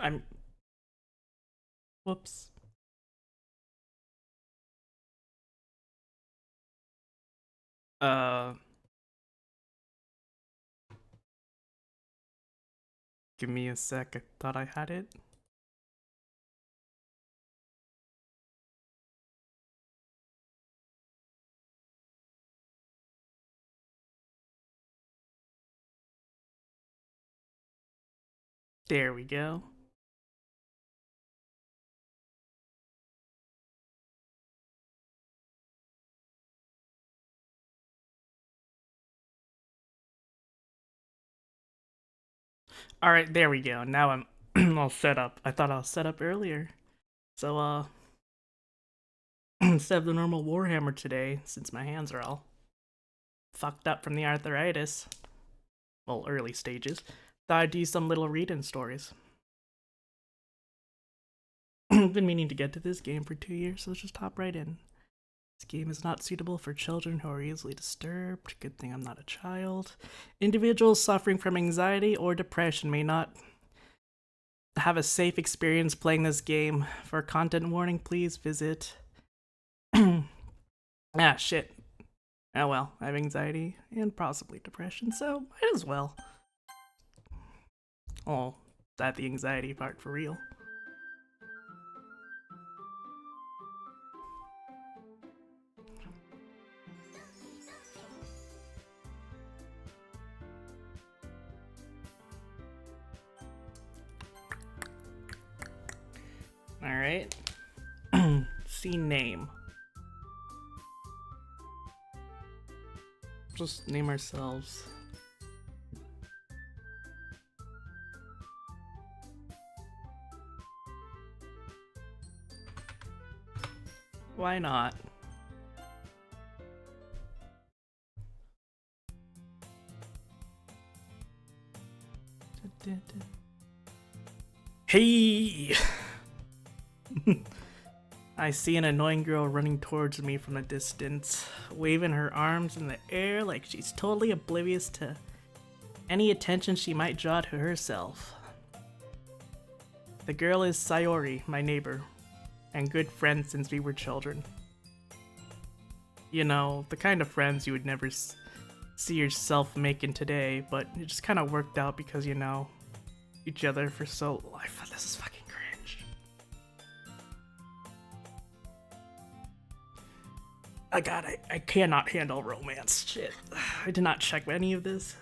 I'm. Whoops. Uh. Give me a sec. I thought I had it. There we go. All right, there we go. Now I'm all set up. I thought I was set up earlier. So instead of the normal Warhammer today, since my hands are all fucked up from the arthritis, well, early stages, thought I'd do some little read-in stories. I've been meaning to get to this game for 2 years, so let's just hop right in. This game is not suitable for children who are easily disturbed. Good thing I'm not a child. Individuals suffering from anxiety or depression may not have a safe experience playing this game. For content warning, please visit. Ah, shit. Oh well, I have anxiety and possibly depression, so might as well. Oh, that the anxiety part for real. Alright. See name. Just name ourselves. Why not? Hey! I see an annoying girl running towards me from a distance, waving her arms in the air like she's totally oblivious to any attention she might draw to herself. The girl is Sayori, my neighbor, and good friend since we were children. You know, the kind of friends you would never see yourself making today, but it just kind of worked out because, you know, each other for so long. This is fucking cringe. I cannot handle romance shit. I did not check any of this.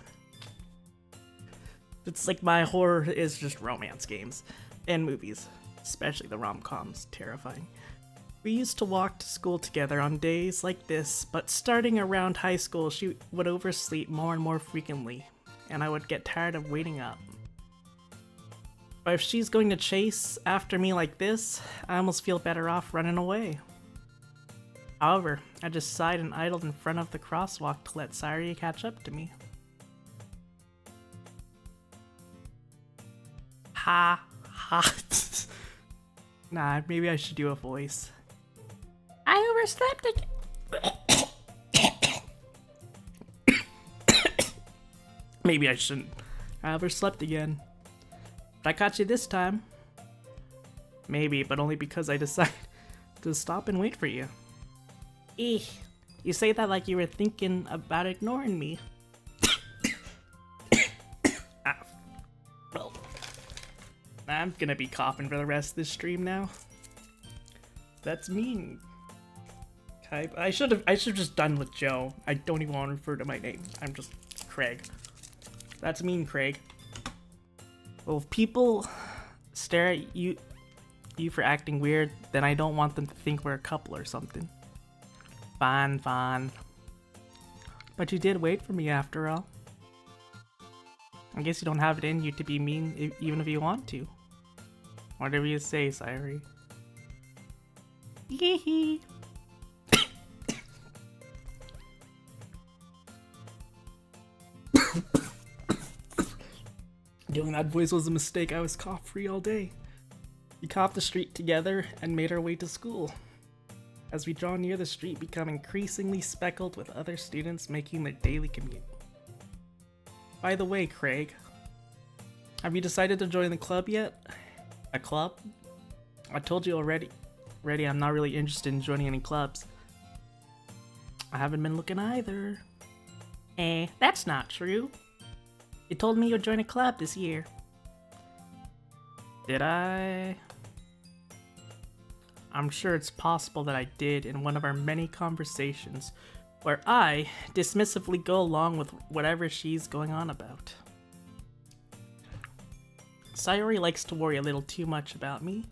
It's like my horror is just romance games and movies, especially the rom-coms. Terrifying. We used to walk to school together on days like this, but starting around high school, she would oversleep more and more frequently, and I would get tired of waiting up. But if she's going to chase after me like this, I almost feel better off running away. However, I just sighed and idled in front of the crosswalk to let Sayori catch up to me. Ha ha. Nah, maybe I should do a voice. I overslept again. Maybe I shouldn't. I overslept again. But I caught you this time. Maybe, but only because I decided to stop and wait for you. Eeh, you say that like you were thinking about ignoring me. Well, I'm gonna be coughing for the rest of this stream now. That's mean. I should have just done with Joe. I don't even want to refer to my name. I'm just Craig. That's mean, Craig. Well, if people stare at you for acting weird, then I don't want them to think we're a couple or something. Fine, fine. But you did wait for me after all. I guess you don't have it in you to be mean even if you want to. Whatever you say, Sayori. Hee. Doing that voice was a mistake. I was cough-free all day. We coughed the street together and made our way to school. As we draw near the street, become increasingly speckled with other students making their daily commute. By the way, Craig, have you decided to join the club yet? A club? I told you already. I'm not really interested in joining any clubs. I haven't been looking either. That's not true. You told me you'd join a club this year. Did I? I'm sure it's possible that I did in one of our many conversations where I dismissively go along with whatever she's going on about. Sayori likes to worry a little too much about me,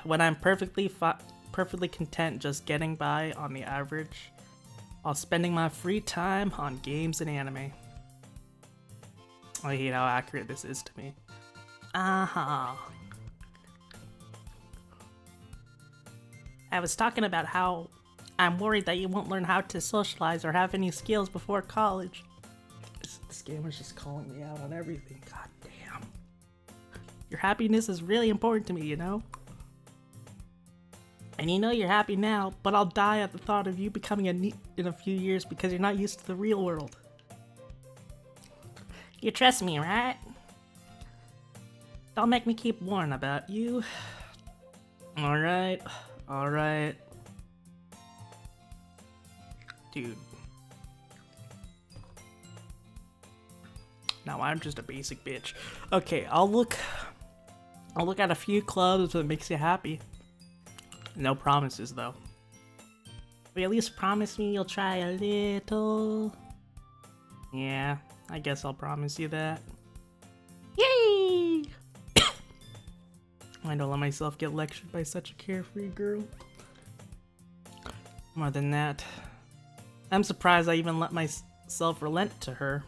when I'm perfectly content just getting by on the average, while spending my free time on games and anime. I hate how accurate this is to me. I was talking about how I'm worried that you won't learn how to socialize or have any skills before college. This game is just calling me out on everything. God damn. Your happiness is really important to me, you know? And you know you're happy now, but I'll die at the thought of you becoming a NEET in a few years because you're not used to the real world. You trust me, right? Don't make me keep worrying about you. Alright. Dude. Now I'm just a basic bitch. Okay, I'll look at a few clubs that makes you happy. No promises though. But at least promise me you'll try a little. Yeah, I guess I'll promise you that. Yay! I don't let myself get lectured by such a carefree girl. More than that, I'm surprised I even let myself relent to her.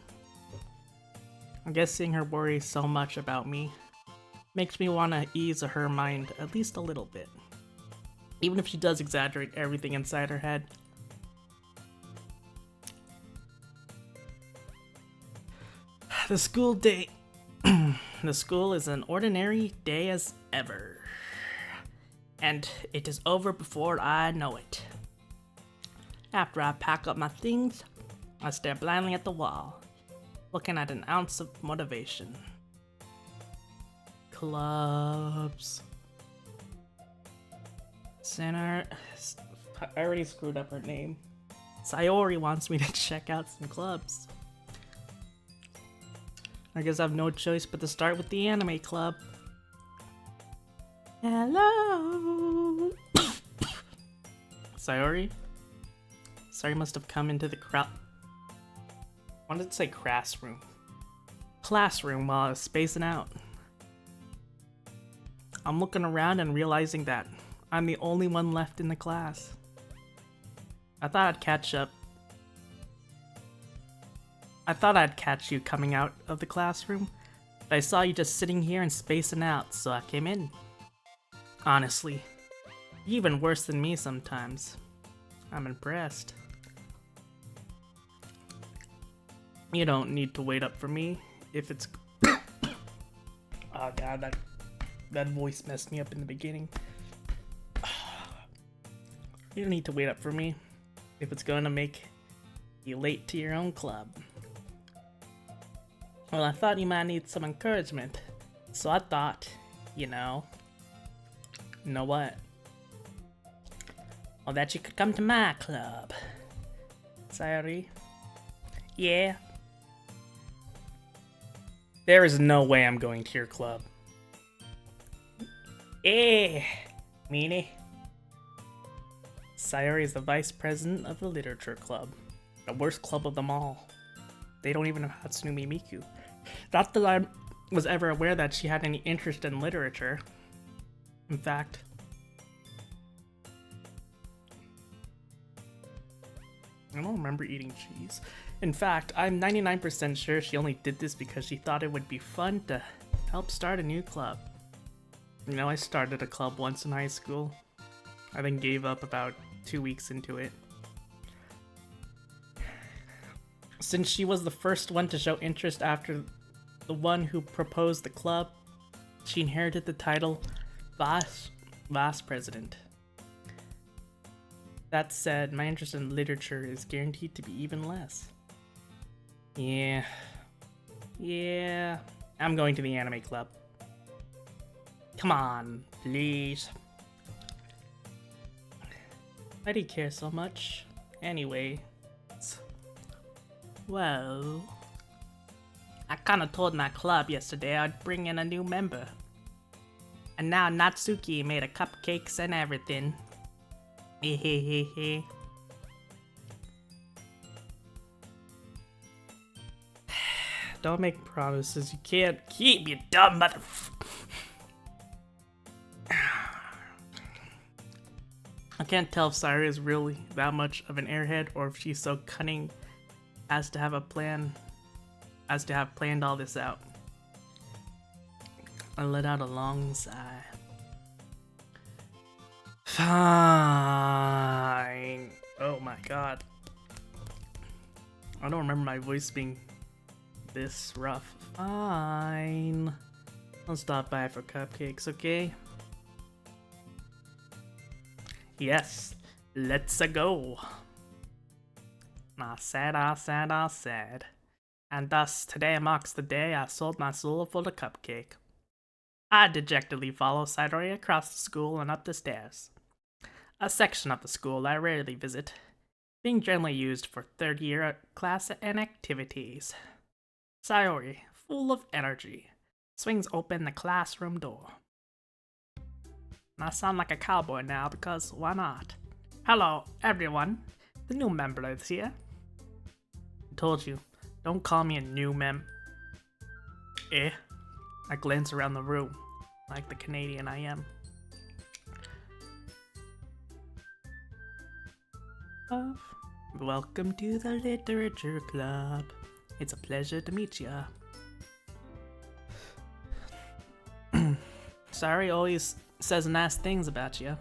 I guess seeing her worry so much about me makes me want to ease her mind at least a little bit. Even if she does exaggerate everything inside her head. The school day. The school is an ordinary day as ever. And it is over before I know it. After I pack up my things, I stare blindly at the wall, looking at an ounce of motivation. Clubs. Center. I already screwed up her name. Sayori wants me to check out some clubs. I guess I have no choice but to start with the anime club. Hello! Sayori? Sayori must have come into the crowd. I wanted to say classroom. Classroom while I was spacing out. I'm looking around and realizing that I'm the only one left in the class. I thought I'd catch you coming out of the classroom, but I saw you just sitting here and spacing out, so I came in. Honestly, you're even worse than me sometimes. I'm impressed. You don't need to wait up for me if it's... Oh god, that voice messed me up in the beginning. You don't need to wait up for me if it's going to make you late to your own club. Well, I thought you might need some encouragement, so I thought, you know what? Well, that you could come to my club. Sayori? Yeah? There is no way I'm going to your club. Meanie. Sayori is the vice president of the literature club. The worst club of them all. They don't even have Hatsune Miku. Not that I was ever aware that she had any interest in literature. In fact, I don't remember eating cheese. In fact, I'm 99% sure she only did this because she thought it would be fun to help start a new club. You know, I started a club once in high school. I then gave up about 2 weeks into it. Since she was the first one to show interest after the one who proposed the club, she inherited the title Vice President. That said, my interest in literature is guaranteed to be even less. Yeah, I'm going to the anime club. Come on, please. Why do you care so much? Anyway. Well, I kinda told my club yesterday I'd bring in a new member. And now Natsuki made a cupcakes and everything. Hehehehe. Don't make promises you can't keep, you dumb I can't tell if Sayori is really that much of an airhead or if she's so cunning as to have planned all this out. I let out a long sigh. Fine. Oh my god. I don't remember my voice being this rough. Fine. I'll stop by for cupcakes, okay? Yes, let's go. I said. And thus, today marks the day I sold my soul for the cupcake. I dejectedly follow Sayori across the school and up the stairs. A section of the school I rarely visit, being generally used for third-year class and activities. Sayori, full of energy, swings open the classroom door. I sound like a cowboy now because why not? Hello, everyone. The new member is here. I told you, don't call me a new I glance around the room, like the Canadian I am. Welcome to the Literature Club. It's a pleasure to meet ya. Sorry, always says nice things about you.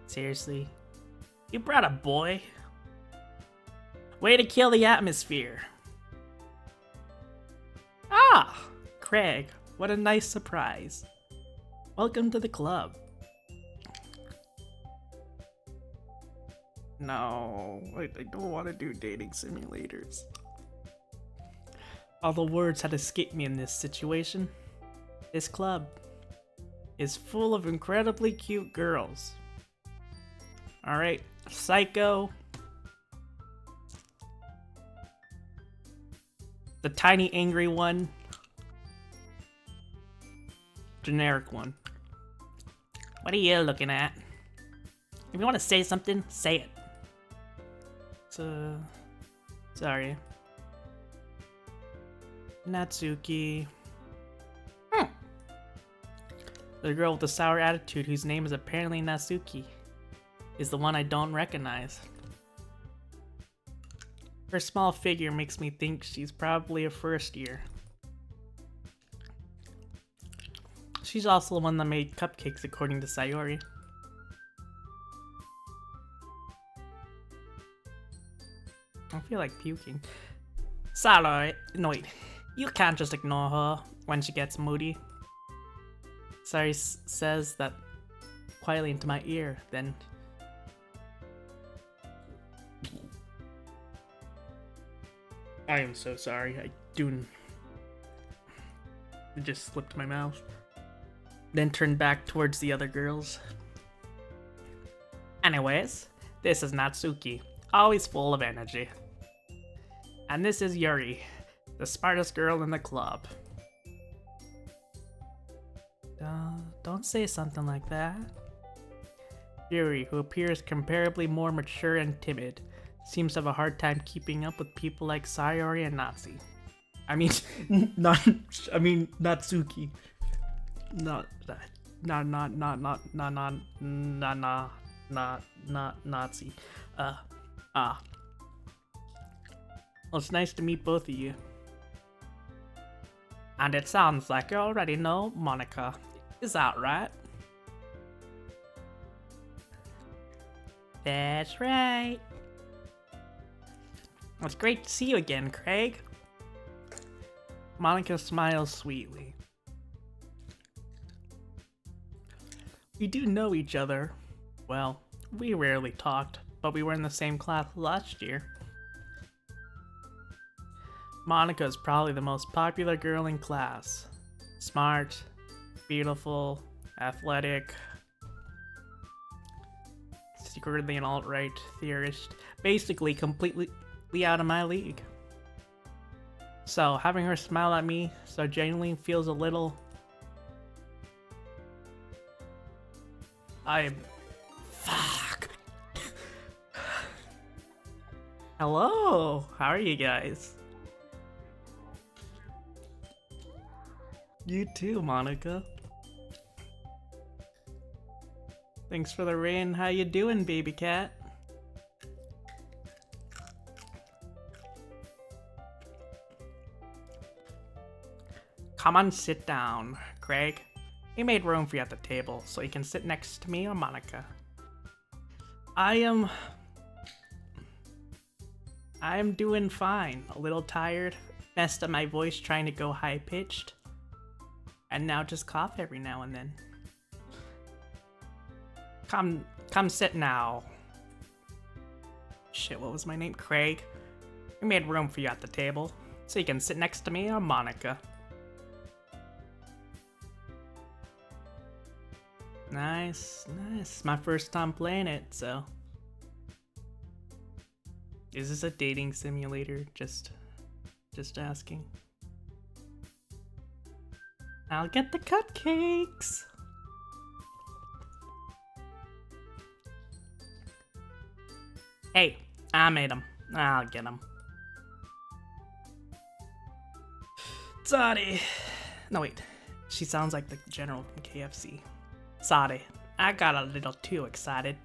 Seriously? You brought a boy? Way to kill the atmosphere. Ah! Craig, what a nice surprise. Welcome to the club. No, I don't want to do dating simulators. All the words had escaped me in this situation. This club is full of incredibly cute girls. Alright, Psycho. The tiny angry one. Generic one. What are you looking at? If you want to say something, say it. Sorry. Natsuki. The girl with the sour attitude whose name is apparently Natsuki is the one I don't recognize. Her small figure makes me think she's probably a first year. She's also the one that made cupcakes according to Sayori. I feel like puking. Sayori, no wait, you can't just ignore her when she gets moody. Sayori says that quietly into my ear, then I am so sorry, it just slipped my mouth. Then turned back towards the other girls. Anyways, this is Natsuki, always full of energy. And this is Yuri, the smartest girl in the club. Don't say something like that. Yuri, who appears comparably more mature and timid, seems to have a hard time keeping up with people like Sayori and Natsuki. Natsuki. Not Nazi. Well, it's nice to meet both of you. And it sounds like you already know Monica. Is that right? That's right. It's great to see you again, Craig. Monica smiles sweetly. We do know each other. Well, we rarely talked, but we were in the same class last year. Monica is probably the most popular girl in class. Smart, beautiful, athletic, secretly an alt-right theorist, basically completely out of my league. So having her smile at me so genuinely feels a little... Fuck. Hello, how are you guys? You too, Monica. Thanks for the rain. How you doing, baby cat? Come on, sit down, Craig. We made room for you at the table, so you can sit next to me or Monica. I am doing fine. A little tired. Messed up my voice trying to go high-pitched. And now just cough every now and then. Come sit now. Shit, what was my name? Craig. We made room for you at the table, so you can sit next to me or Monica. Nice, nice. My first time playing it, so... Is this a dating simulator? Just asking. I'll get the cupcakes! Hey, I made them. I'll get them. Sorry. No, wait. She sounds like the general from KFC. Sorry, I got a little too excited.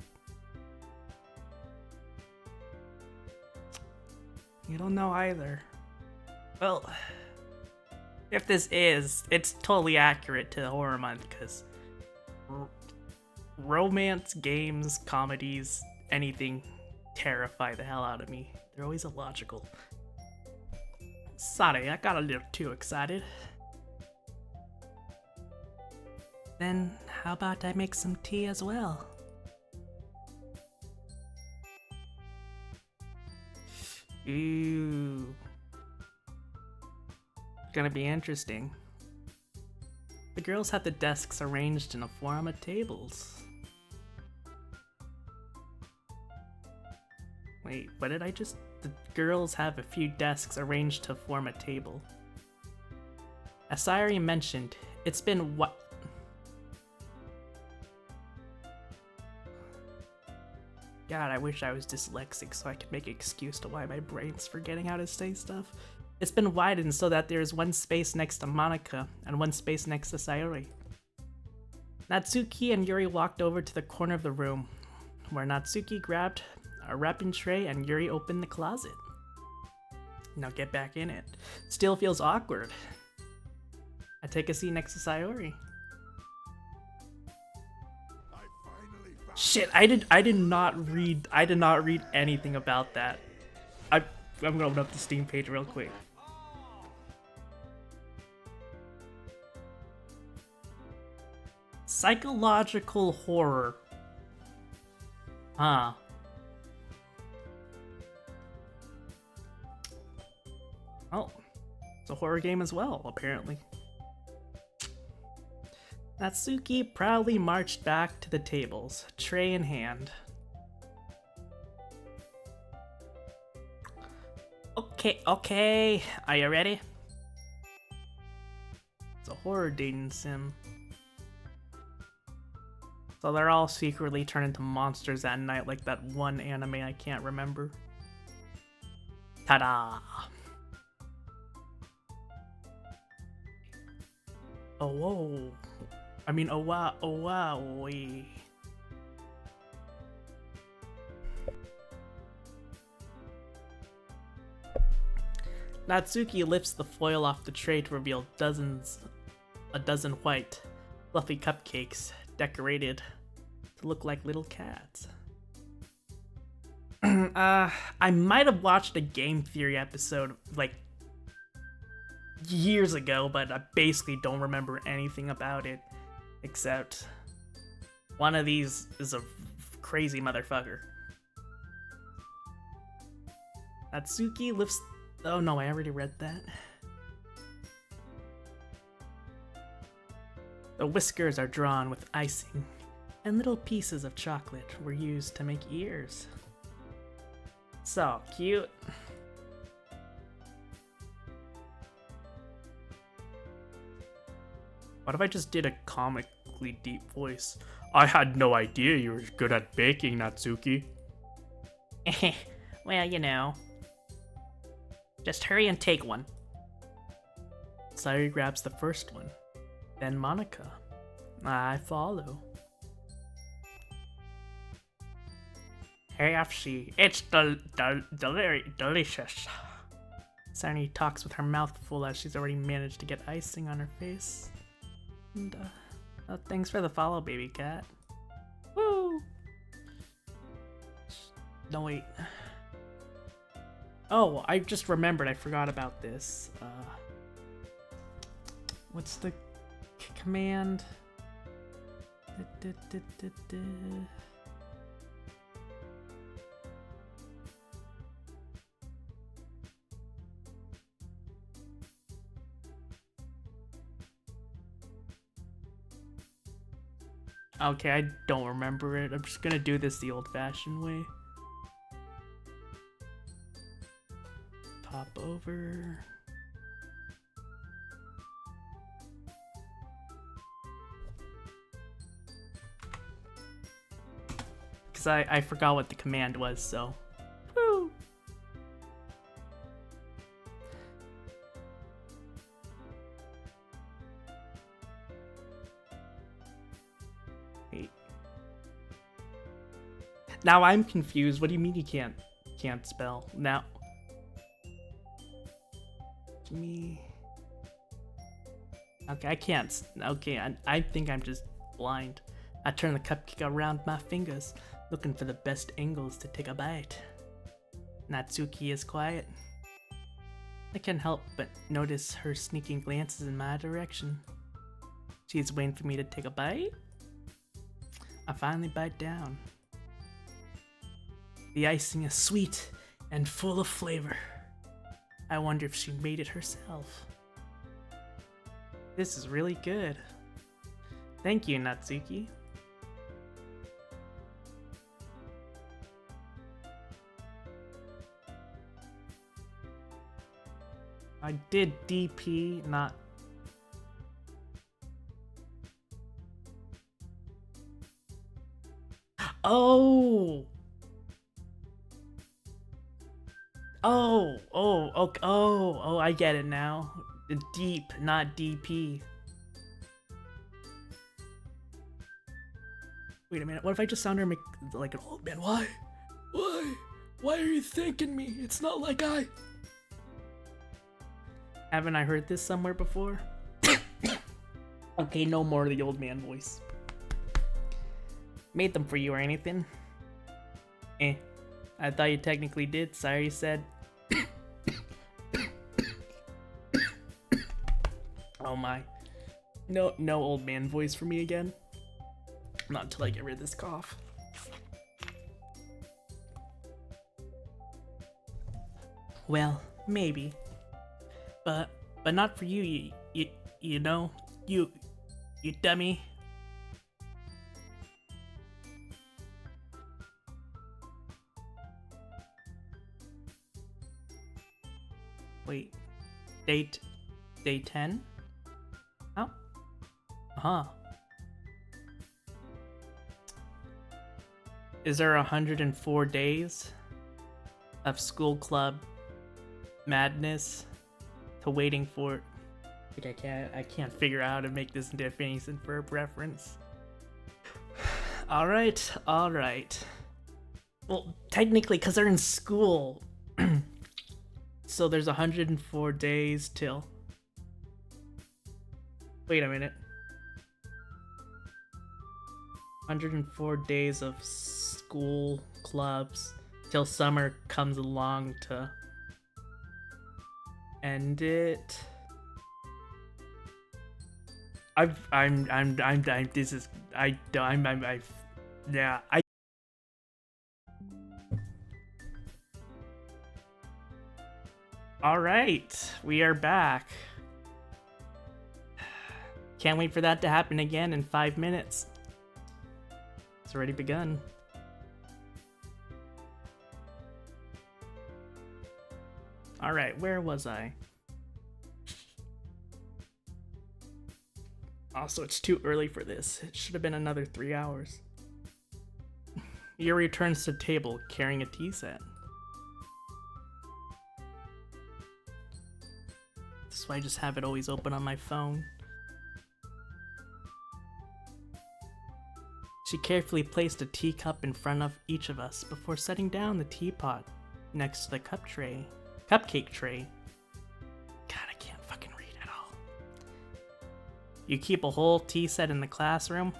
You don't know either. Well, if this is, it's totally accurate to horror month, because romance, games, comedies, anything terrify the hell out of me. They're always illogical. Sorry, I got a little too excited. Then, how about I make some tea as well? Ooh. Gonna be interesting. The girls had the desks arranged in a form of tables. Wait, what did I just... The girls have a few desks arranged to form a table. As Sayori mentioned, it's been what... God, I wish I was dyslexic so I could make an excuse to why my brain's forgetting how to say stuff. It's been widened so that there's one space next to Monica and one space next to Sayori. Natsuki and Yuri walked over to the corner of the room, where Natsuki grabbed a wrapping tray and Yuri opened the closet. Now get back in it. Still feels awkward. I take a seat next to Sayori. Shit, I did not read anything about that. I'm gonna open up the Steam page real quick. Psychological horror. Huh. Oh, it's a horror game as well, apparently. Natsuki proudly marched back to the tables, tray in hand. Okay, are you ready? It's a horror dating sim. So they're all secretly turned into monsters at night like that one anime I can't remember. Ta-da! Oh, whoa. I mean, oh wow, wee. Natsuki lifts the foil off the tray to reveal a dozen white, fluffy cupcakes decorated to look like little cats. I might have watched a game theory episode like years ago, but I basically don't remember anything about it, except one of these is a crazy motherfucker. Natsuki lifts... Oh no, I already read that. The whiskers are drawn with icing, and little pieces of chocolate were used to make ears. So cute. What if I just did a comically deep voice? I had no idea you were good at baking, Natsuki. Well, you know. Just hurry and take one. Sayuri grabs the first one, then Monica. I follow. Hurry up, it's delicious. Sayuri talks with her mouth full as she's already managed to get icing on her face. And, thanks for the follow, baby cat. Woo! No, wait. Oh, I just remembered. I forgot about this. What's the command? Okay, I don't remember it. I'm just gonna do this the old-fashioned way. Pop over. Because I forgot what the command was, so. Woo! Wait. Now I'm confused. What do you mean you can't spell? Now. Me. Okay, I can't. Okay, I think I'm just blind. I turn the cupcake around my fingers, looking for the best angles to take a bite. Natsuki is quiet. I can't help but notice her sneaking glances in my direction. She's waiting for me to take a bite. I finally bite down. The icing is sweet and full of flavor. I wonder if she made it herself. This is really good. Thank you, Natsuki. I did DP, not... Oh! Oh, I get it now. Deep, not DP. Wait a minute, what if I just sound her like an old man? Why? Why are you thanking me? It's not like I... Haven't I heard this somewhere before? Okay, no more of the old man voice. Made them for you or anything? I thought you technically did. Sorry, you said. Oh my. No old man voice for me again. Not until I get rid of this cough. Well, maybe. But not for you, you know, you dummy. Wait, day 10? Oh, Is there 104 days of school club madness to waiting for? Like I can't figure out how to make this into a Phineas and Ferb reference. All right. Well, technically, because they're in school. So there's 104 days till... Wait a minute. 104 days of school clubs till summer comes along to end it. All right, we are back. Can't wait for that to happen again in 5 minutes. It's already begun. Alright, where was I? Also, it's too early for this. It should have been another 3 hours. Yuri returns to the table, carrying a tea set. That's why I just have it always open on my phone. She carefully placed a teacup in front of each of us before setting down the teapot next to the cupcake tray. God, I can't fucking read at all. You keep a whole tea set in the classroom?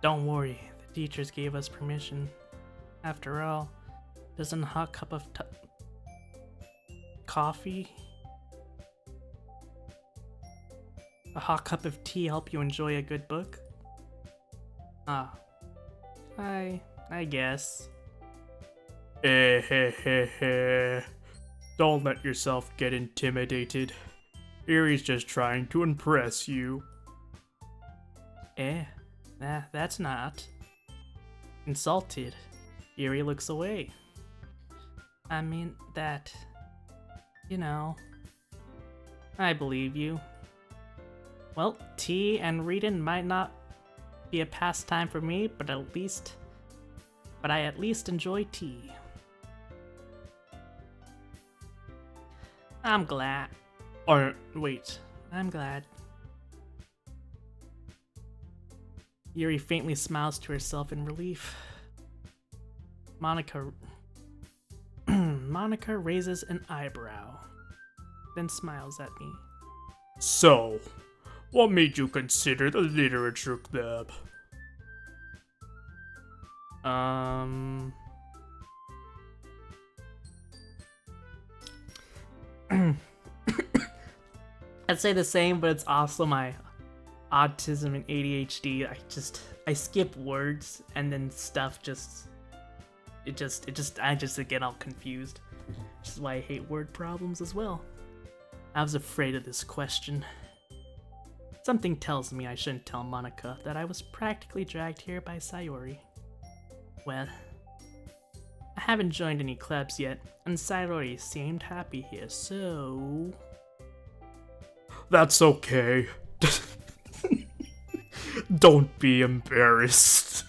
Don't worry, the teachers gave us permission. After all, doesn't a hot cup of coffee? A hot cup of tea help you enjoy a good book? Ah. I guess. Don't let yourself get intimidated. Yuri's just trying to impress you. That's not. Insulted. Yuri looks away. I mean, that... You know... I believe you. Well, tea and reading might not be a pastime for me, but I at least enjoy tea. I'm glad. I'm glad. Yuri faintly smiles to herself in relief. Monica raises an eyebrow, then smiles at me. So, what made you consider the literature club? I'd say the same, but it's also my autism and ADHD. I skip words and then stuff I just get all confused. Which is why I hate word problems as well. I was afraid of this question. Something tells me I shouldn't tell Monica that I was practically dragged here by Sayori. Well, I haven't joined any clubs yet, and Sayori seemed happy here, so... That's okay. Don't be embarrassed.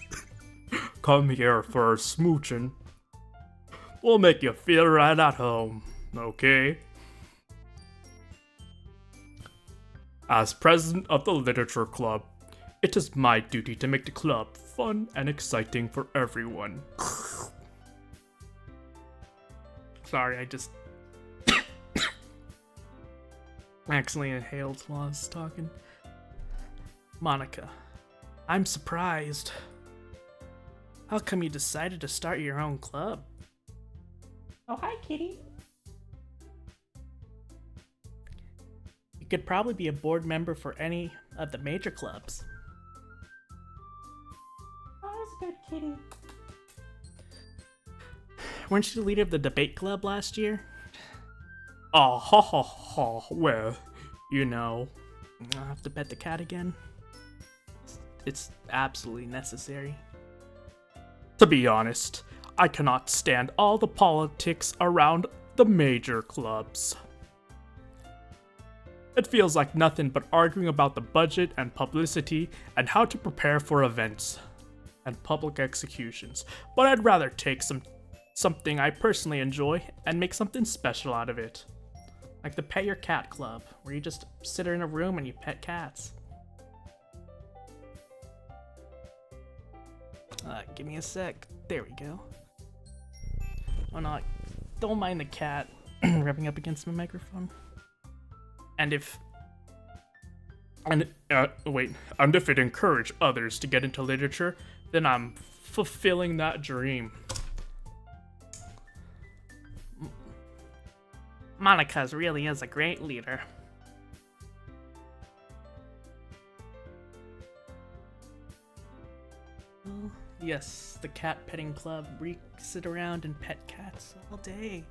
Come here for a smoochin'. We'll make you feel right at home, okay? As president of the literature club, it is my duty to make the club fun and exciting for everyone. Sorry, I just accidentally inhaled while I was talking. Monica, I'm surprised. How come you decided to start your own club? Oh, hi, kitty. You could probably be a board member for any of the major clubs. Oh, that's a good kitty. Weren't you the leader of the debate club last year? Ah, ha ha ha, well, you know. I'll have to pet the cat again. It's absolutely necessary. To be honest, I cannot stand all the politics around the major clubs. It feels like nothing but arguing about the budget and publicity and how to prepare for events and public executions, but I'd rather take something I personally enjoy and make something special out of it. Like the Pet Your Cat Club, where you just sit in a room and you pet cats. Give me a sec. There we go. Oh no, don't mind the cat rubbing up against my microphone. And if it encouraged others to get into literature, then I'm fulfilling that dream. Monica's really is a great leader. Oh, yes, the cat petting club. We sit around and pet cats all day.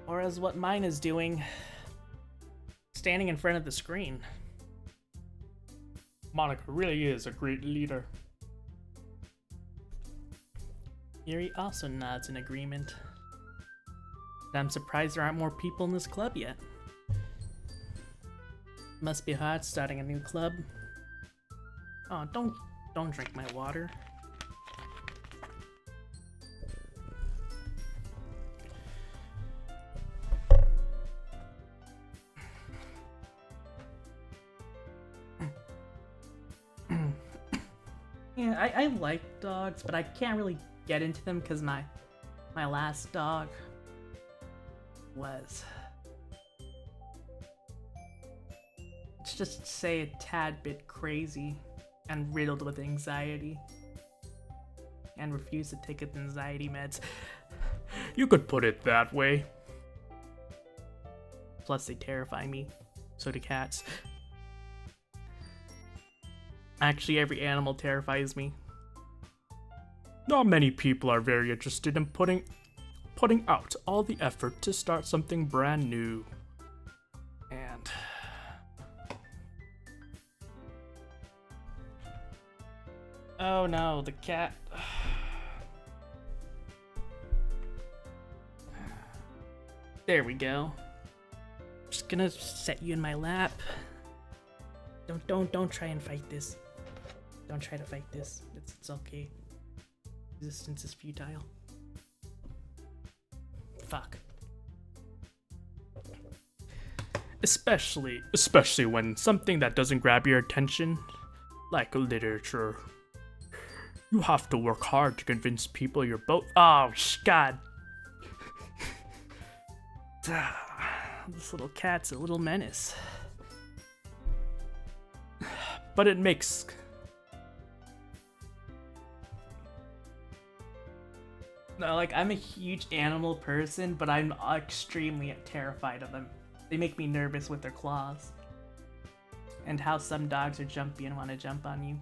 Or as what mine is doing, standing in front of the screen. Monica really is a great leader. Yuri also nods in agreement. But I'm surprised there aren't more people in this club yet. Must be hard starting a new club. Oh, don't drink my water. Yeah, I like dogs, but I can't really get into them because my last dog was, let's just say, a tad bit crazy and riddled with anxiety and refused to take its anxiety meds. You could put it that way. Plus they terrify me. So do cats. Actually, every animal terrifies me. Not many people are very interested in putting out all the effort to start something brand new. And oh no, the cat. There we go. Just gonna set you in my lap. Don't try and fight this. Don't try to fight this. It's okay. Resistance is futile. Fuck. Especially when something that doesn't grab your attention, like literature. You have to work hard to convince people you're both. Oh, God. This little cat's a little menace. But it makes. No, like, I'm a huge animal person, but I'm extremely terrified of them. They make me nervous with their claws. And how some dogs are jumpy and want to jump on you.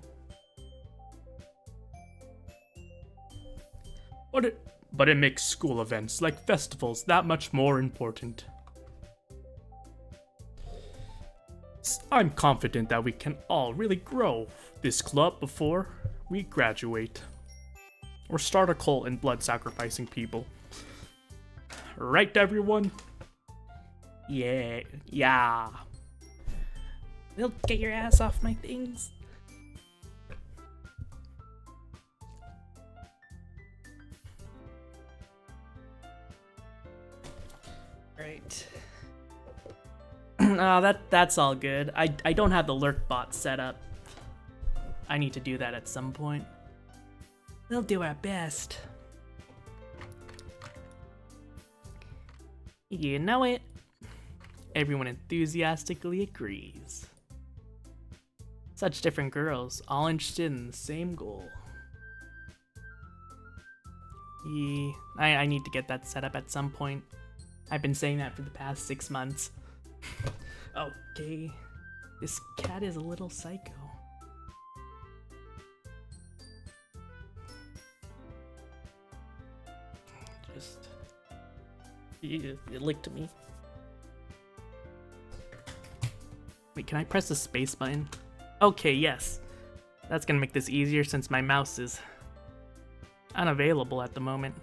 But it makes school events like festivals that much more important. I'm confident that we can all really grow this club before we graduate. Or start a cult in blood sacrificing people. Right, everyone? Yeah. They'll get your ass off my things. Right. That's all good. I don't have the lurk bot set up. I need to do that at some point. We'll do our best. You know it. Everyone enthusiastically agrees. Such different girls, all interested in the same goal. I need to get that set up at some point. I've been saying that for the past 6 months. Okay. This cat is a little psycho. It licked me. Wait, can I press the space button? Okay, yes. That's gonna make this easier since my mouse is unavailable at the moment.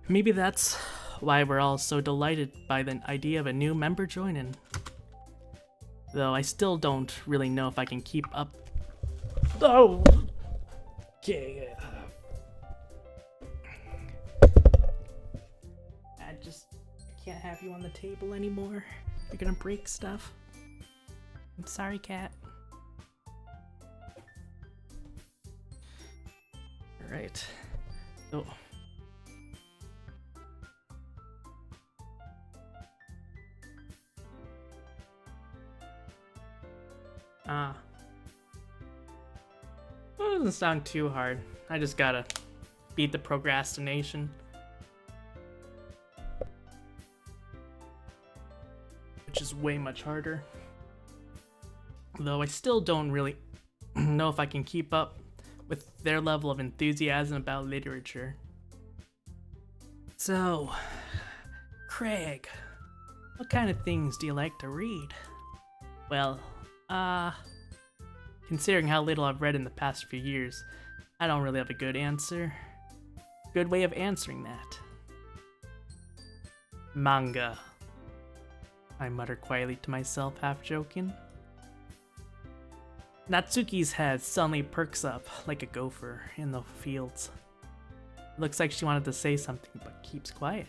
Maybe that's why we're all so delighted by the idea of a new member joining. Though I still don't really know if I can keep up. Oh! Okay. I can't have you on the table anymore. You're gonna break stuff. I'm sorry, cat. Alright. Oh. Well, it doesn't sound too hard. I just gotta beat the procrastination. Which is way much harder. Though I still don't really know if I can keep up with their level of enthusiasm about literature. So, Craig, What kind of things do you like to read? Well, considering how little I've read in the past few years, I don't really have a good answer. Good way of answering that. Manga. I muttered quietly to myself, half joking. Natsuki's head suddenly perks up like a gopher in the fields. It looks like she wanted to say something, but keeps quiet.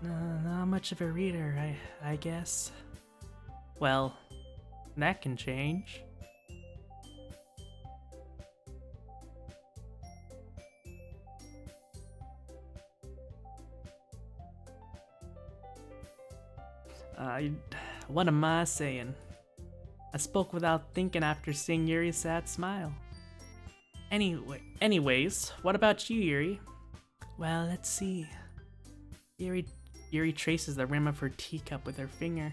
Not much of a reader, I guess. Well, that can change. What am I saying? I spoke without thinking after seeing Yuri's sad smile. Anyways, what about you, Yuri? Well, let's see. Yuri traces the rim of her teacup with her finger.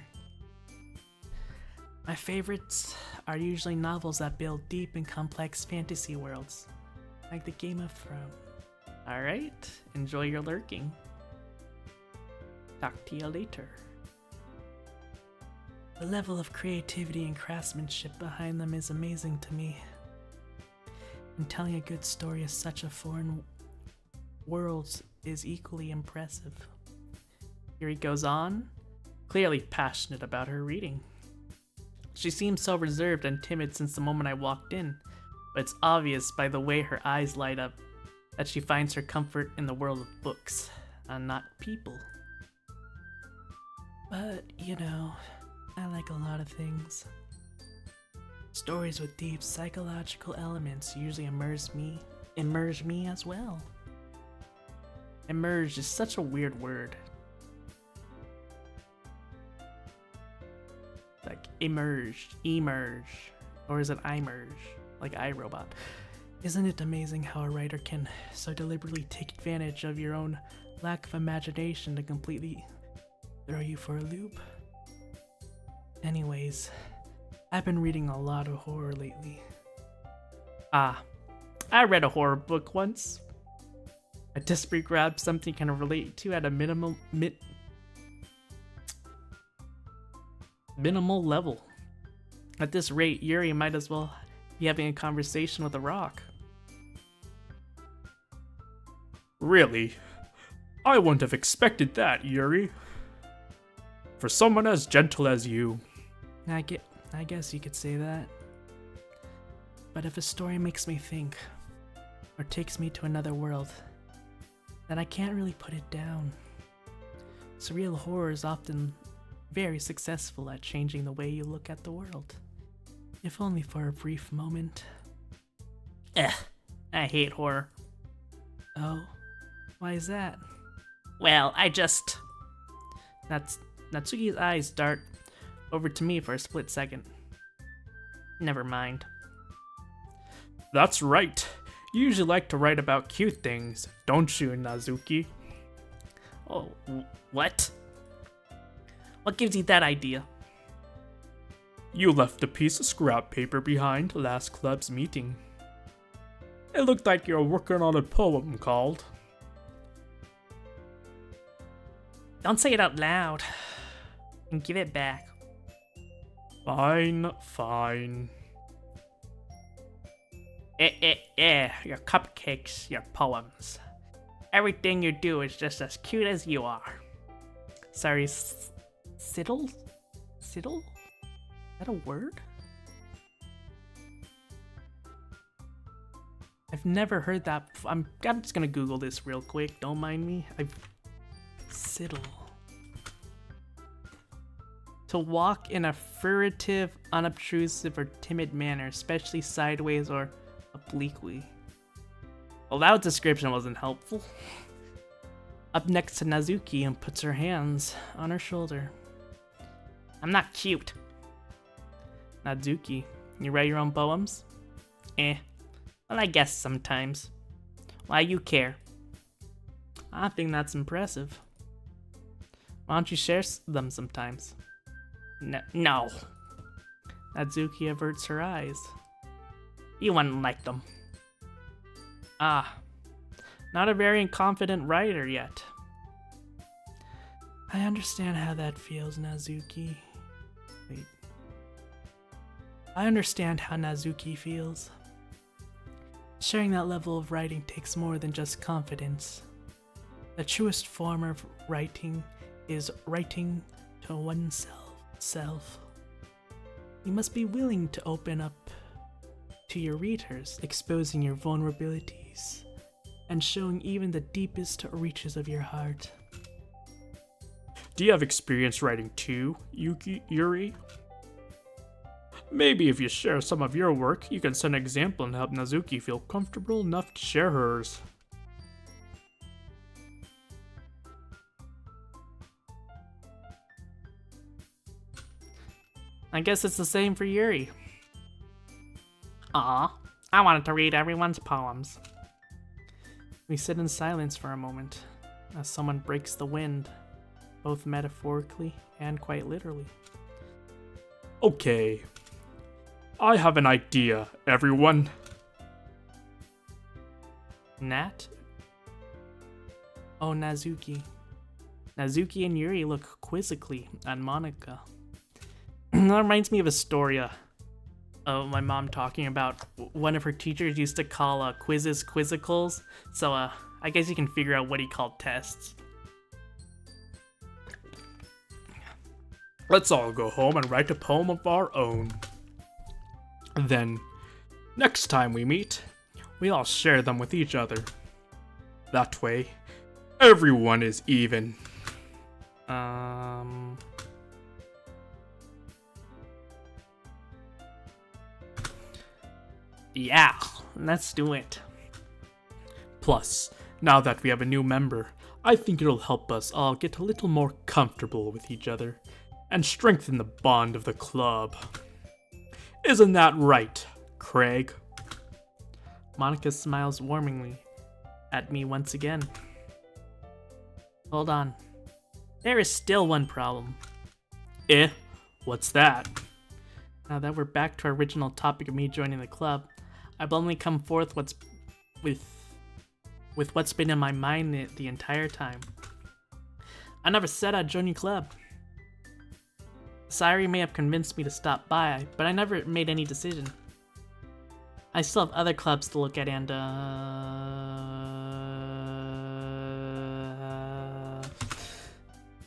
My favorites are usually novels that build deep and complex fantasy worlds, like the Game of Thrones. Alright, enjoy your lurking. Talk to you later. The level of creativity and craftsmanship behind them is amazing to me. And telling a good story of such a foreign world is equally impressive. Yuri goes on, clearly passionate about her reading. She seems so reserved and timid since the moment I walked in, but it's obvious by the way her eyes light up that she finds her comfort in the world of books, and not people. But, you know, I like a lot of things. Stories with deep psychological elements usually immerse me as well. Immerse is such a weird word. Like emerge, or is it imerge, like iRobot? Isn't it amazing how a writer can so deliberately take advantage of your own lack of imagination to completely throw you for a loop? Anyways, I've been reading a lot of horror lately. I read a horror book once. I desperately grabbed something I can relate to at a minimal level. At this rate, Yuri might as well be having a conversation with a rock. Really? I wouldn't have expected that, Yuri. For someone as gentle as you. I guess you could say that. But if a story makes me think, or takes me to another world, then I can't really put it down. Surreal horror is often very successful at changing the way you look at the world, if only for a brief moment. I hate horror. Oh, why is that? Well, Natsuki's eyes dart over to me for a split second. Never mind. That's right. You usually like to write about cute things, don't you, Nazuki? Oh, what? What gives you that idea? You left a piece of scrap paper behind last club's meeting. It looked like you were working on a poem called... Don't say it out loud. And give it back. Fine, fine. Your cupcakes, your poems. Everything you do is just as cute as you are. Sorry, Siddle? Siddle? Is that a word? I've never heard that before. I'm just gonna Google this real quick, don't mind me. Siddle. To walk in a furtive, unobtrusive, or timid manner, especially sideways or obliquely. Well, that description wasn't helpful. Up next to Nazuki and puts her hands on her shoulder. I'm not cute. Nazuki, you write your own poems? Well, I guess sometimes. Why you care? I think that's impressive. Why don't you share them sometimes? No. Nazuki averts her eyes. You wouldn't like them. Not a very confident writer yet. I understand how that feels, Nazuki. Wait. I understand how Nazuki feels. Sharing that level of writing takes more than just confidence. The truest form of writing is writing to oneself. You must be willing to open up to your readers, exposing your vulnerabilities, and showing even the deepest reaches of your heart. Do you have experience writing too, Yuri? Maybe if you share some of your work, you can set an example and help Nazuki feel comfortable enough to share hers. I guess it's the same for Yuri. Aw, I wanted to read everyone's poems. We sit in silence for a moment, as someone breaks the wind, both metaphorically and quite literally. Okay. I have an idea, everyone. Nat? Oh, Nazuki. Nazuki and Yuri look quizzically at Monica. That reminds me of a story of my mom talking about one of her teachers used to call quizzes quizzicals. So I guess you can figure out what he called tests. Let's all go home and write a poem of our own. Then, next time we meet, we all share them with each other. That way, everyone is even. Yeah, let's do it. Plus, now that we have a new member, I think it'll help us all get a little more comfortable with each other and strengthen the bond of the club. Isn't that right, Craig? Monica smiles warmingly at me once again. Hold on. There is still one problem. What's that? Now that we're back to our original topic of me joining the club, I've only come forth with what's been in my mind the entire time. I never said I'd join your club. Sayuri may have convinced me to stop by, but I never made any decision. I still have other clubs to look at and,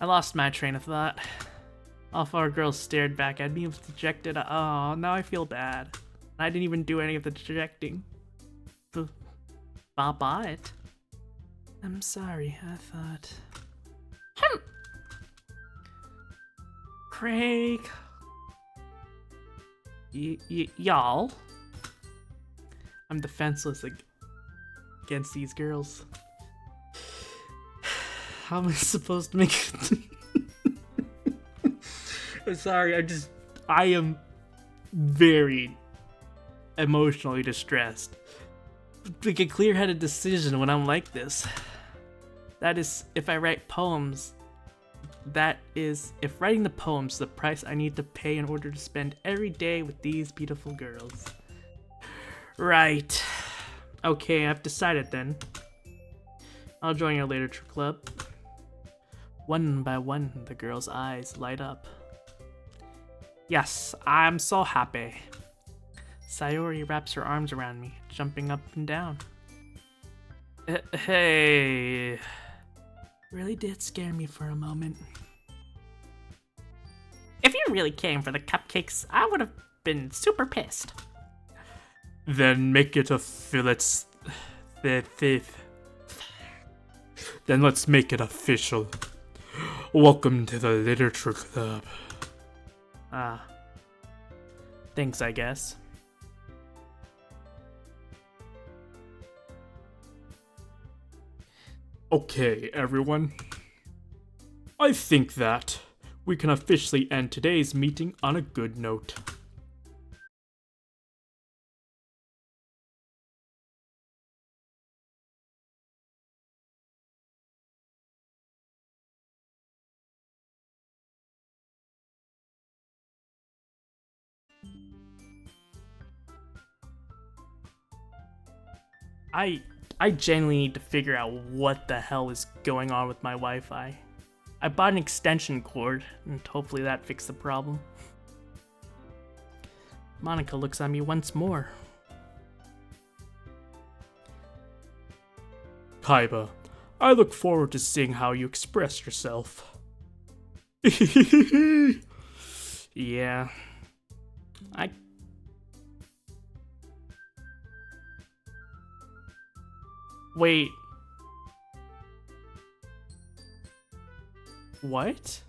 I lost my train of thought. All four girls stared back at me with dejected, oh, now I feel bad. I didn't even do any of the dejecting. Bye it. I'm sorry, I thought... Craig... Y'all? I'm defenseless against these girls. How am I supposed to make it? I'm sorry, I am very emotionally distressed. Make a clear-headed decision when I'm like this. That is, if I write poems. That is, if writing the poems the price I need to pay in order to spend every day with these beautiful girls. Right. Okay, I've decided then. I'll join your literature club. One by one, the girls' eyes light up. Yes, I'm so happy. Sayuri wraps her arms around me, jumping up and down. Hey. Really did scare me for a moment. If you really came for the cupcakes, I would have been super pissed. Then make it Then let's make it official. Welcome to the literature club. Thanks, I guess. Okay, everyone. I think that we can officially end today's meeting on a good note. I genuinely need to figure out what the hell is going on with my Wi-Fi. I bought an extension cord, and hopefully that fixed the problem. Monika looks at me once more. Kaiba, I look forward to seeing how you express yourself. Yeah. Wait. What?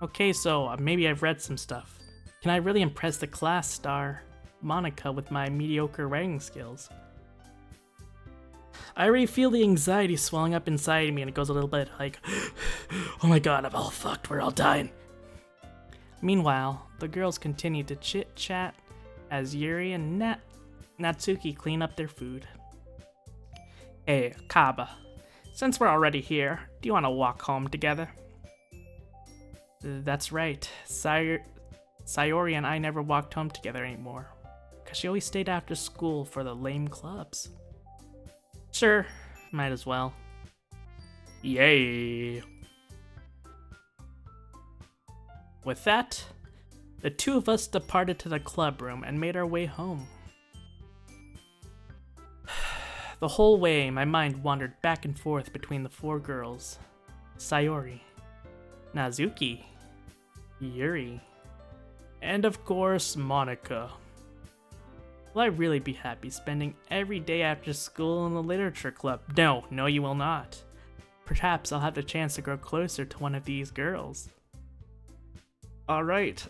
Okay, so maybe I've read some stuff. Can I really impress the class star, Monika, with my mediocre writing skills? I already feel the anxiety swelling up inside me, and it goes a little bit like, oh my god, I'm all fucked, we're all dying. Meanwhile, the girls continue to chit-chat as Yuri and Natsuki clean up their food. Hey, Kaba, since we're already here, do you want to walk home together? That's right. Sayori and I never walked home together anymore, because she always stayed after school for the lame clubs. Sure, might as well. Yay! With that, the two of us departed to the club room and made our way home. The whole way, my mind wandered back and forth between the four girls. Sayori, Natsuki, Yuri, and of course, Monika. Will I really be happy spending every day after school in the literature club? No, you will not. Perhaps I'll have the chance to grow closer to one of these girls. Alright,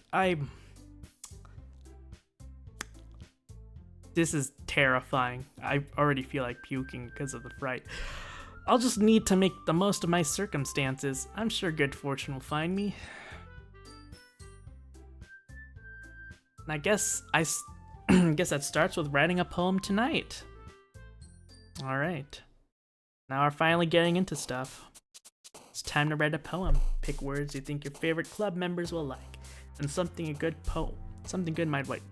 This is terrifying. I already feel like puking because of the fright. I'll just need to make the most of my circumstances. I'm sure good fortune will find me. And I guess that starts with writing a poem tonight. Alright. Now we're finally getting into stuff. It's time to write a poem. Pick words you think your favorite club members will like, and something good might write.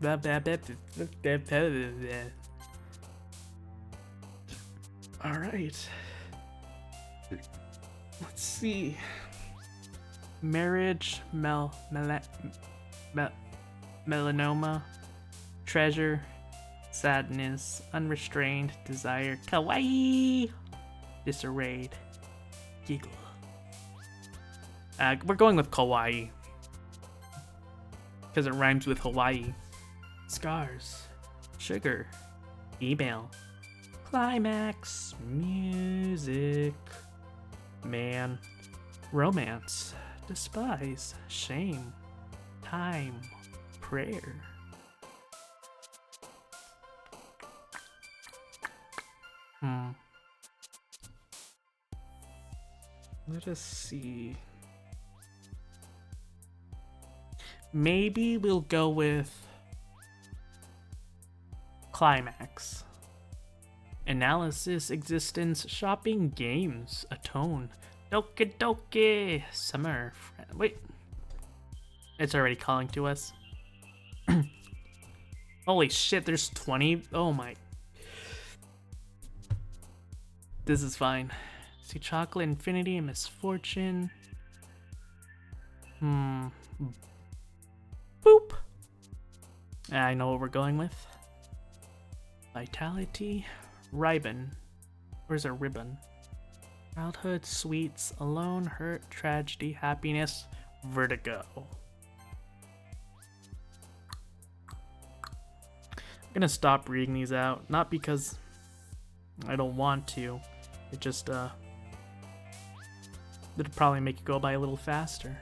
Alright. Let's see. Marriage, melanoma, treasure, sadness, unrestrained, desire, kawaii, disarrayed, giggle. We're going with kawaii because it rhymes with Hawaii. Scars, sugar, email, climax, music, man, romance, despise, shame, time, prayer. Let us see. Maybe we'll go with climax. Analysis, existence, shopping, games, atone. Doki Doki, summer. Wait. It's already calling to us. Holy shit, there's 20? Oh my. This is fine. See, chocolate, infinity, and misfortune. Boop. I know what we're going with. Vitality, ribbon. Where's a ribbon? Childhood, sweets, alone, hurt, tragedy, happiness, vertigo. I'm gonna stop reading these out, not because I don't want to. It just, it'll probably make it go by a little faster.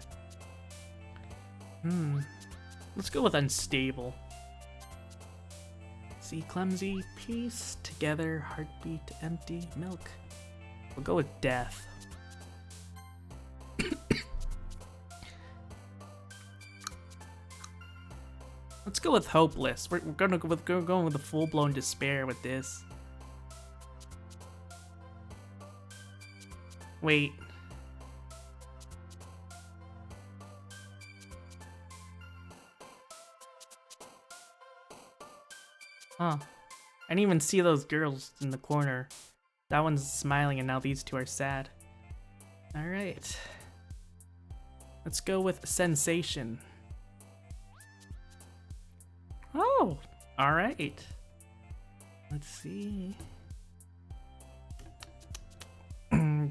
Let's go with unstable. See, clumsy, piece together, heartbeat, empty, milk. We'll go with death. Let's go with hopeless. We're going with a full-blown despair with this. Wait. Huh. I didn't even see those girls in the corner. That one's smiling and now these two are sad. Alright. Let's go with sensation. Oh, alright. Let's see.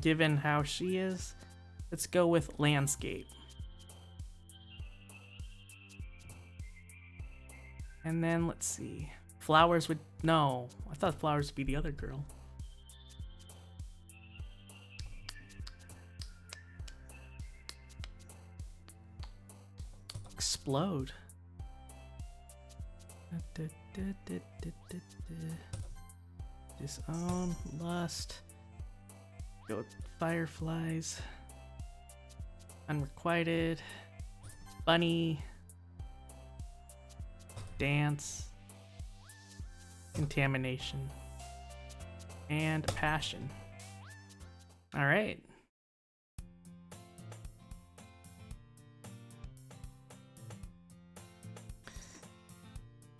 Given how she is, let's go with landscape. And then let's see. Flowers would, no, I thought flowers would be the other girl. Explode. Disown, lust. Go with fireflies. Unrequited. Bunny. Dance. Contamination. And passion. Alright.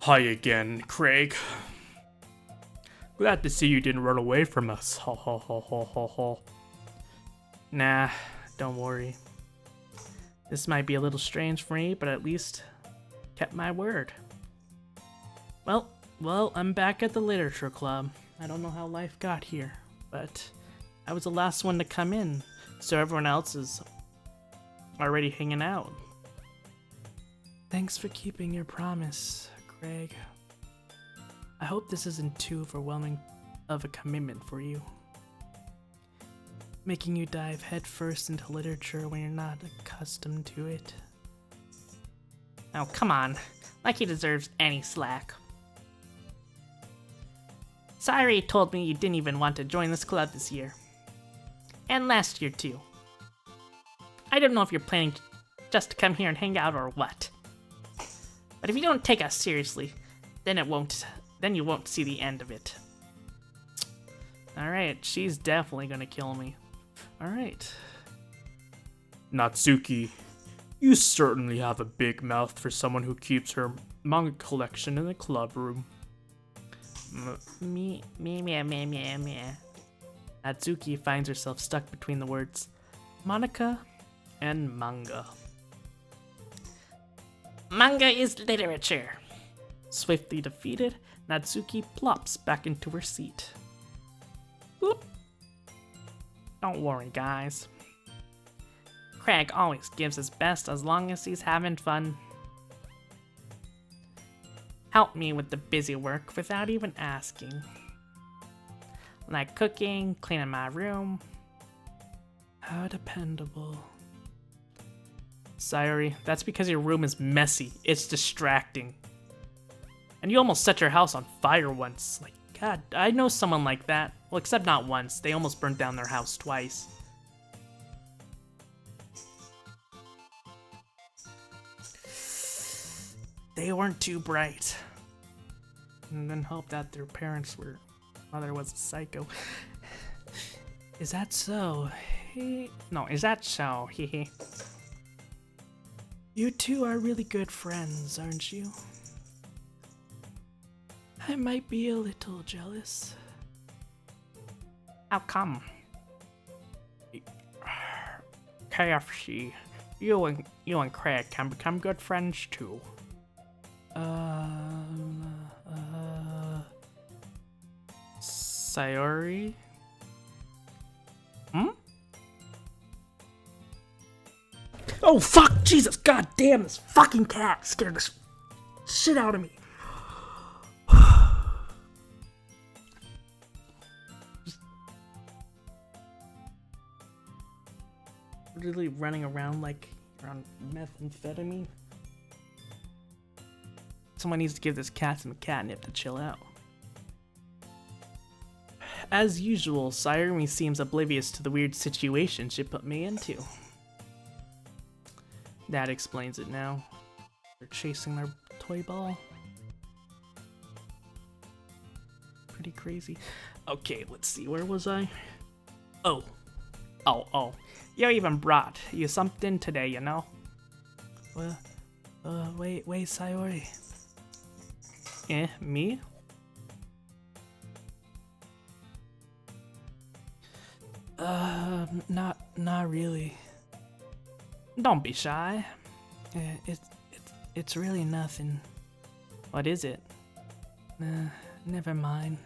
Hi again, Craig. Glad to see you didn't run away from us. Ha ha ha ha ha ha. Nah, don't worry. This might be a little strange for me, but at least kept my word. Well, I'm back at the literature club. I don't know how life got here, but I was the last one to come in, so everyone else is already hanging out. Thanks for keeping your promise, Craig. I hope this isn't too overwhelming of a commitment for you. Making you dive headfirst into literature when you're not accustomed to it. Oh, come on. Like he deserves any slack. Sayori told me you didn't even want to join this club this year. And last year too. I don't know if you're planning just to come here and hang out or what. But if you don't take us seriously, then you won't see the end of it. Alright, she's definitely gonna kill me. Alright. Natsuki, you certainly have a big mouth for someone who keeps her manga collection in the club room. Me. Natsuki finds herself stuck between the words Monica and manga. Manga is literature. Swiftly defeated, Natsuki plops back into her seat. Whoop. Don't worry, guys. Craig always gives his best as long as he's having fun. Help me with the busy work without even asking. Like cooking, cleaning my room. How dependable. Sayori, that's because your room is messy. It's distracting. And you almost set your house on fire once. Like, God, I know someone like that. Well, except not once. They almost burnt down their house twice. They weren't too bright. And then hope that their mother was a psycho. Is that so? No, is that so? Hehe. You two are really good friends, aren't you? I might be a little jealous. How come? KFC, you and Craig can become good friends too. Sayori? Oh fuck! Jesus! God damn! This fucking cat scared the shit out of me. Really running around like you're on methamphetamine. Someone needs to give this cat some catnip to chill out. As usual, Sayori seems oblivious to the weird situation she put me into. That explains it now. They're chasing their toy ball. Pretty crazy. Okay, let's see, where was I? Oh. You even brought you something today, you know? Well, wait, Sayori. Me? Not really. Don't be shy. It's really nothing. What is it? Never mind.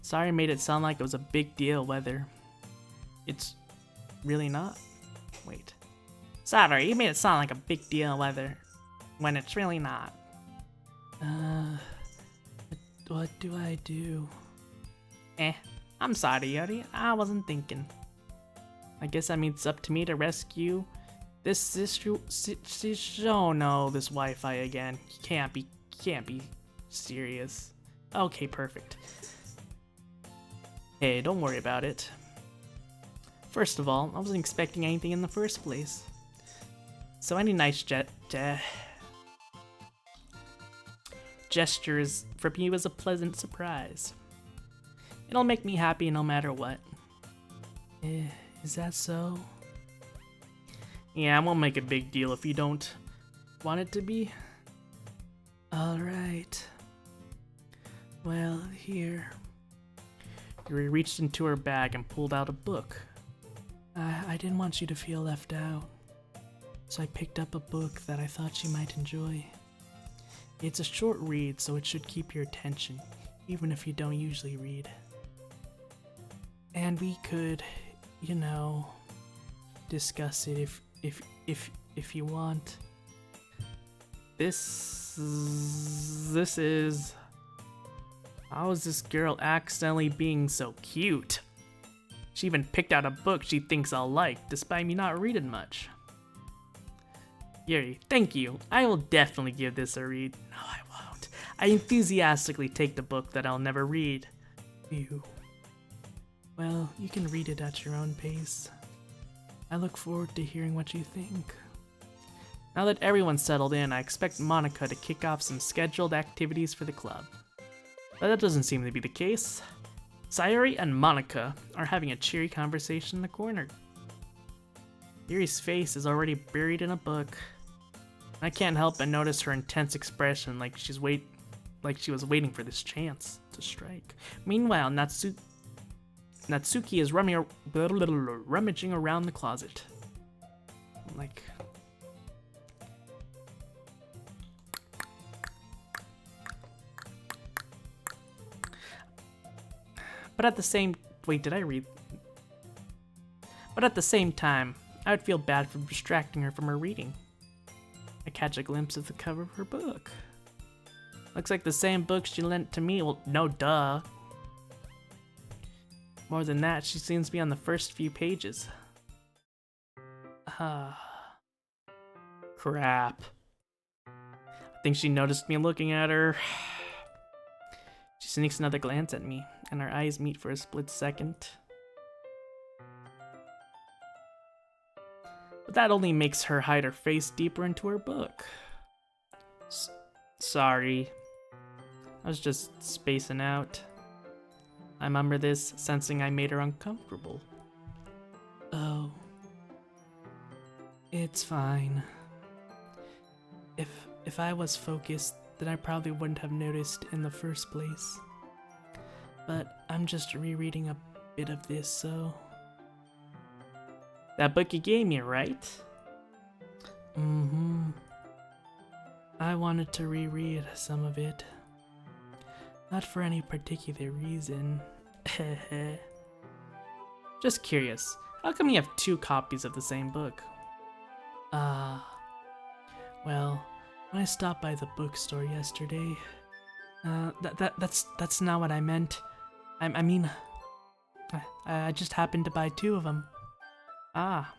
Sorry I made it sound like it was a big deal whether it's really not. Wait. Sorry, you made it sound like a big deal whether when it's really not. What do I do? I'm sorry, Yuri. I wasn't thinking. I guess that means it's up to me to rescue this oh no, this Wi-Fi again. Can't be serious. Okay, perfect. Hey, don't worry about it. First of all, I wasn't expecting anything in the first place. So any nice gestures from you was a pleasant surprise. It'll make me happy no matter what. Is that so? Yeah, I won't make a big deal if you don't want it to be. Alright. Well, here. Yuri reached into her bag and pulled out a book. I didn't want you to feel left out, so I picked up a book that I thought you might enjoy. It's a short read, so it should keep your attention, even if you don't usually read. And we could, you know, discuss it if you want. This is... How is this girl accidentally being so cute? She even picked out a book she thinks I'll like, despite me not reading much. Yuri, thank you. I will definitely give this a read. No, I won't. I enthusiastically take the book that I'll never read. Ew. Well, you can read it at your own pace. I look forward to hearing what you think. Now that everyone's settled in, I expect Monica to kick off some scheduled activities for the club. But that doesn't seem to be the case. Sayuri and Monica are having a cheery conversation in the corner. Yuri's face is already buried in a book. I can't help but notice her intense expression, like she was waiting for this chance to strike. Meanwhile, Natsuki is rummaging around the closet. Like... But at the same... Wait, did I read? But at the same time, I would feel bad for distracting her from her reading. I catch a glimpse of the cover of her book. Looks like the same book she lent to me. Well, no duh. More than that, she seems to be on the first few pages. Crap. I think she noticed me looking at her. She sneaks another glance at me, and our eyes meet for a split second. But that only makes her hide her face deeper into her book. Sorry. I was just spacing out. I mumble this, sensing I made her uncomfortable. Oh. It's fine. If I was focused, then I probably wouldn't have noticed in the first place. But I'm just rereading a bit of this, so... That book you gave me, right? Mm-hmm. I wanted to reread some of it. Not for any particular reason. Just curious, how come you have 2 copies of the same book? Well, when I stopped by the bookstore yesterday, that's not what I meant. I mean, I just happened to buy 2 of them. Ah,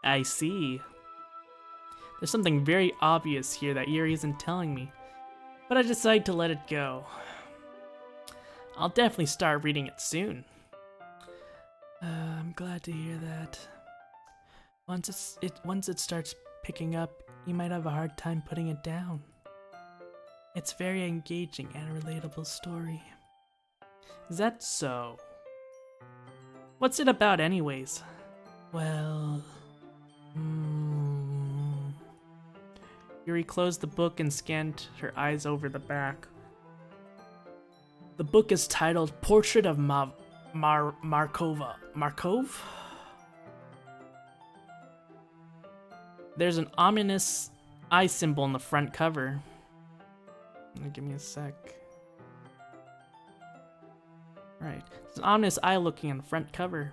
I see. There's something very obvious here that Yuri isn't telling me, but I decided to let it go. I'll definitely start reading it soon. I'm glad to hear that. Once it starts picking up, you might have a hard time putting it down. It's a very engaging and relatable story. Is that so? What's it about anyways? Well... Yuri closed the book and scanned her eyes over the back. The book is titled Portrait of Markov? There's an ominous eye symbol on the front cover. Give me a sec. Right. There's an ominous eye looking on the front cover.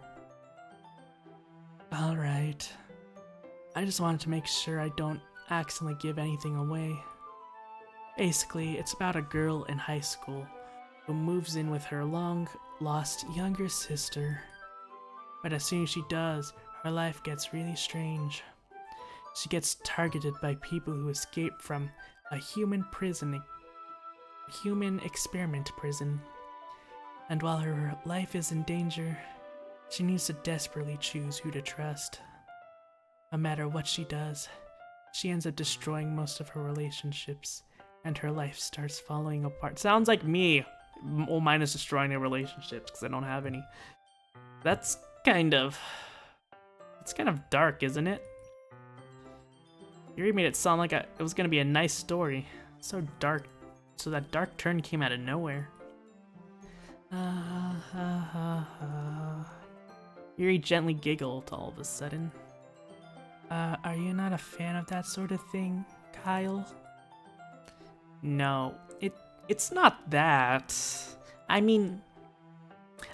Alright. I just wanted to make sure I don't accidentally give anything away. Basically, it's about a girl in high school who moves in with her long-lost younger sister. But as soon as she does, her life gets really strange. She gets targeted by people who escape from a human experiment prison. And while her life is in danger, she needs to desperately choose who to trust. No matter what she does, she ends up destroying most of her relationships, and her life starts falling apart. Sounds like me. Well, minus destroying their relationships, because I don't have any. It's kind of dark, isn't it? Yuri made it sound like it was gonna be a nice story. So dark. So that dark turn came out of nowhere. Yuri gently giggled all of a sudden. Are you not a fan of that sort of thing, Kyle? No, it's not that. I mean,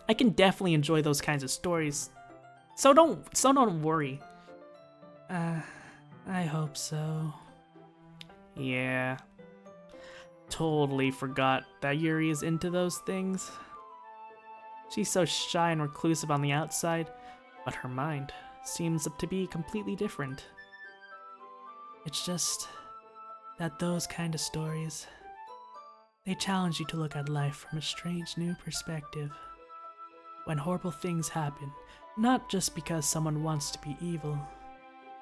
I can definitely enjoy those kinds of stories. So don't worry. I hope so. Yeah. Totally forgot that Yuri is into those things. She's so shy and reclusive on the outside, but her mind seems to be completely different. It's just that those kind of stories, they challenge you to look at life from a strange new perspective. When horrible things happen, not just because someone wants to be evil,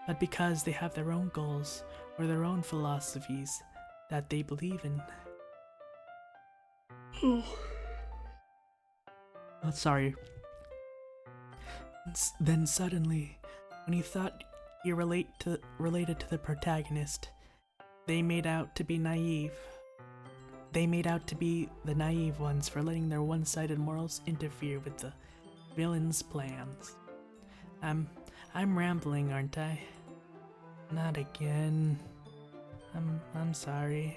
but because they have their own goals or their own philosophies that they believe in. Oh, sorry. Then suddenly, when you thought you related to the protagonist, they made out to be naive. They made out to be the naive ones for letting their one-sided morals interfere with the villain's plans. I'm rambling, aren't I? Not again. I'm sorry.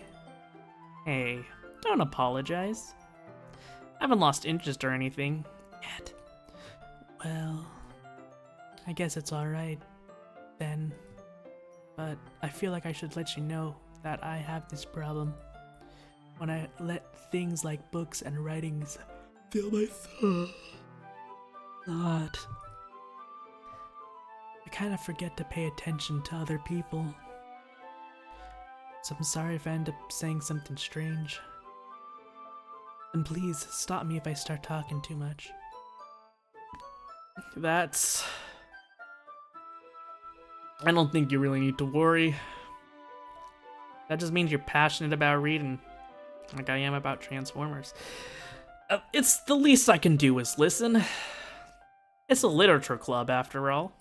Hey, don't apologize. I haven't lost interest or anything yet. Well, I guess it's alright then. But I feel like I should let you know that I have this problem. When I let things like books and writings fill my thought, I kind of forget to pay attention to other people. So I'm sorry if I end up saying something strange. And please stop me if I start talking too much. I don't think you really need to worry. That just means you're passionate about reading, like I am about Transformers. It's the least I can do is listen. It's a literature club, after all.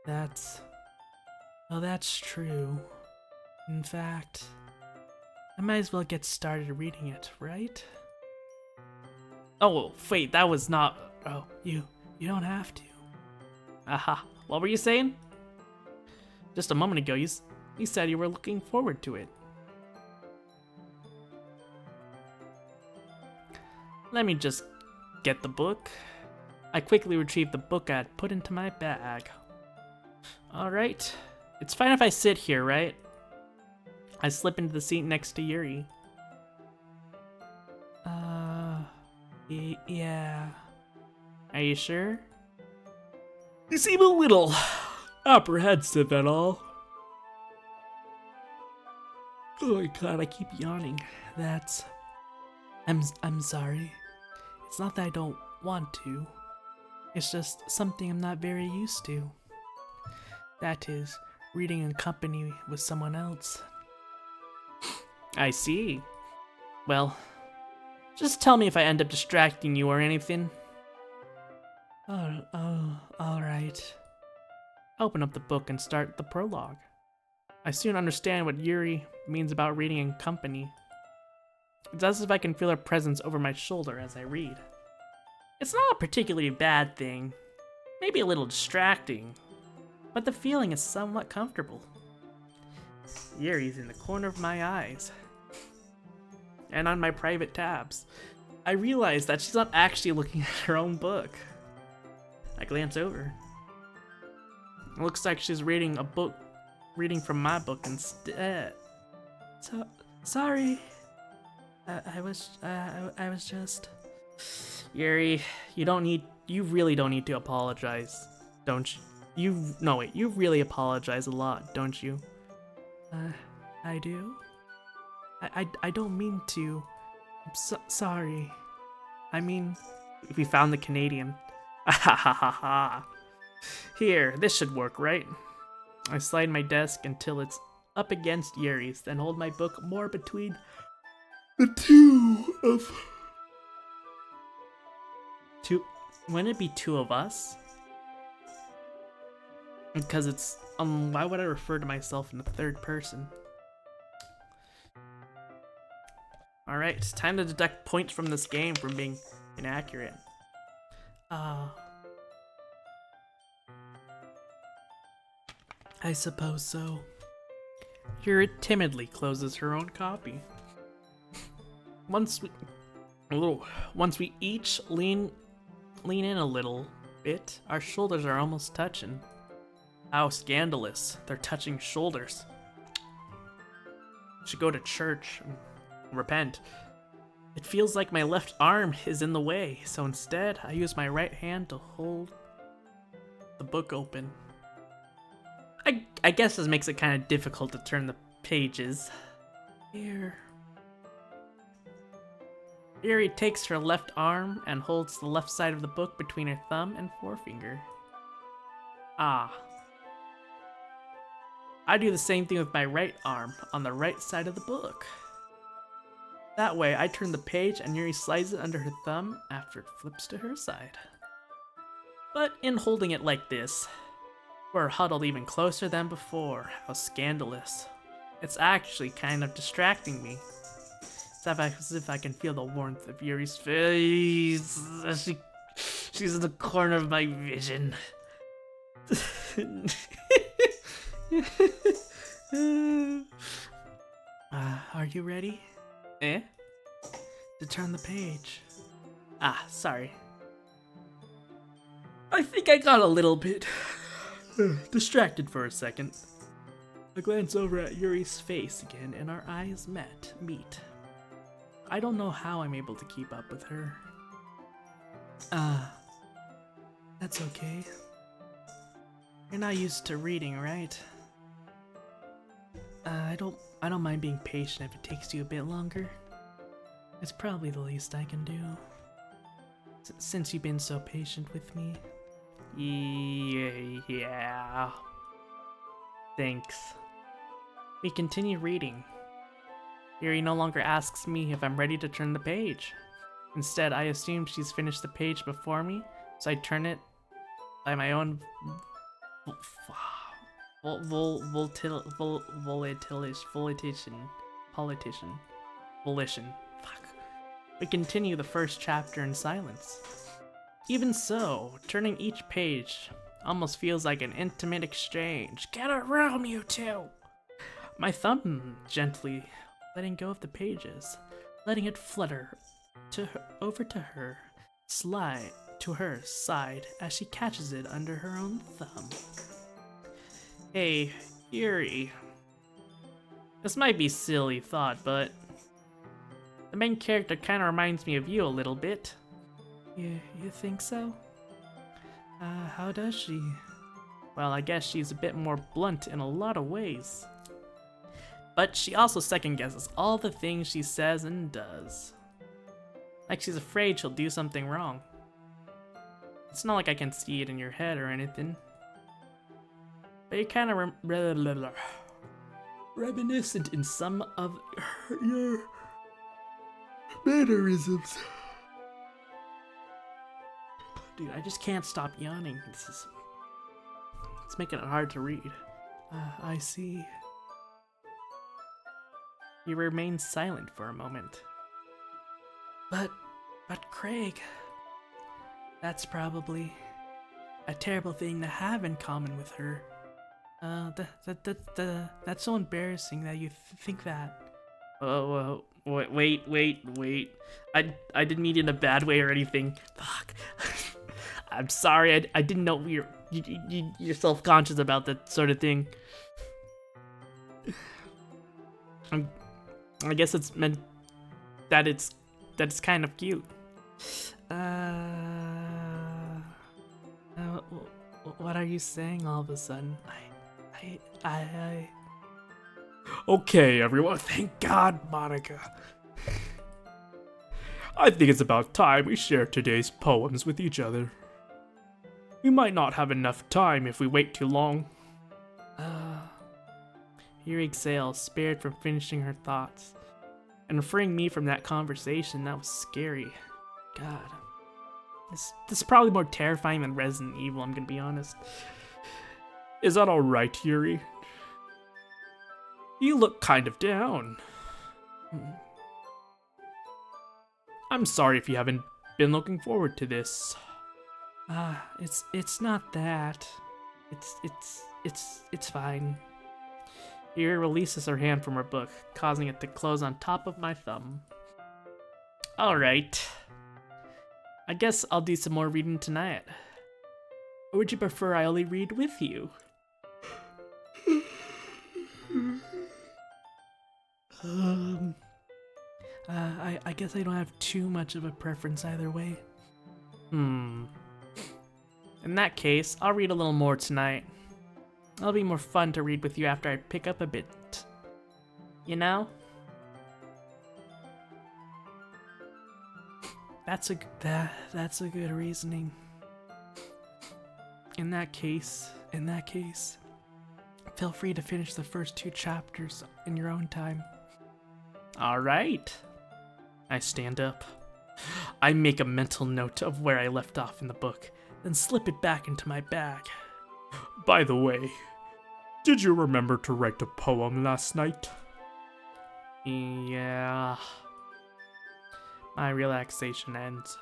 That's true. In fact, I might as well get started reading it, right? Oh, wait, that was not... Oh, you don't have to. Aha, what were you saying? Just a moment ago, you said you were looking forward to it. Let me just get the book. I quickly retrieved the book I had put into my bag. Alright, it's fine if I sit here, right? I slip into the seat next to Yuri. Yeah. Are you sure? You seem a little apprehensive at all. Oh my god, I keep yawning. I'm sorry. It's not that I don't want to. It's just something I'm not very used to. That is, reading in company with someone else. I see. Well, just tell me if I end up distracting you or anything. Oh, alright. Open up the book and start the prologue. I soon understand what Yuri means about reading in company. It's as if I can feel her presence over my shoulder as I read. It's not a particularly bad thing, maybe a little distracting, but the feeling is somewhat comfortable. Yuri's in the corner of my eyes, and on my private tabs. I realize that she's not actually looking at her own book. I glance over. It looks like she's reading from my book instead. Sorry. I was just... Yuri, you really don't need to apologize, don't you? You really apologize a lot, don't you? I do? I don't mean to. I'm sorry. I mean, if we found the Canadian. Ha ha ha ha. Here, this should work, right? I slide my desk until it's up against Yuri's, then hold my book more between the two of... Wouldn't it be two of us? Because it's, why would I refer to myself in the third person? Alright, time to deduct points from this game for being inaccurate. I suppose so. Yuri timidly closes her own copy. Once we each lean in a little bit, our shoulders are almost touching. How scandalous, they're touching shoulders. Should go to church and repent. It feels like my left arm is in the way, so instead I use my right hand to hold the book open. I guess this makes it kind of difficult to turn the pages. Here. Yuri takes her left arm and holds the left side of the book between her thumb and forefinger. Ah. I do the same thing with my right arm on the right side of the book. That way, I turn the page and Yuri slides it under her thumb after it flips to her side. But in holding it like this, we're huddled even closer than before. How scandalous. It's actually kind of distracting me. As if I can feel the warmth of Yuri's face. She's in the corner of my vision. Are you ready? To turn the page. Sorry. I think I got a little bit distracted for a second. I glance over at Yuri's face again and our eyes meet. I don't know how I'm able to keep up with her. That's okay. You're not used to reading, right? I don't mind being patient if it takes you a bit longer. It's probably the least I can do. Since you've been so patient with me. Yeah. Thanks. We continue reading. Yuri no longer asks me if I'm ready to turn the page. Instead, I assume she's finished the page before me, so I turn it by my own volition. Fuck. We continue the first chapter in silence. Even so, turning each page almost feels like an intimate exchange. Get a room, you two! My thumb gently letting go of the pages, letting it flutter over to her, slide to her side as she catches it under her own thumb. Hey, Yuri. This might be a silly thought, but the main character kind of reminds me of you a little bit. You think so? How does she? Well, I guess she's a bit more blunt in a lot of ways. But she also second guesses all the things she says and does. Like she's afraid she'll do something wrong. It's not like I can see it in your head or anything. But you're kind of reminiscent in some of your mannerisms. Dude, I just can't stop yawning. It's making it hard to read. I see. He remains silent for a moment. But Craig, that's probably a terrible thing to have in common with her. That's so embarrassing that you think that. Oh, wait. I didn't mean it in a bad way or anything. Fuck. I'm sorry. I didn't know you're self-conscious about that sort of thing. I guess it's meant that it's kind of cute. What are you saying all of a sudden? I Okay, everyone, thank God, Monica. I think it's about time we share today's poems with each other. We might not have enough time if we wait too long. Here exhales, spared from finishing her thoughts. And freeing me from that conversation, that was scary. God. This is probably more terrifying than Resident Evil, I'm gonna be honest. Is that alright, Yuri? You look kind of down. I'm sorry if you haven't been looking forward to this. It's not that. It's fine. Yuri releases her hand from her book, causing it to close on top of my thumb. Alright. I guess I'll do some more reading tonight. Or would you prefer I only read with you? I guess I don't have too much of a preference either way. In that case, I'll read a little more tonight. It'll be more fun to read with you after I pick up a bit. You know? That's a good reasoning. In that case, feel free to finish the first 2 chapters in your own time. All right. I stand up. I make a mental note of where I left off in the book, then slip it back into my bag. By the way, did you remember to write a poem last night? Yeah. My relaxation ends.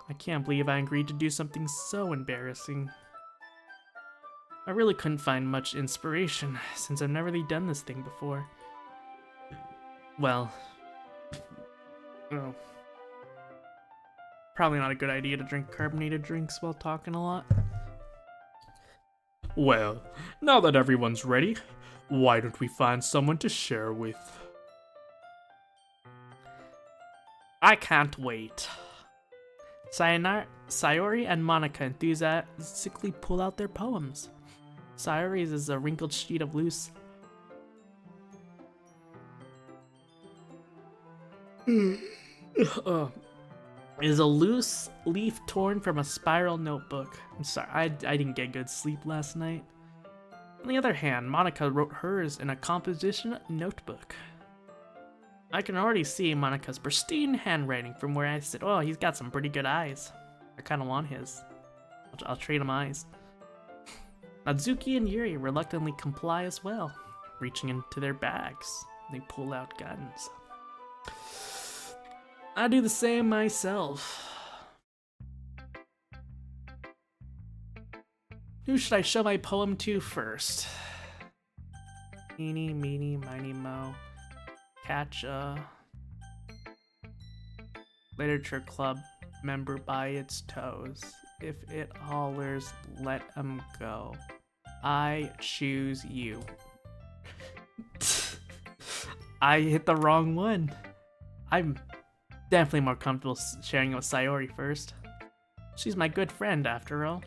I can't believe I agreed to do something so embarrassing. I really couldn't find much inspiration, since I've never really done this thing before. Well, probably not a good idea to drink carbonated drinks while talking a lot. Well, now that everyone's ready, why don't we find someone to share with? I can't wait. Sayori and Monica enthusiastically pull out their poems. Sayori's is a wrinkled sheet of loose... is a loose leaf torn from a spiral notebook. I'm sorry, I didn't get good sleep last night. On the other hand, Monica wrote hers in a composition notebook. I can already see Monica's pristine handwriting from where I sit. Oh, he's got some pretty good eyes. I kind of want his. I'll trade him eyes. Natsuki and Yuri reluctantly comply as well, reaching into their bags. They pull out guns. I do the same myself. Who should I show my poem to first? Eeny, meeny, miny, mo. Catch a literature club member by its toes. If it hollers, let 'em go. I choose you. I hit the wrong one. I'm definitely more comfortable sharing it with Sayori first. She's my good friend, after all.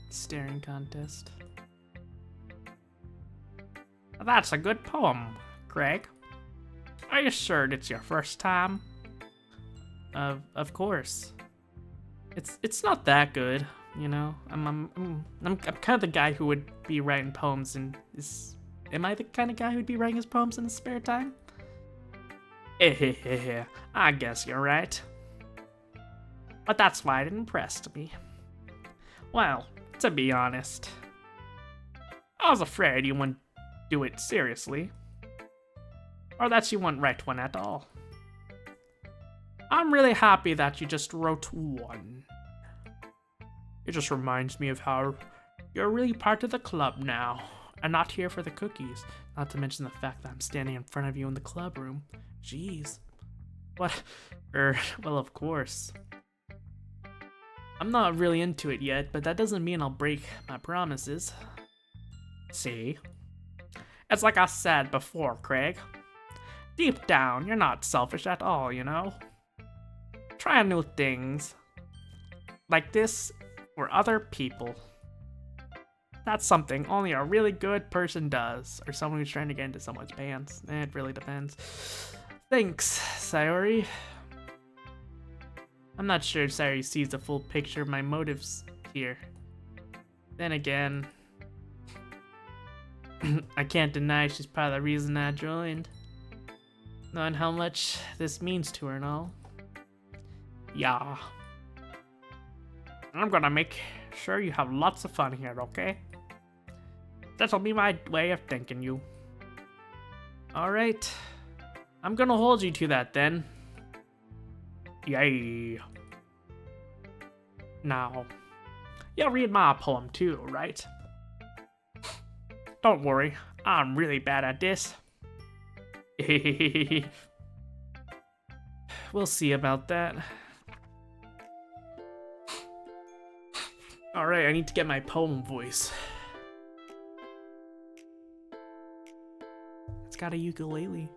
Staring contest. That's a good poem, Greg. Are you sure it's your first time? Of course. It's not that good, you know. I'm kind of the guy who would be writing poems and am I the kind of guy who'd be writing his poems in his spare time? I guess you're right. But that's why it impressed me. Well, to be honest, I was afraid you wouldn't do it seriously, or that you won't write one at all. I'm really happy that you just wrote one. It just reminds me of how you're really part of the club now, and not here for the cookies. Not to mention the fact that I'm standing in front of you in the club room. Jeez. What? Well, of course. I'm not really into it yet, but that doesn't mean I'll break my promises. See? It's like I said before, Craig. Deep down, you're not selfish at all, you know? Trying new things like this for other people. That's something only a really good person does, or someone who's trying to get into someone's pants. It really depends. Thanks, Sayori. I'm not sure Sayori sees the full picture of my motives here. Then again, I can't deny she's part of the reason I joined. Knowing how much this means to her and all. Yeah. I'm gonna make sure you have lots of fun here, okay? That'll be my way of thanking you. Alright. I'm gonna hold you to that then. Yay. Now, you'll read my poem too, right? Don't worry, I'm really bad at this. We'll see about that. Alright, I need to get my poem voice. It's got a ukulele.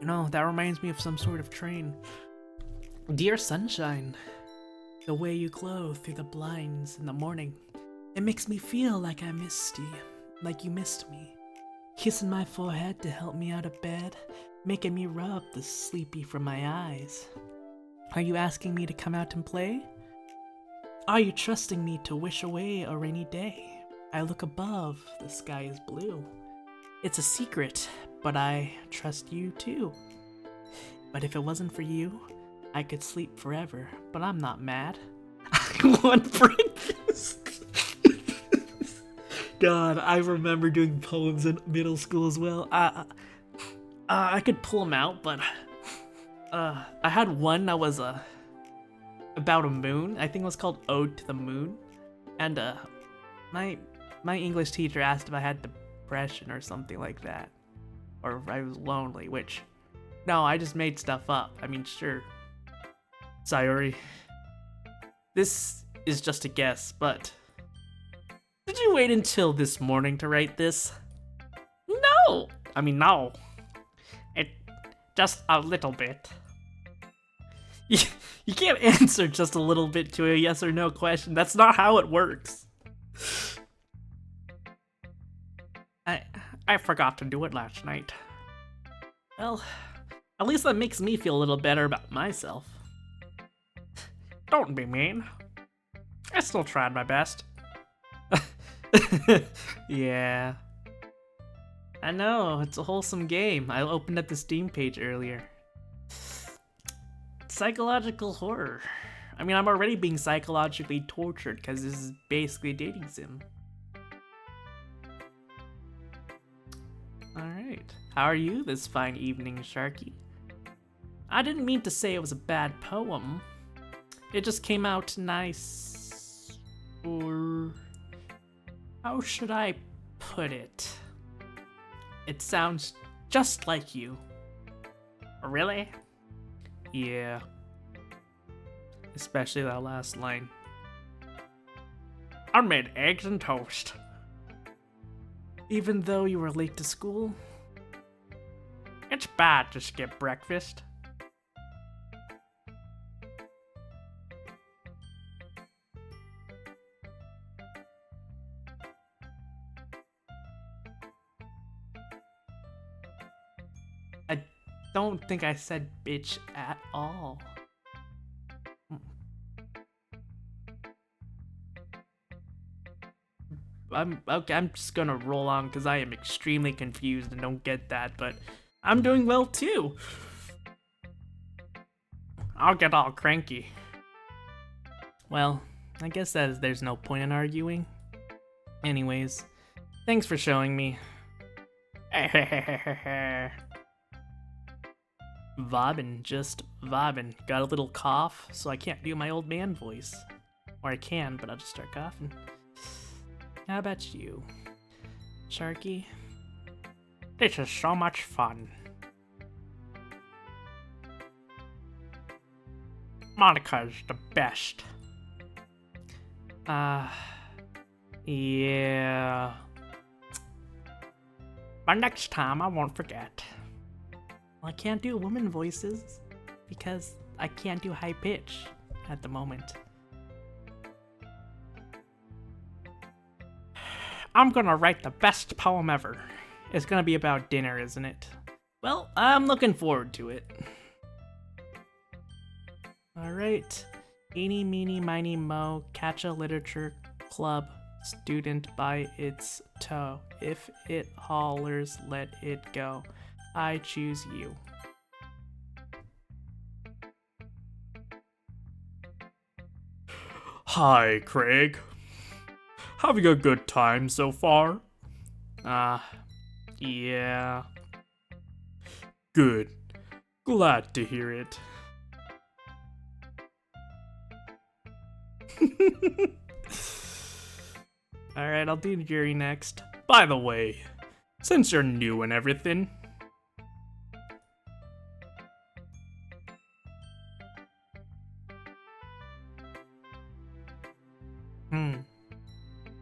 You know, that reminds me of some sort of train. Dear sunshine, the way you glow through the blinds in the morning, it makes me feel like I missed you, like you missed me. Kissing my forehead to help me out of bed, making me rub the sleepy from my eyes. Are you asking me to come out and play? Are you trusting me to wish away a rainy day? I look above, the sky is blue. It's a secret, but I trust you too. But if it wasn't for you, I could sleep forever, but I'm not mad. I want breakfast. God, I remember doing poems in middle school as well. I could pull them out, but I had one that was about a moon. I think it was called Ode to the Moon. And my English teacher asked if I had depression or something like that. Or if I was lonely, which, no, I just made stuff up. I mean, sure. Sayori. This is just a guess, but did you wait until this morning to write this? No! I mean, no. It, just a little bit. You can't answer just a little bit to a yes or no question. That's not how it works. I forgot to do it last night. Well, at least that makes me feel a little better about myself. Don't be mean. I still tried my best. Yeah. I know, it's a wholesome game. I opened up the Steam page earlier. Psychological horror. I mean, I'm already being psychologically tortured because this is basically a dating sim. Alright. How are you this fine evening, Sharky? I didn't mean to say it was a bad poem. It just came out nice. Or how should I put it? It sounds just like you. Really? Yeah. Especially that last line. I made eggs and toast. Even though you were late to school? It's bad to skip breakfast. I don't think I said bitch at all. I'm just gonna roll on because I am extremely confused and don't get that, but I'm doing well too. I'll get all cranky. Well, I guess there's no point in arguing. Anyways, Thanks for showing me. Vibin', just vibin'. Got a little cough, so I can't do my old man voice. Or I can, but I'll just start coughing. How about you, Sharky? This is so much fun. Monica's the best. Yeah. But next time I won't forget. Well, I can't do woman voices because I can't do high pitch at the moment. I'm gonna write the best poem ever. It's gonna be about dinner, isn't it? Well, I'm looking forward to it. Alright. Eeny, meeny, miny, mo, catch a literature club student by its toe. If it hollers, let it go. I choose you. Hi, Craig. Having a good time so far? Yeah. Good. Glad to hear it. Alright, I'll do Yuri next. By the way, since you're new and everything,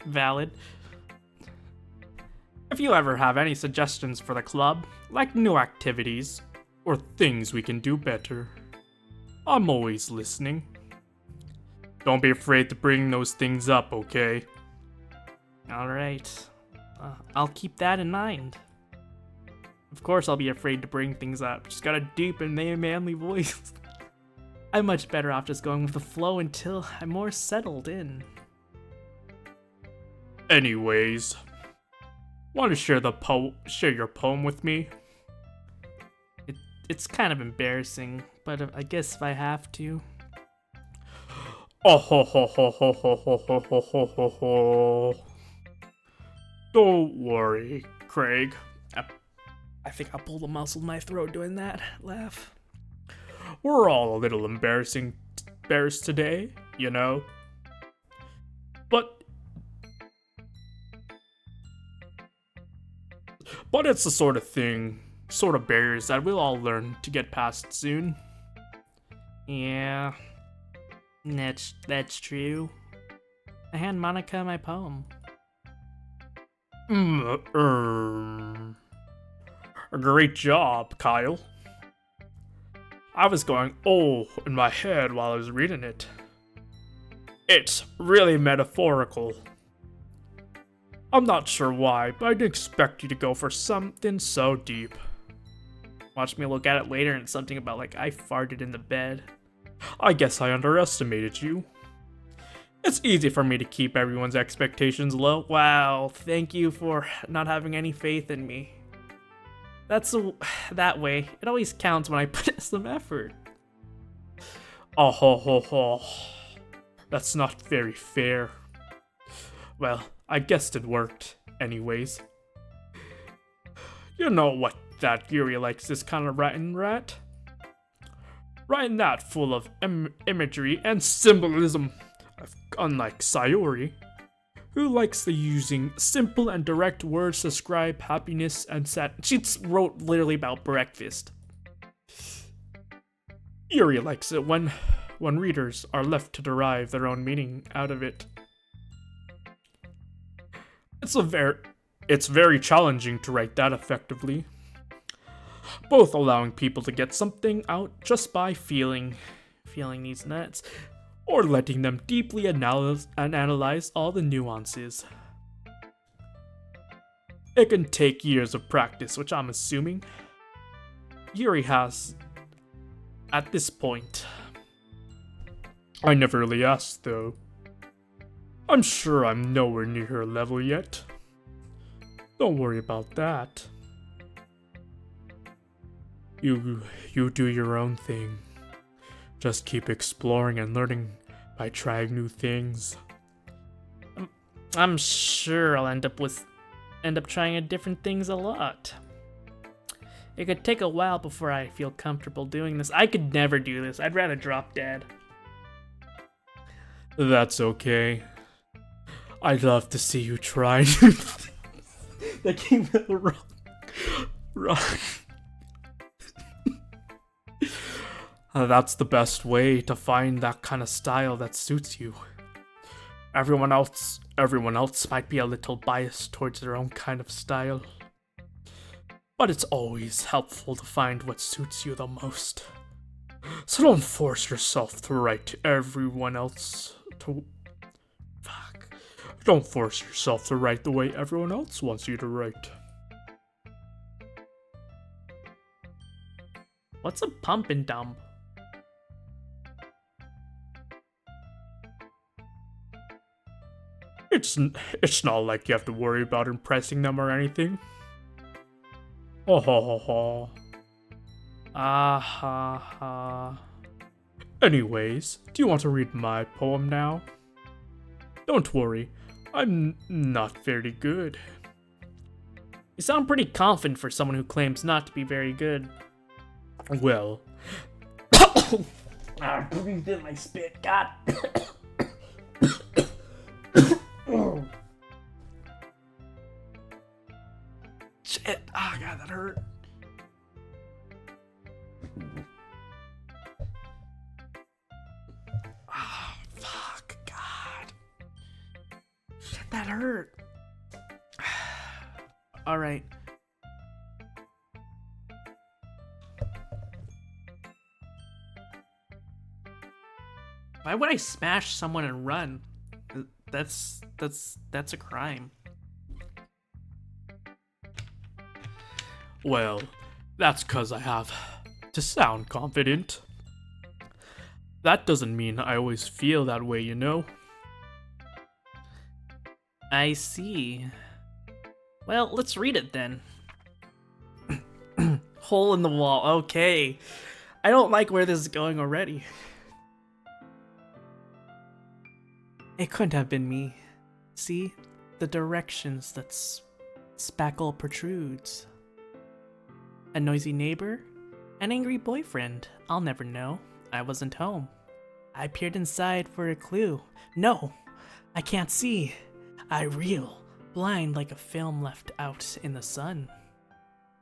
Valid. if you ever have any suggestions for the club, like new activities, or things we can do better, I'm always listening. Don't be afraid to bring those things up, okay? Alright. I'll keep that in mind. Of course I'll be afraid to bring things up. Just got a deep and manly voice. I'm much better off just going with the flow until I'm more settled in. Anyways, want to share your poem with me? It's kind of embarrassing, but I guess if I have to. Oh ho ho ho ho ho ho ho ho ho ho ho. Don't worry, Craig. I think I'll pull the muscle in my throat doing that laugh. We're all a little embarrassed today, you know? But it's the sort of barriers that we'll all learn to get past soon. Yeah, that's true. I hand Monica my poem. Great job, Kyle. I was going, oh, in my head while I was reading it. It's really metaphorical. I'm not sure why, but I didn't expect you to go for something so deep. Watch me look at it later and it's something about like I farted in the bed. I guess I underestimated you. It's easy for me to keep everyone's expectations low. Wow, thank you for not having any faith in me. That way. It always counts when I put in some effort. Oh ho ho ho. That's not very fair. Well, I guess it worked, anyways. You know what that Yuri likes this kind of writing, right? Writing that full of imagery and symbolism. Unlike Sayori, who likes the using simple and direct words to describe happiness and sadness. She wrote literally about breakfast. Yuri likes it when readers are left to derive their own meaning out of it. It's very challenging to write that effectively. Both allowing people to get something out just by feeling these nuts, or letting them deeply analyze all the nuances. It can take years of practice, which I'm assuming Yuri has at this point. I never really asked, though. I'm sure I'm nowhere near her level yet. Don't worry about that. You do your own thing. Just keep exploring and learning by trying new things. I'm sure I'll end up end up trying different things a lot. It could take a while before I feel comfortable doing this. I could never do this. I'd rather drop dead. That's okay. I'd love to see you try. That came out wrong. That's the best way to find that kind of style that suits you. Everyone else might be a little biased towards their own kind of style. But it's always helpful to find what suits you the most. So don't force yourself to write everyone else to... Fuck. Don't force yourself to write the way everyone else wants you to write. What's a pump and dump? It's not like you have to worry about impressing them or anything. Oh ho ho ho. Ah ha ha. Anyways, do you want to read my poem now? Don't worry, I'm not very good. You sound pretty confident for someone who claims not to be very good. Well... I breathed in my spit, God. Shit. Oh, God, that hurt. Oh, fuck, God. Shit, that hurt. All right. Why would I smash someone and run? That's a crime. Well, that's 'cause I have to sound confident. That doesn't mean I always feel that way, you know? I see. Well, let's read it then. Hole in the wall. Okay. I don't like where this is going already. It couldn't have been me. See? The directions that spackle protrudes. A noisy neighbor? An angry boyfriend? I'll never know. I wasn't home. I peered inside for a clue. No! I can't see. I reel, blind like a film left out in the sun.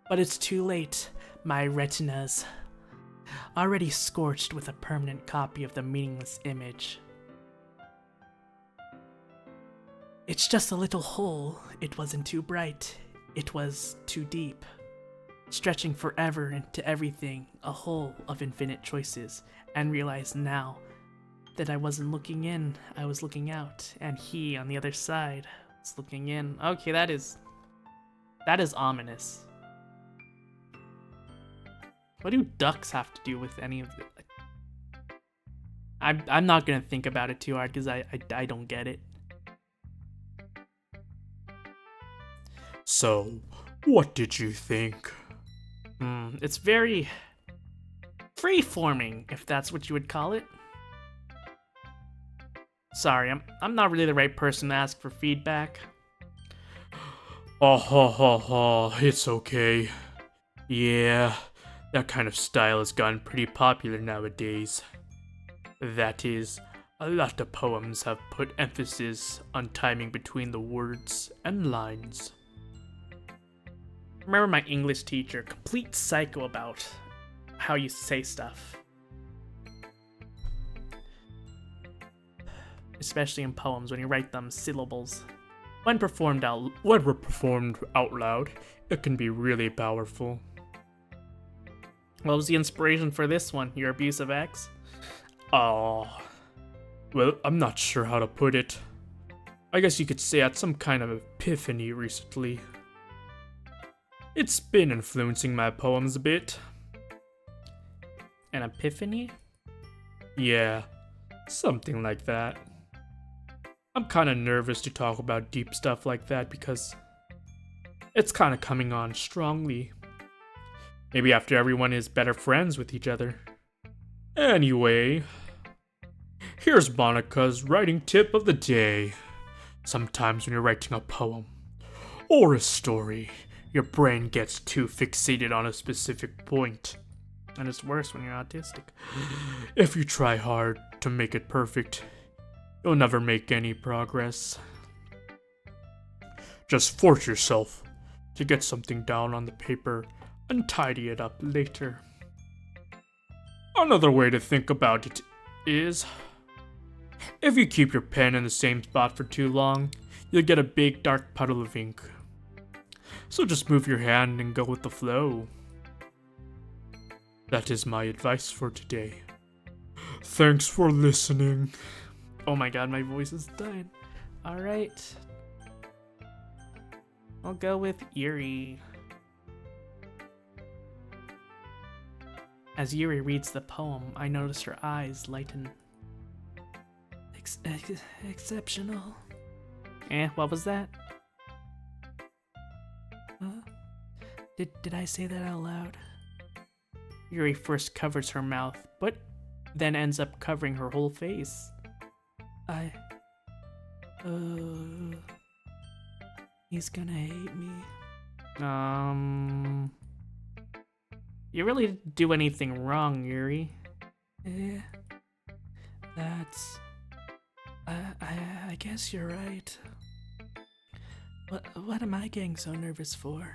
But it's too late. My retina's already scorched with a permanent copy of the meaningless image. It's just a little hole. It wasn't too bright. It was too deep. Stretching forever into everything, a hole of infinite choices, and realize now that I wasn't looking in, I was looking out, and he on the other side was looking in. Okay, that is ominous. What do ducks have to do with any of it? I'm not gonna think about it too hard because I don't get it. So, what did you think? It's very free-forming, if that's what you would call it. Sorry, I'm not really the right person to ask for feedback. Oh, ha, ha, ha, it's okay. Yeah, that kind of style has gotten pretty popular nowadays. That is, a lot of poems have put emphasis on timing between the words and lines. Remember my English teacher, complete psycho about how you say stuff. Especially in poems when you write them syllables. When performed out loud, it can be really powerful. What was the inspiration for this one? Your abusive ex? Well, I'm not sure how to put it. I guess you could say I had some kind of epiphany recently. It's been influencing my poems a bit. An epiphany? Yeah, something like that. I'm kind of nervous to talk about deep stuff like that because it's kind of coming on strongly. Maybe after everyone is better friends with each other. Anyway, here's Monica's writing tip of the day. Sometimes when you're writing a poem, or a story. Your brain gets too fixated on a specific point. And it's worse when you're autistic. If you try hard to make it perfect, you'll never make any progress. Just force yourself to get something down on the paper and tidy it up later. Another way to think about it is, if you keep your pen in the same spot for too long, you'll get a big dark puddle of ink. So just move your hand and go with the flow. That is my advice for today. Thanks for listening. Oh my god, my voice is dying. Alright. I'll go with Yuri. As Yuri reads the poem, I notice her eyes lighten. Exceptional. What was that? Did I say that out loud? Yuri first covers her mouth, but then ends up covering her whole face. He's gonna hate me. You really didn't do anything wrong, Yuri. Yeah, I guess you're right. What am I getting so nervous for?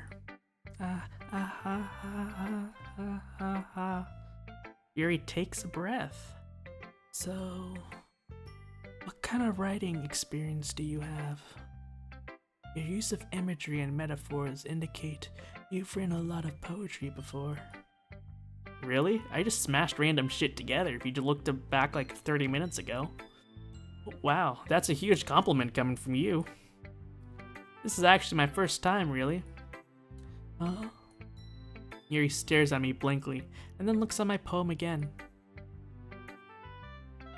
Yuri takes a breath. So, what kind of writing experience do you have? Your use of imagery and metaphors indicate you've written a lot of poetry before. Really? I just smashed random shit together if you looked back like 30 minutes ago. Wow, that's a huge compliment coming from you. This is actually my first time, really. Huh? Yuri stares at me blankly, and then looks at my poem again.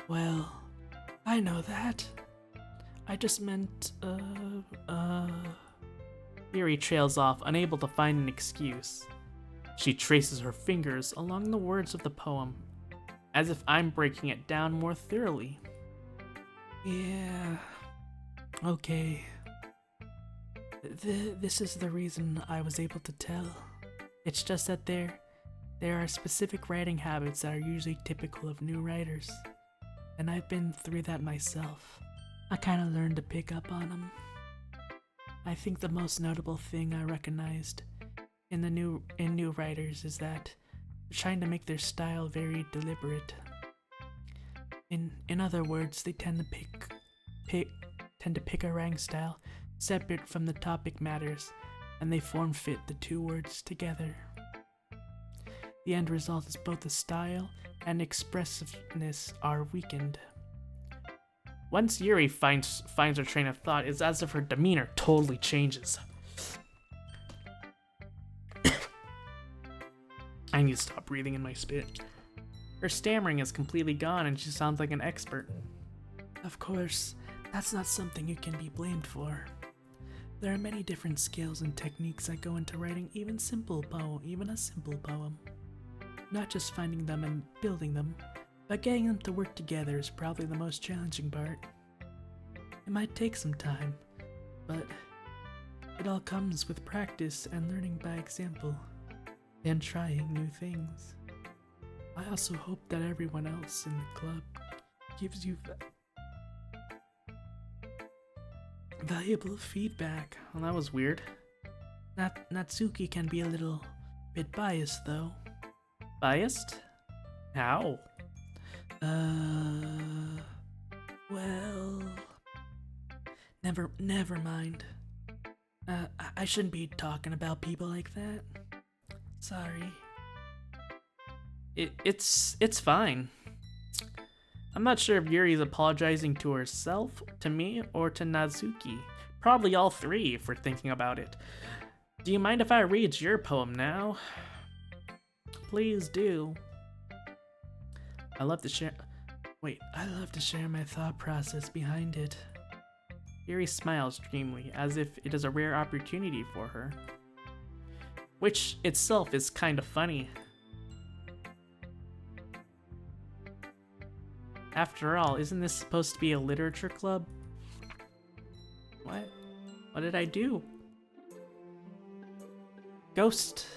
Well, I know that. I just meant, Yuri trails off, unable to find an excuse. She traces her fingers along the words of the poem, as if I'm breaking it down more thoroughly. Yeah, okay. This is the reason I was able to tell. It's just that there are specific writing habits that are usually typical of new writers, and I've been through that myself. I kind of learned to pick up on them. I think the most notable thing I recognized in new writers is that they're trying to make their style very deliberate. In other words, they tend to pick a writing style separate from the topic matters, and they form fit the two words together. The end result is both the style and expressiveness are weakened. Once Yuri finds her train of thought, it's as if her demeanor totally changes. I need to stop breathing in my spit. Her stammering is completely gone and she sounds like an expert. Of course, that's not something you can be blamed for. There are many different skills and techniques that go into writing even a simple poem. Not just finding them and building them, but getting them to work together is probably the most challenging part. It might take some time, but it all comes with practice and learning by example, and trying new things. I also hope that everyone else in the club gives you valuable feedback. Well, that was weird. Natsuki can be a little bit biased, though. Biased? How? Well... Never mind. I shouldn't be talking about people like that. Sorry. It's fine. I'm not sure if Yuri's apologizing to herself, to me, or to Natsuki. Probably all three, if we're thinking about it. Do you mind if I read your poem now? Please do. I love to share my thought process behind it. Yuri smiles dreamily, as if it is a rare opportunity for her. Which itself is kind of funny. After all, isn't this supposed to be a literature club? What? What did I do? Ghost.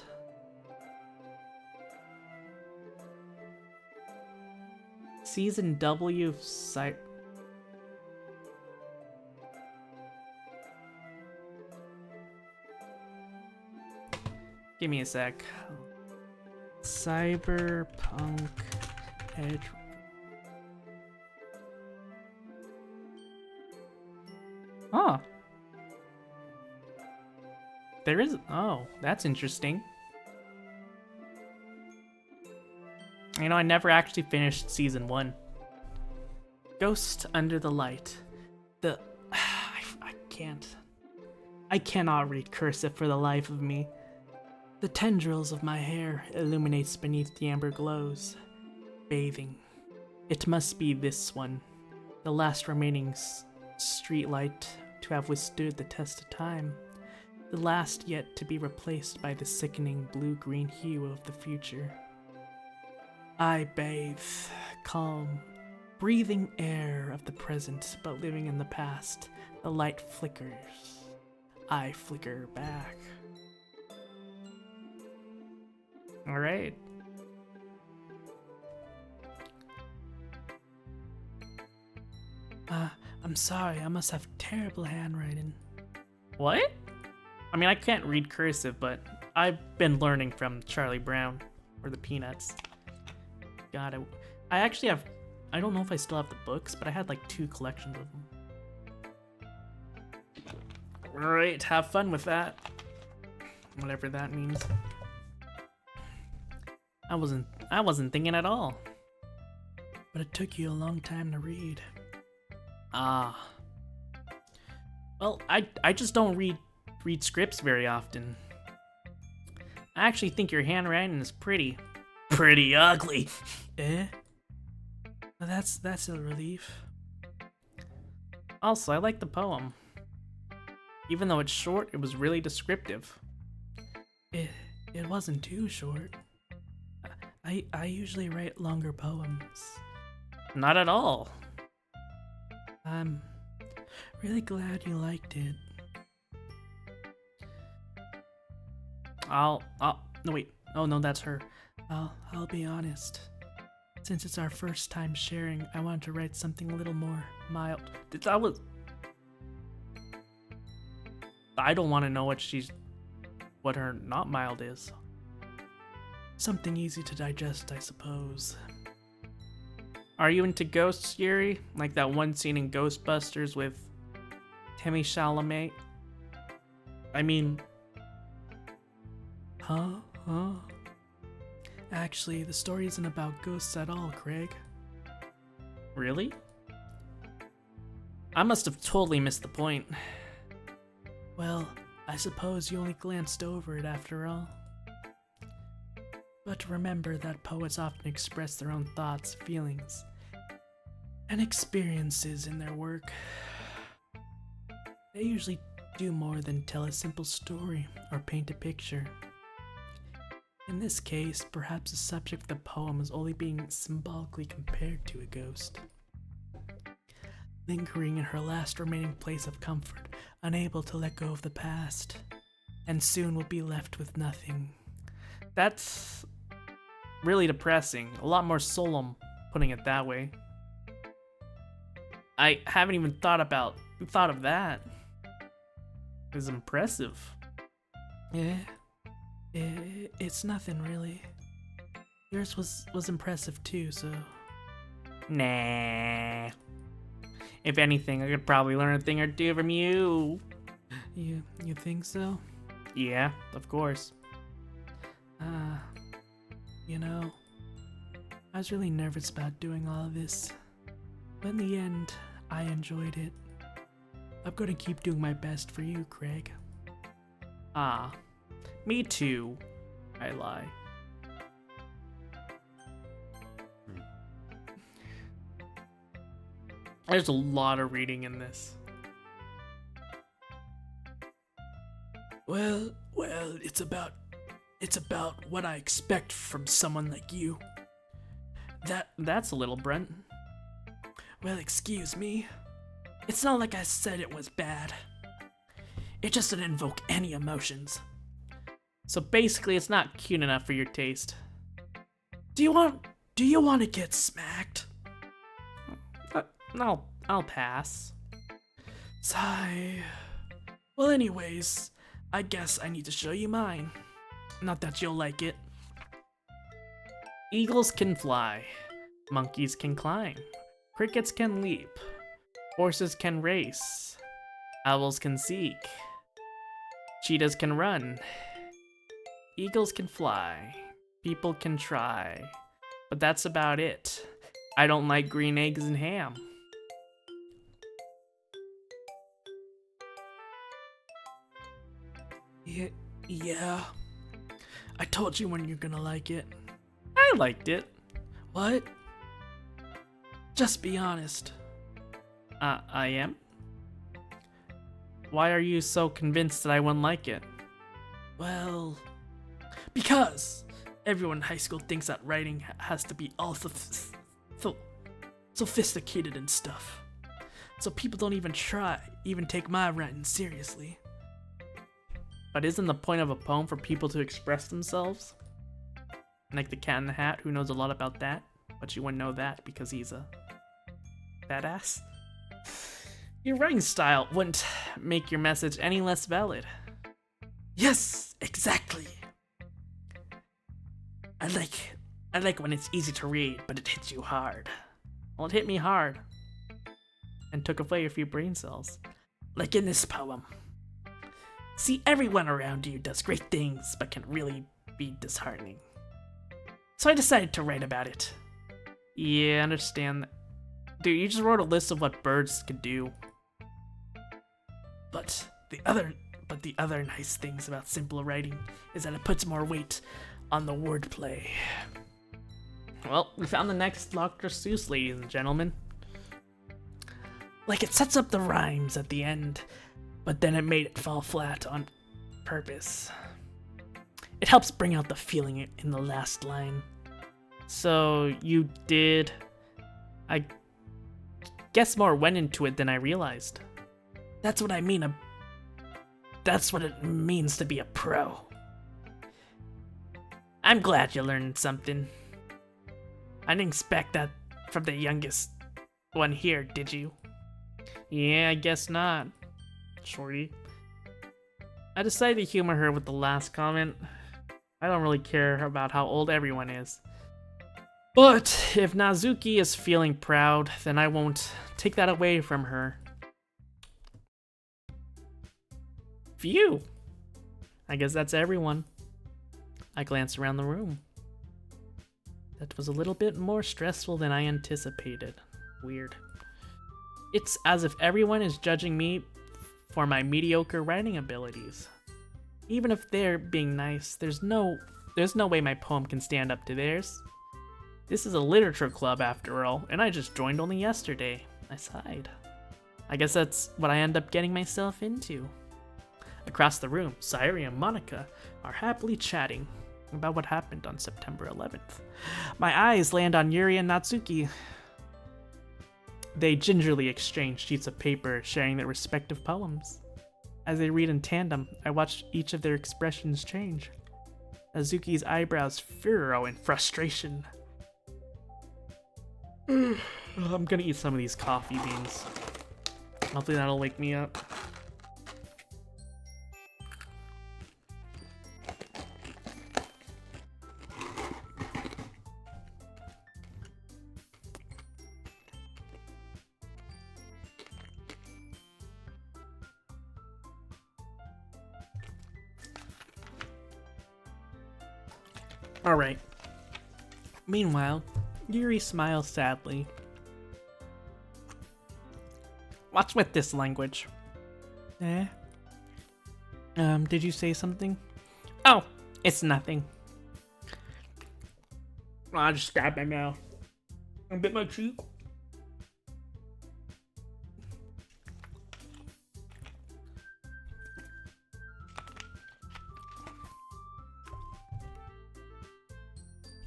Season W of Give me a sec. Cyberpunk Edge. Oh. There is. Oh, that's interesting. You know, I never actually finished season 1. Ghost Under the Light. I can't. I cannot read cursive for the life of me. The tendrils of my hair illuminates beneath the amber glows. Bathing. It must be this one. The last remaining streetlight to have withstood the test of time. The last yet to be replaced by the sickening blue-green hue of the future. I bathe, calm, breathing air of the present, but living in the past. The light flickers. I flicker back. Alright. I'm sorry, I must have terrible handwriting. What? I mean, I can't read cursive, but I've been learning from Charlie Brown, or the Peanuts. God, I actually have, I don't know if I still have the books, but I had like 2 collections of them. Alright, have fun with that. Whatever that means. I wasn't thinking at all. But it took you a long time to read. Ah. Well, I just don't read scripts very often. I actually think your handwriting is pretty ugly. Eh? Well, that's a relief. Also, I like the poem. Even though it's short, it was really descriptive. It wasn't too short. I usually write longer poems. Not at all. I'm really glad you liked it. No wait. Oh no, that's her. I'll be honest. Since it's our first time sharing, I wanted to write something a little more mild. I don't want to know what her not mild is. Something easy to digest, I suppose. Are you into ghosts, Yuri? Like that one scene in Ghostbusters with Timmy Chalamet? I mean... Huh? Actually, the story isn't about ghosts at all, Craig. Really? I must have totally missed the point. Well, I suppose you only glanced over it after all. But remember that poets often express their own thoughts, feelings, and experiences in their work. They usually do more than tell a simple story or paint a picture. In this case, perhaps the subject of the poem is only being symbolically compared to a ghost. Lingering in her last remaining place of comfort, unable to let go of the past, and soon will be left with nothing. That's really depressing. A lot more solemn, putting it that way. I haven't even thought of that. It's impressive. Yeah. It's nothing really. Yours was impressive too, so... Nah. If anything, I could probably learn a thing or two from you. You think so? Yeah, of course. You know, I was really nervous about doing all of this. But in the end, I enjoyed it. I'm gonna keep doing my best for you, Craig. Me too. I lie. There's a lot of reading in this. Well, it's about what I expect from someone like you. That's a little brunt. Well, excuse me. It's not like I said it was bad. It just didn't invoke any emotions. So basically, it's not cute enough for your taste. Do you want to get smacked? I'll pass. Sigh. Well, anyways, I guess I need to show you mine. Not that you'll like it. Eagles can fly. Monkeys can climb. Crickets can leap. Horses can race. Owls can seek. Cheetahs can run. Eagles can fly. People can try. But that's about it. I don't like green eggs and ham. Yeah. I told you when you're gonna like it. I liked it. What? Just be honest. I am? Why are you so convinced that I wouldn't like it? Well, because everyone in high school thinks that writing has to be all sophisticated and stuff. So people don't even take my writing seriously. But isn't the point of a poem for people to express themselves? Like the Cat in the Hat, who knows a lot about that, but you wouldn't know that because he's a badass. Your writing style wouldn't make your message any less valid. Yes, exactly. I like when it's easy to read, but it hits you hard. Well, it hit me hard. And took away a few brain cells. Like in this poem. See, everyone around you does great things, but can really be disheartening. So I decided to write about it. Yeah, I understand that. Dude, you just wrote a list of what birds could do. But the other nice things about simple writing is that it puts more weight on the wordplay. Well, we found the next Dr. Seuss, ladies and gentlemen. Like, it sets up the rhymes at the end, but then it made it fall flat on purpose. It helps bring out the feeling in the last line. So, you did... I guess more went into it than I realized. That's what I mean. That's what it means to be a pro. I'm glad you learned something. I didn't expect that from the youngest one here, did you? Yeah, I guess not, shorty. I decided to humor her with the last comment. I don't really care about how old everyone is. But if Nazuki is feeling proud, then I won't take that away from her. Phew! I guess that's everyone. I glanced around the room. That was a little bit more stressful than I anticipated. Weird. It's as if everyone is judging me for my mediocre writing abilities. Even if they're being nice, there's no way my poem can stand up to theirs. This is a literature club after all, and I just joined only yesterday. I sighed. I guess that's what I end up getting myself into. Across the room, Sayuri and Monica are happily chatting about what happened on September 11th. My eyes land on Yuri and Natsuki. They gingerly exchange sheets of paper, sharing their respective poems. As they read in tandem, I watch each of their expressions change. Natsuki's eyebrows furrow in frustration. I'm gonna eat some of these coffee beans. Hopefully that'll wake me up. Alright. Meanwhile, Yuri smiles sadly. What's with this language? Eh? Did you say something? Oh, it's nothing. I just stabbed my mouth. I bit my cheek.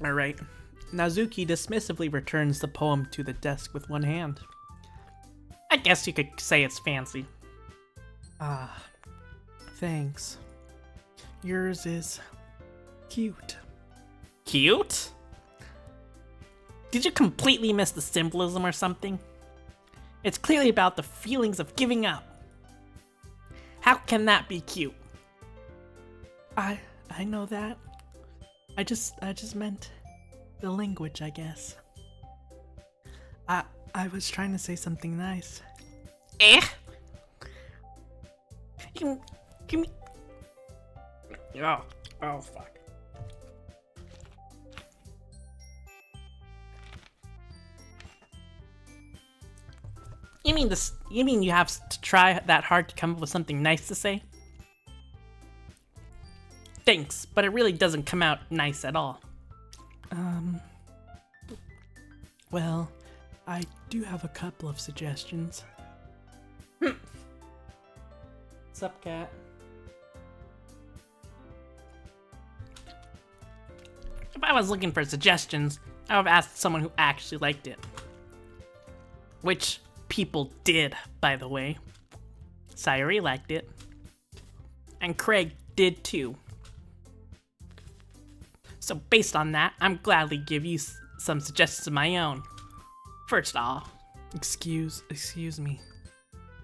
Alright. Nazuki dismissively returns the poem to the desk with one hand. I guess you could say it's fancy. Ah, thanks. yours is cute. Cute? Did you completely miss the symbolism or something? It's clearly about the feelings of giving up. How can that be cute? I know that. I just meant the language, I guess. I was trying to say something nice. Eh? Give me. Oh, fuck. You mean this? You mean you have to try that hard to come up with something nice to say? Thanks, but it really doesn't come out nice at all. Well, I do have a couple of suggestions. What's up, cat? If I was looking for suggestions, I would have asked someone who actually liked it. Which people did, by the way. Sayuri liked it. And Craig did too. So based on that, I'm gladly give you some suggestions of my own. First off, Excuse me.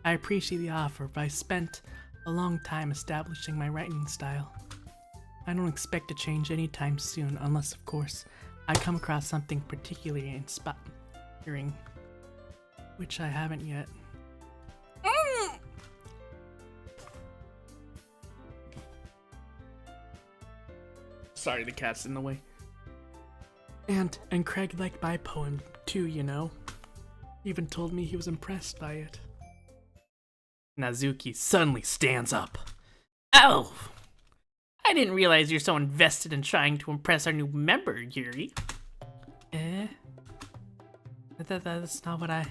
I appreciate the offer, but I spent a long time establishing my writing style. I don't expect to change anytime soon, unless, of course, I come across something particularly inspiring, which I haven't yet. Sorry, the cat's in the way. And Craig liked my poem too, you know. He even told me he was impressed by it. Nazuki suddenly stands up. oh! I didn't realize you're so invested in trying to impress our new member, Yuri. Eh? That's not what I...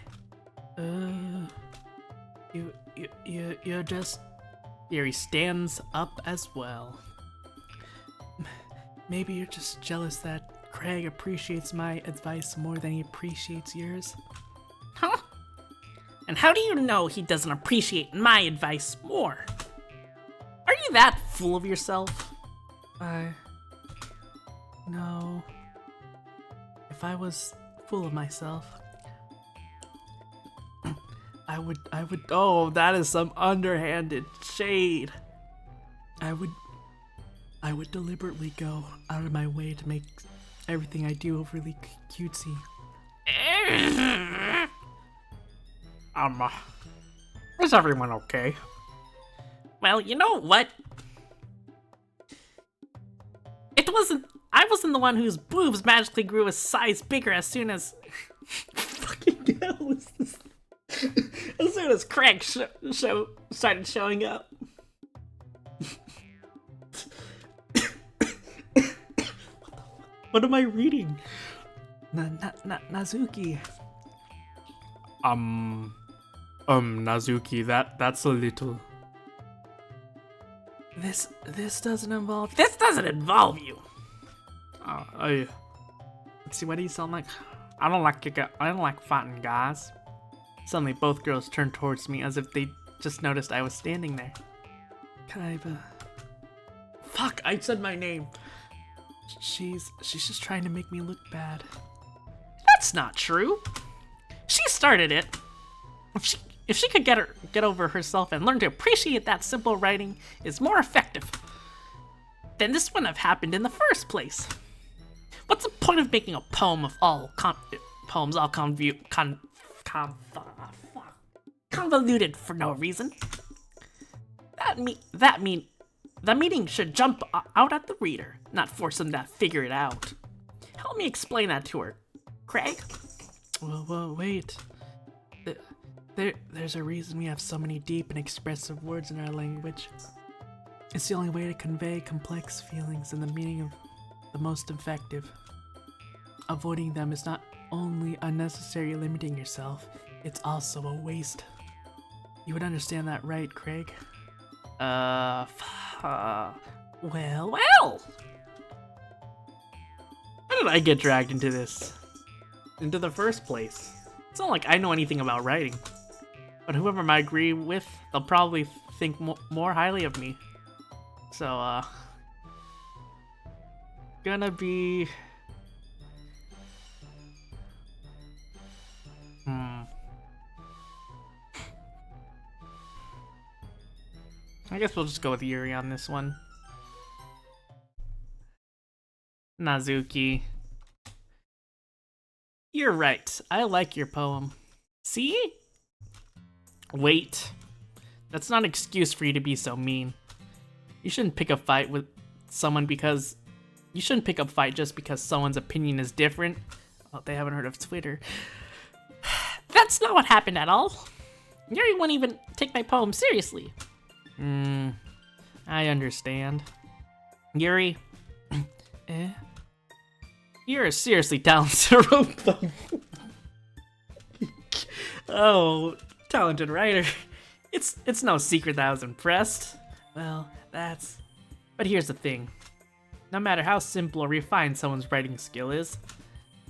You're just... Yuri stands up as well. Maybe you're just jealous that Craig appreciates my advice more than he appreciates yours. Huh? And how do you know he doesn't appreciate my advice more? Are you that full of yourself? No. If I was full of myself, I would, Oh, that is some underhanded shade. I would deliberately go out of my way to make everything I do overly cutesy. Is everyone okay? Well, you know what? I wasn't the one whose boobs magically grew a size bigger as soon as... fucking hell was this? As soon as Craig started showing up. What am I reading? Nazuki. Nazuki, that's a little... This doesn't involve... This doesn't involve you. Let's see, what do you sound like? I don't like fighting guys. Suddenly, both girls turned towards me as if they just noticed I was standing there. Kaiba. Fuck, I said my name. She's just trying to make me look bad. That's not true. She started it. If she could get over herself and learn to appreciate that simple writing is more effective, then this wouldn't have happened in the first place. What's the point of making a poem of all poems all convoluted for no reason? The meaning should jump out at the reader, not force them to figure it out. Help me explain that to her, Craig. Well, wait. There's a reason we have so many deep and expressive words in our language. It's the only way to convey complex feelings and the meaning of the most effective. Avoiding them is not only unnecessary limiting yourself, it's also a waste. You would understand that, right, Craig? Well. How did I get dragged into this? Into the first place? It's not like I know anything about writing. But whoever I agree with, they'll probably think more highly of me. So, gonna be... I guess we'll just go with Yuri on this one. Nazuki. You're right. I like your poem. See? Wait. That's not an excuse for you to be so mean. You shouldn't pick a fight with someone because... You shouldn't pick a fight just because someone's opinion is different. Oh, they haven't heard of Twitter. That's not what happened at all. Yuri won't even take my poem seriously. I understand. Yuri. You're a seriously talented robot. Oh, talented writer. It's no secret that I was impressed. Well, that's... But here's the thing. No matter how simple or refined someone's writing skill is,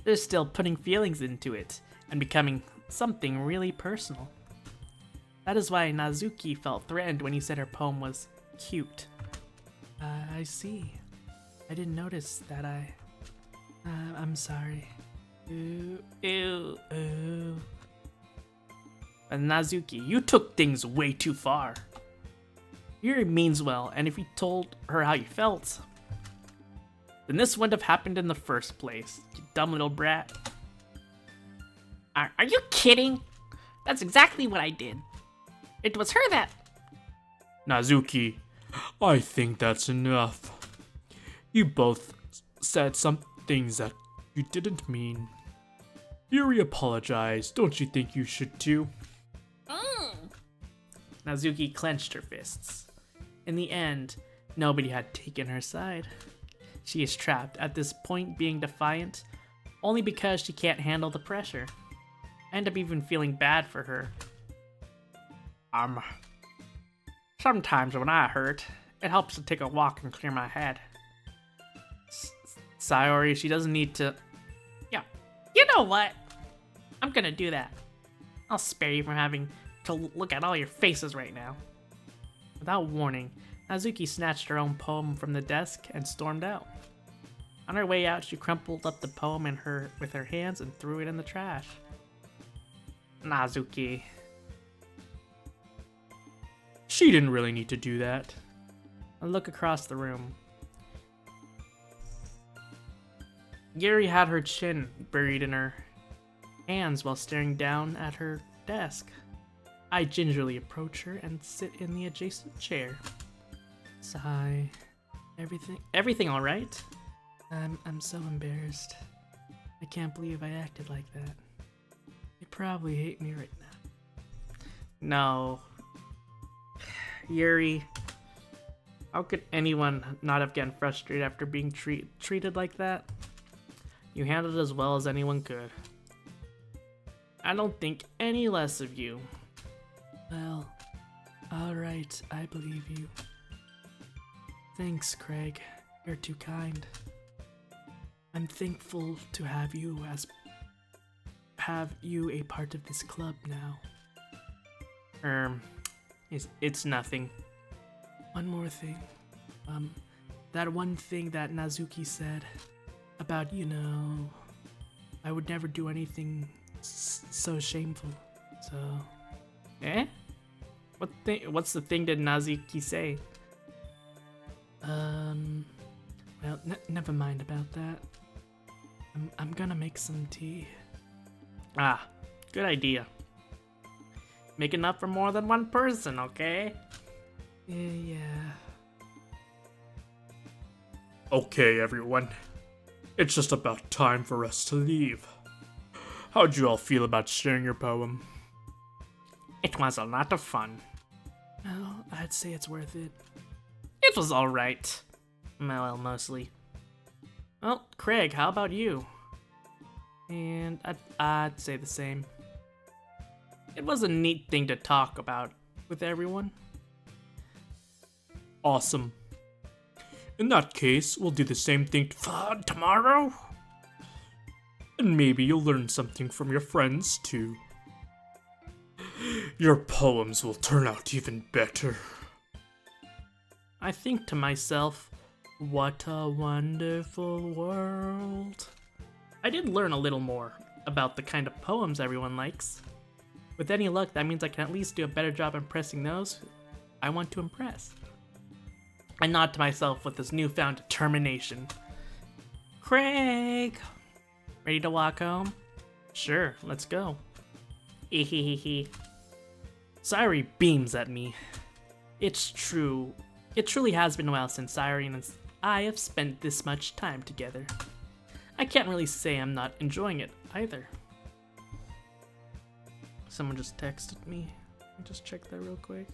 they're still putting feelings into it and becoming something really personal. That is why Nazuki felt threatened when he said her poem was cute. I see. I didn't notice that. I'm sorry. Ooh. But Nazuki, you took things way too far. Yuri means well, and if you told her how you felt, then this wouldn't have happened in the first place, you dumb little brat. Are you kidding? That's exactly what I did. It was her that... Nazuki, I think that's enough. You both said some things that you didn't mean. Yuri apologized. Don't you think you should too? Nazuki clenched her fists. In the end, nobody had taken her side. She is trapped at this point being defiant only because she can't handle the pressure. I end up even feeling bad for her. Sometimes when I hurt, it helps to take a walk and clear my head. Sayori, she doesn't need to... Yeah, you know what? I'm gonna do that. I'll spare you from having to look at all your faces right now. Without warning, Nazuki snatched her own poem from the desk and stormed out. On her way out, she crumpled up the poem with her hands and threw it in the trash. Nazuki. She didn't really need to do that. I look across the room. Yuri had her chin buried in her hands while staring down at her desk. I gingerly approach her and sit in the adjacent chair. Sigh. Everything all right? I'm so embarrassed. I can't believe I acted like that. You probably hate me right now. No. Yuri, how could anyone not have gotten frustrated after being treated like that? You handled it as well as anyone could. I don't think any less of you. Well, alright, I believe you. Thanks, Craig. You're too kind. I'm thankful to have you a part of this club now. It's nothing. One more thing. That one thing that Nazuki said about, I would never do anything so shameful. So, eh? What's the thing that Nazuki say? Well, never mind about that. I'm gonna make some tea. Ah, good idea. Make enough for more than one person, okay? Yeah. Okay, everyone. It's just about time for us to leave. How'd you all feel about sharing your poem? It was a lot of fun. Well, I'd say it's worth it. It was alright. Well, mostly. Well, Craig, how about you? And I'd say the same. It was a neat thing to talk about with everyone. Awesome. In that case, we'll do the same thing tomorrow. And maybe you'll learn something from your friends, too. Your poems will turn out even better. I think to myself, What a wonderful world. I did learn a little more about the kind of poems everyone likes. With any luck, that means I can at least do a better job impressing those I want to impress. I nod to myself with this newfound determination. Craig! Ready to walk home? Sure, let's go. Ehehehe. Sayori beams at me. It's true. It truly has been a while since Sayori and I have spent this much time together. I can't really say I'm not enjoying it either. Someone just texted me. Let me just check that real quick.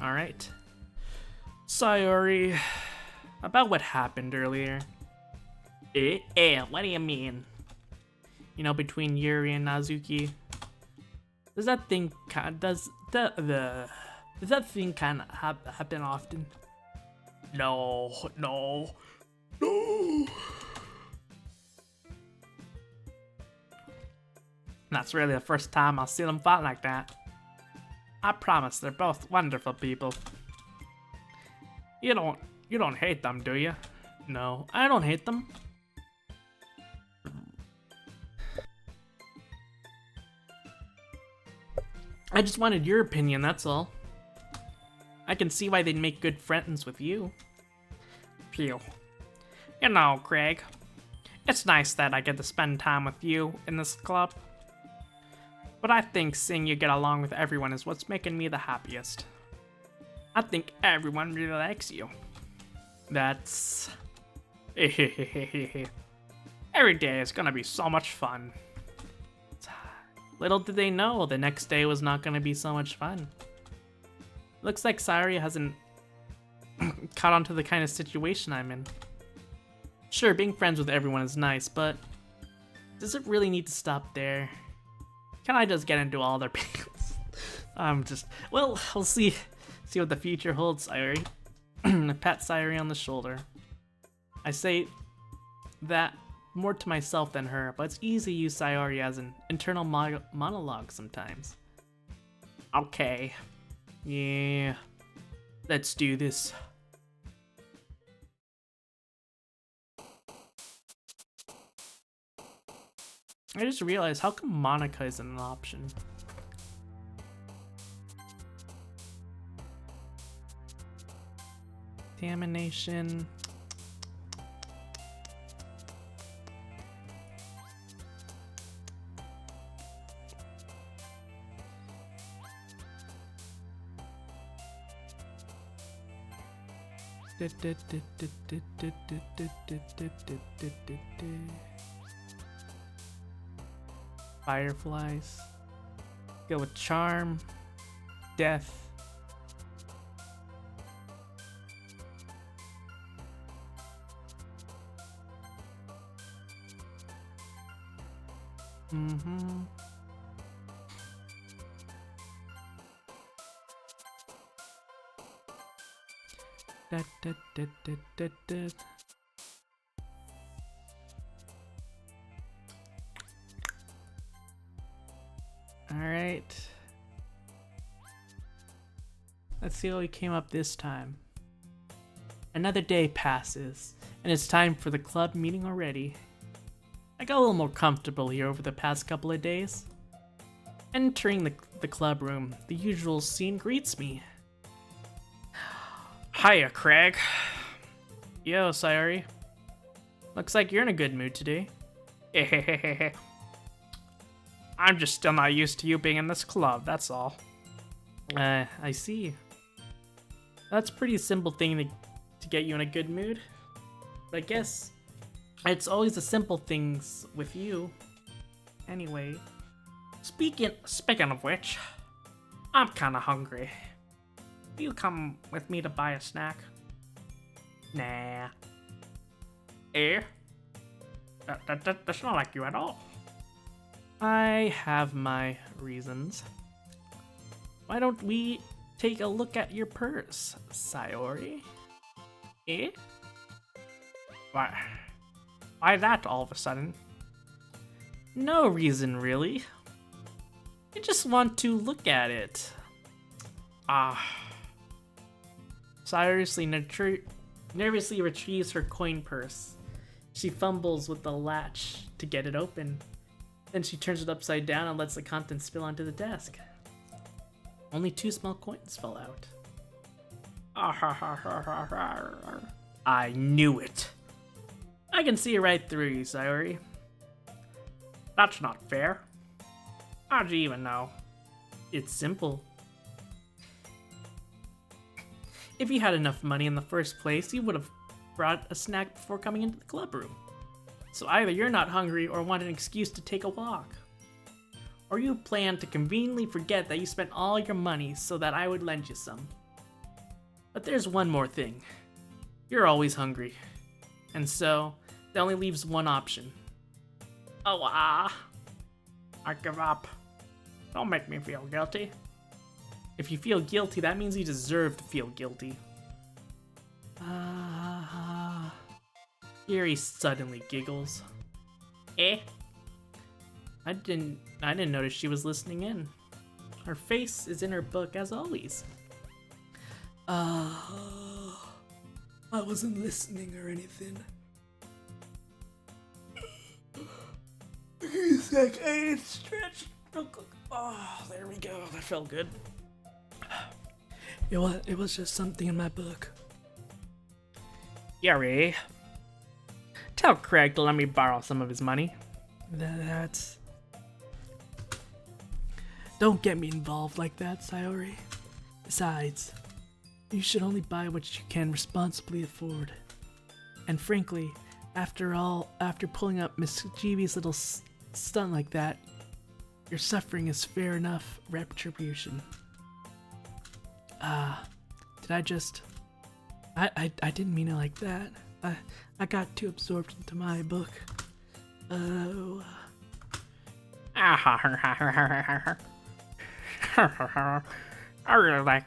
Alright. Sayori, about what happened earlier. What do you mean? You know, between Yuri and Nazuki. Does that thing does that thing kind of happen often? No. That's really the first time I'll see them fight like that. I promise they're both wonderful people. You don't hate them, do you? No, I don't hate them. I just wanted your opinion, that's all. I can see why they'd make good friends with you. Phew. You know, Craig, it's nice that I get to spend time with you in this club. But I think seeing you get along with everyone is what's making me the happiest. I think everyone really likes you. That's... Every day is gonna be so much fun. Little did they know the next day was not going to be so much fun. Looks like Sayori hasn't caught on to the kind of situation I'm in. Sure, being friends with everyone is nice, but does it really need to stop there? Can I just get into all their business? Well, we'll see what the future holds, Sayori. I pat Sayori on the shoulder. I say that more to myself than her, but it's easy to use Sayori as an internal monologue sometimes. Okay. Yeah. Let's do this. I just realized, how come Monica isn't an option? Contamination. Fireflies. Go with charm. Death. Alright. Let's see what we came up this time. Another day passes, and it's time for the club meeting already. I got a little more comfortable here over the past couple of days. Entering the club room, the usual scene greets me. Hiya, Craig. Yo, Sayori. Looks like you're in a good mood today. I'm just still not used to you being in this club, that's all. I see. That's a pretty simple thing to get you in a good mood. But I guess it's always the simple things with you. Anyway. Speaking of which, I'm kinda hungry. Will you come with me to buy a snack? Nah. That's not like you at all. I have my reasons. Why don't we take a look at your purse, Sayori? Why that all of a sudden? No reason, really. I just want to look at it. Sayuri nervously retrieves her coin purse. She fumbles with the latch to get it open. Then she turns it upside down and lets the contents spill onto the desk. Only 2 small coins fall out. I knew it. I can see right through you, Sayuri. That's not fair. How'd you even know? It's simple. If you had enough money in the first place, you would have brought a snack before coming into the club room. So either you're not hungry or want an excuse to take a walk. Or you plan to conveniently forget that you spent all your money so that I would lend you some. But there's one more thing. You're always hungry. And so, that only leaves one option. I give up. Don't make me feel guilty. If you feel guilty, that means you deserve to feel guilty. Yuri suddenly giggles. Eh? I didn't notice she was listening in. Her face is in her book as always. I wasn't listening or anything. Give me a sec, I need to stretch real quick. Oh, there we go. That felt good. It was just something in my book. Yuri, tell Craig to let me borrow some of his money. That's... Don't get me involved like that, Sayuri. Besides, you should only buy what you can responsibly afford. And frankly, after pulling up mischievous little stunt like that, your suffering is fair enough retribution. Did I just... I didn't mean it like that. I got too absorbed into my book. Oh... I really like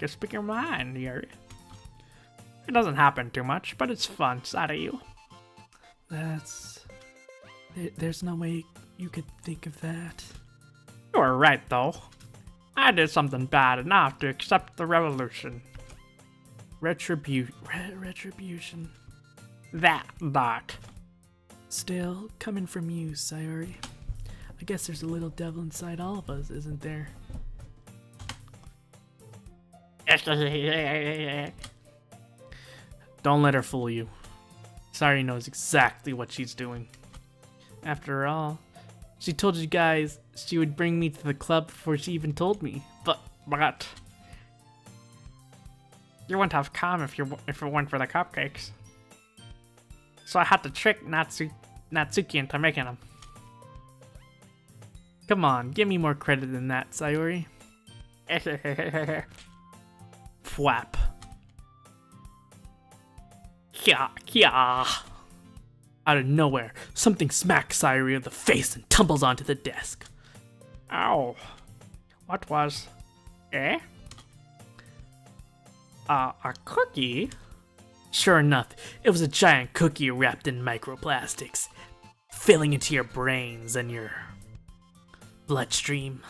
you speak your mind, Yuri. It doesn't happen too much, but it's fun side of you. There's no way you could think of that. You were right, though. I did something bad enough to accept the revolution. Retribution. That. Still, coming from you, Sayuri. I guess there's a little devil inside all of us, isn't there? Don't let her fool you. Sayuri knows exactly what she's doing. After all, she told you guys she would bring me to the club before she even told me. But you wouldn't have come if it weren't for the cupcakes. So I had to trick Natsuki into making them. Come on, give me more credit than that, Sayuri. Fwap. Yeah. Out of nowhere, something smacks Sayuri in the face and tumbles onto the desk. Ow. What was... Eh? A cookie? Sure enough, it was a giant cookie wrapped in microplastics, filling into your brains and your bloodstream.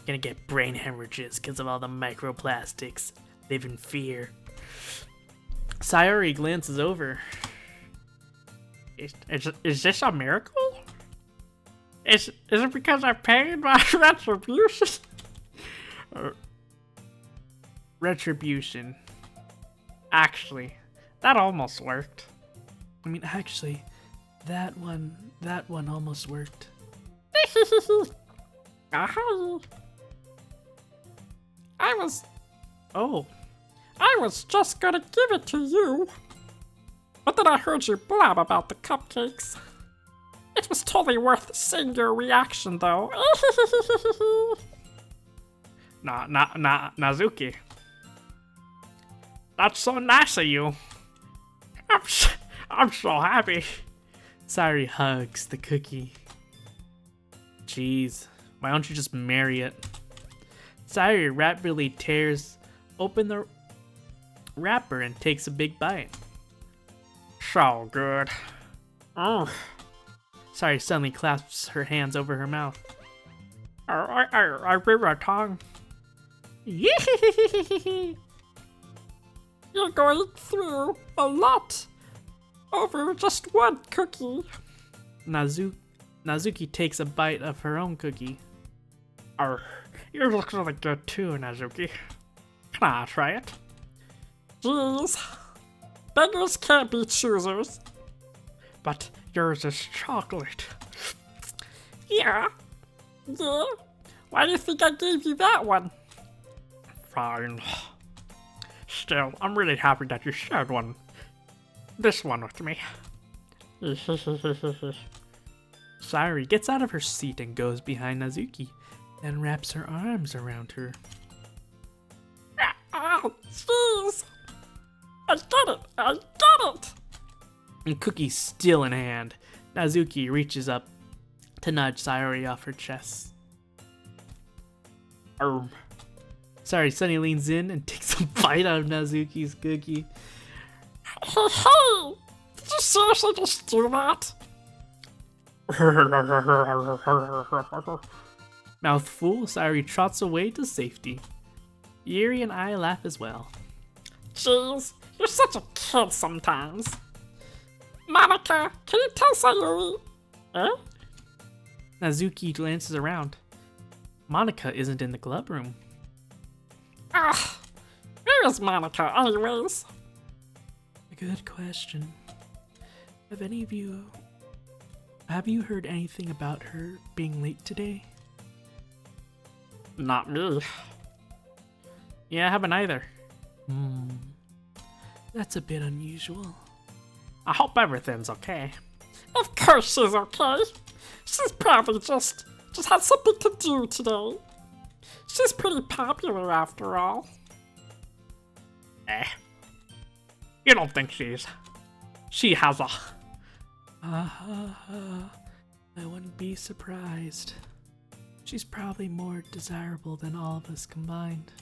Gonna get brain hemorrhages because of all the microplastics. Live in fear. Sayuri glances over. Is this a miracle? Is it because I paid my retribution? Retribution. Actually, that almost worked. I mean, actually, that one almost worked. I was just gonna give it to you. But then I heard you blab about the cupcakes. It was totally worth seeing your reaction, though. Nazuki. That's so nice of you. I'm so happy. Sayuri hugs the cookie. Jeez, why don't you just marry it? Sayuri rapidly tears open the wrapper and takes a big bite. So good. Sayuri suddenly clasps her hands over her mouth. I read my tongue. You're going through a lot over just one cookie. Nazuki takes a bite of her own cookie. You look really good too, Nazuki. Can I try it? Jeez. Beggars can't be choosers. But yours is chocolate. Yeah. Yeah? Why do you think I gave you that one? Fine. Still, I'm really happy that you shared this one with me. Sayori gets out of her seat and goes behind Nazuki, then wraps her arms around her. Oh, jeez. I get it. And cookie still in hand, Nazuki reaches up to nudge Sayori off her chest. Sorry, Sunny leans in and takes a bite out of Nazuki's cookie. Hey! Did you seriously just do that? Mouthful, Sayori trots away to safety. Yuri and I laugh as well. Jeez, you're such a kid sometimes. Monica, can you tell Sayori? Eh? Nazuki glances around. Monica isn't in the club room. Ugh, where is Monica anyways? A good question. Have you heard anything about her being late today? Not me. Yeah, I haven't either. That's a bit unusual. I hope everything's okay. Of course she's okay. She's probably just had something to do today. She's pretty popular after all. You don't think she has a... I wouldn't be surprised. She's probably more desirable than all of us combined.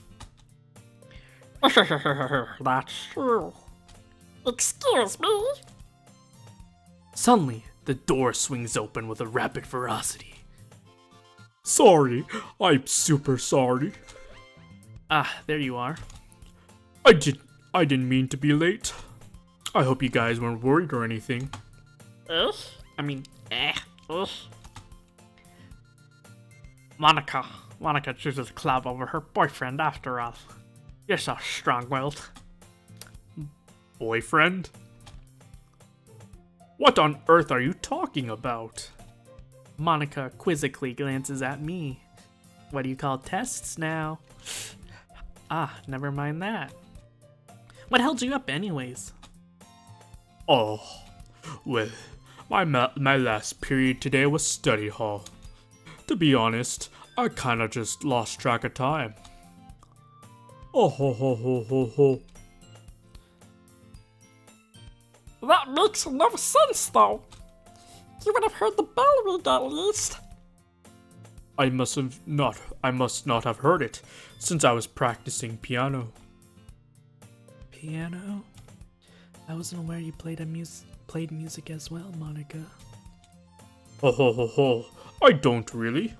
That's true. Excuse me? Suddenly, the door swings open with a rapid ferocity. Sorry, I'm super sorry. Ah, there you are. I didn't mean to be late. I hope you guys weren't worried or anything. Monica chooses club over her boyfriend after all. You're so strong-willed. Boyfriend? What on earth are you talking about? Monica quizzically glances at me. What do you call tests now? Ah, never mind that. What held you up anyways? Oh, well, my last period today was study hall. To be honest, I kinda just lost track of time. Oh ho ho ho ho ho. That makes no sense though. You would have heard the bell ring at least. I must not have heard it, since I was practicing piano. Piano? I wasn't aware you played music as well, Monica. Ho ho ho ho, I don't really.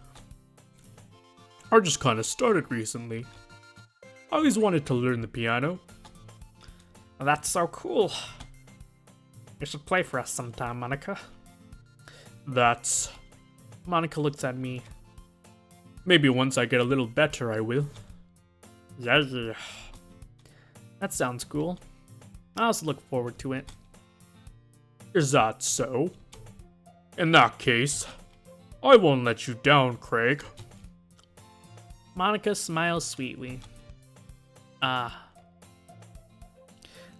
I just kinda started recently. I always wanted to learn the piano. That's so cool. You should play for us sometime, Monica. Monica looks at me. Maybe once I get a little better, I will. Yeah. That sounds cool. I also look forward to it. Is that so? In that case, I won't let you down, Craig. Monica smiles sweetly. I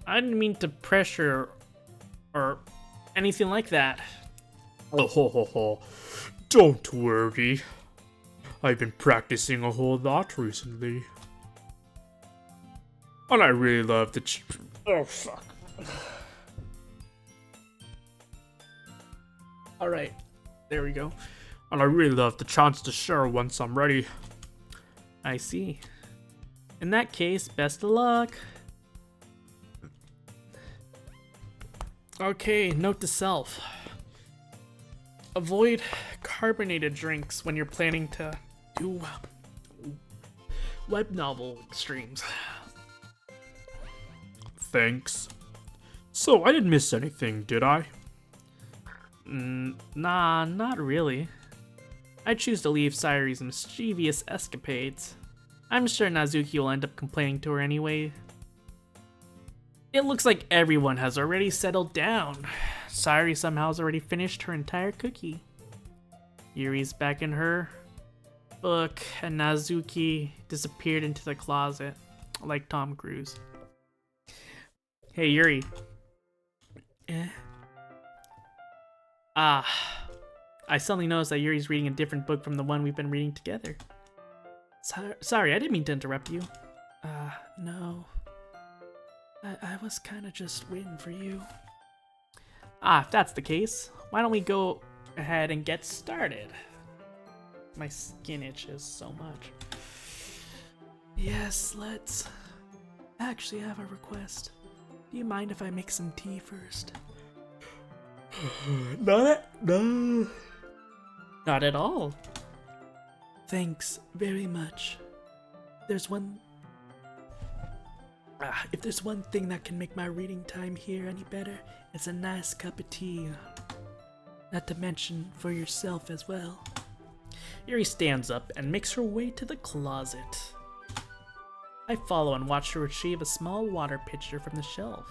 didn't mean to pressure or anything like that. Oh ho ho ho. Don't worry. I've been practicing a whole lot recently. And I really love the oh fuck. Alright, there we go. And I really love the chance to share once I'm ready. I see. In that case, best of luck. Okay, note to self. Avoid carbonated drinks when you're planning to do web novel streams. thanks. So, I didn't miss anything, did I? Nah, not really. I choose to leave Sayuri's mischievous escapades. I'm sure Nazuki will end up complaining to her anyway. It looks like everyone has already settled down. Sayuri somehow has already finished her entire cookie. Yuri's back in her book, and Nazuki disappeared into the closet, like Tom Cruise. Hey, Yuri. I suddenly noticed that Yuri's reading a different book from the one we've been reading together. Sorry, I didn't mean to interrupt you. No. I was kinda just waiting for you. If that's the case, why don't we go ahead and get started? My skin itches so much. Yes, let's. Actually, I have a request. Do you mind if I make some tea first? No. Not at all. Thanks very much. If there's one thing that can make my reading time here any better, it's a nice cup of tea. Not to mention for yourself as well. Yuri stands up and makes her way to the closet. I follow and watch her retrieve a small water pitcher from the shelf.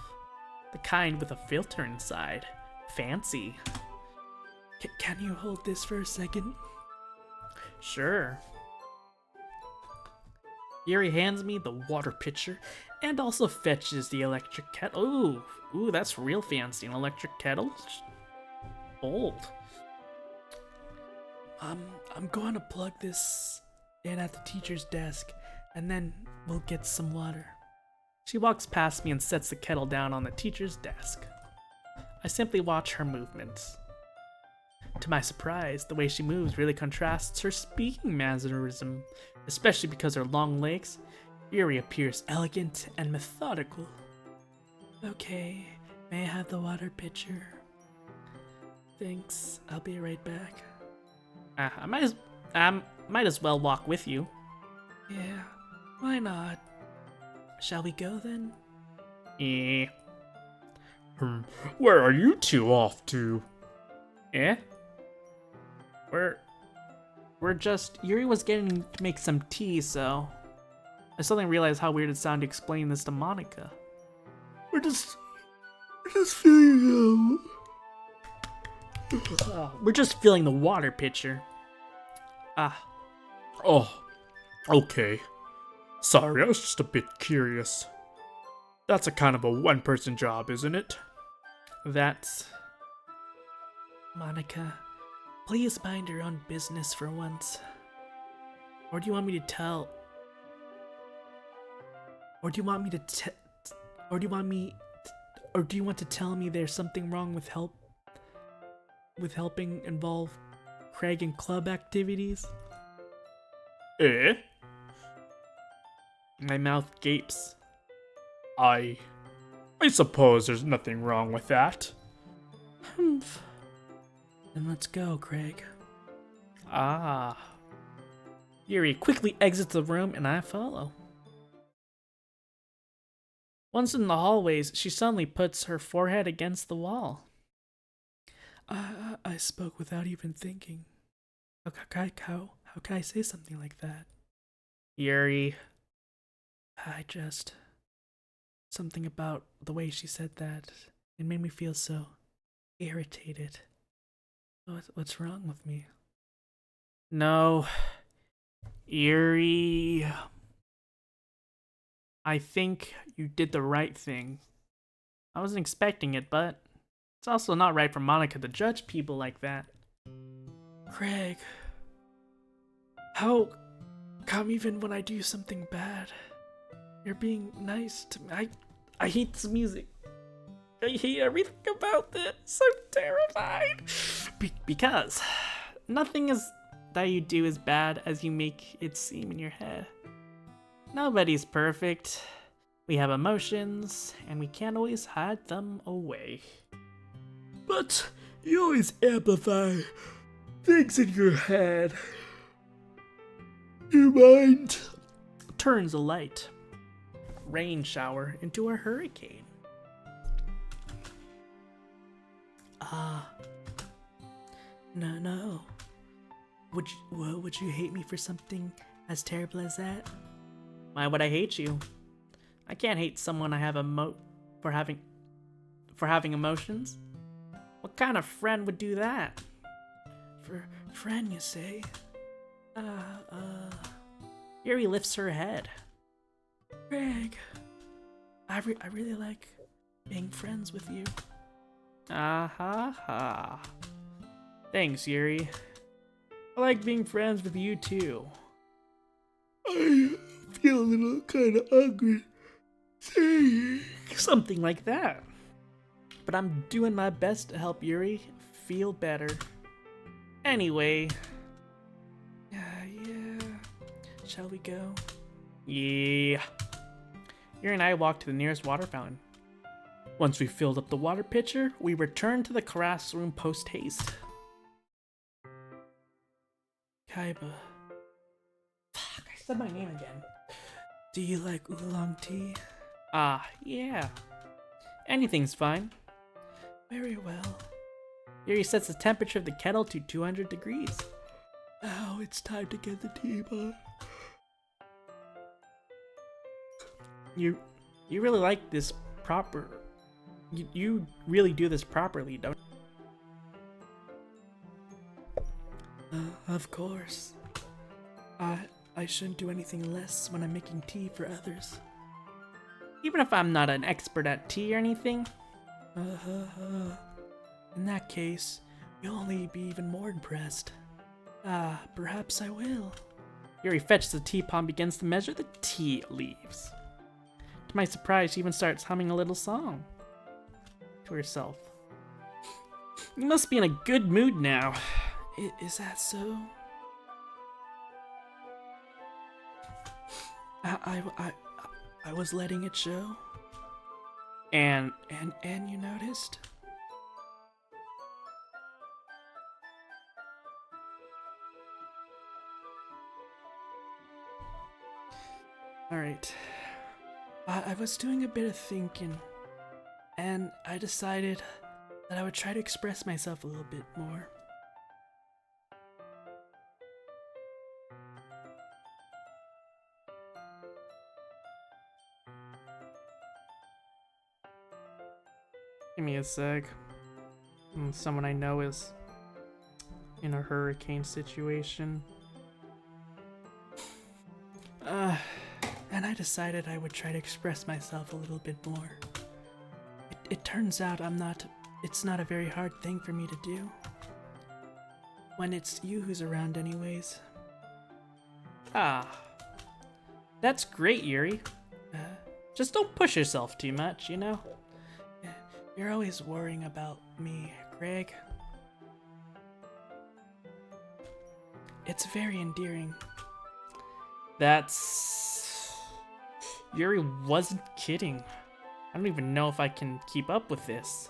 The kind with a filter inside. Fancy. Can you hold this for a second? Sure. Yuri hands me the water pitcher and also fetches the electric kettle. Ooh, that's real fancy. An electric kettle? Bold. I'm going to plug this in at the teacher's desk, and then we'll get some water. She walks past me and sets the kettle down on the teacher's desk. I simply watch her movements. To my surprise, the way she moves really contrasts her speaking mannerism, especially because her long legs. Yuri appears elegant and methodical. Okay, may I have the water pitcher? Thanks, I'll be right back. I might as well walk with you. Yeah, why not? Shall we go then? Eh. Where are you two off to? We're just... Yuri was getting to make some tea, so... I suddenly realized how weird it sounded to explain this to Monica. We're just feeling We're just filling the water pitcher. Oh, okay. Sorry, I was just a bit curious. That's a kind of a one-person job, isn't it? That's... Monica, please mind your own business for once. Or do you want me to tell... Or do you want to tell me there's something wrong with helping involve Craig in club activities? My mouth gapes. I suppose there's nothing wrong with that. Humph. Then let's go, Craig. Yuri quickly exits the room and I follow. Once in the hallways, she suddenly puts her forehead against the wall. I spoke without even thinking. How can I say something like that? Yuri. Something about the way she said that, it made me feel so irritated. What's wrong with me? No. Yuri. I think you did the right thing. I wasn't expecting it, but it's also not right for Monica to judge people like that. Craig, how come even when I do something bad, you're being nice to me? I hate this music. I hate everything about this. I'm terrified. Because nothing is that you do as bad as you make it seem in your head. Nobody's perfect. We have emotions, and we can't always hide them away. But you always amplify things in your head. You mind? Turns a light rain shower into a hurricane. No. Would you hate me for something as terrible as that? Why would I hate you? I can't hate someone I have for having emotions. What kind of friend would do that? Friend, you say? Yuri lifts her head. Greg, I really like being friends with you. Ha. Thanks, Yuri. I like being friends with you too. I feel a little kind of hungry. Something like that. But I'm doing my best to help Yuri feel better. Anyway. Yeah. Shall we go? Yeah. Yuri and I walked to the nearest water fountain. Once we filled up the water pitcher, we returned to the classroom post-haste. Kaiba. Fuck, I said my name again. Do you like oolong tea? Yeah. Anything's fine. Very well. Yuri sets the temperature of the kettle to 200 degrees. Now it's time to get the tea on. You really like this proper... You really do this properly, don't you? Of course. I shouldn't do anything less when I'm making tea for others. Even if I'm not an expert at tea or anything? In that case, you'll only be even more impressed. Perhaps I will. Yuri fetches the teapot and begins to measure the tea leaves. To my surprise, she even starts humming a little song to herself. You must be in a good mood now. Is that so? I was letting it show. And you noticed? Alright. I was doing a bit of thinking, and I decided that I would try to express myself a little bit more. Give me a sec. Someone I know is in a hurricane situation. And I decided I would try to express myself a little bit more. It turns out it's not a very hard thing for me to do. When it's you who's around anyways. That's great, Yuri. Just don't push yourself too much, you know? You're always worrying about me, Greg. It's very endearing. Yuri wasn't kidding. I don't even know if I can keep up with this.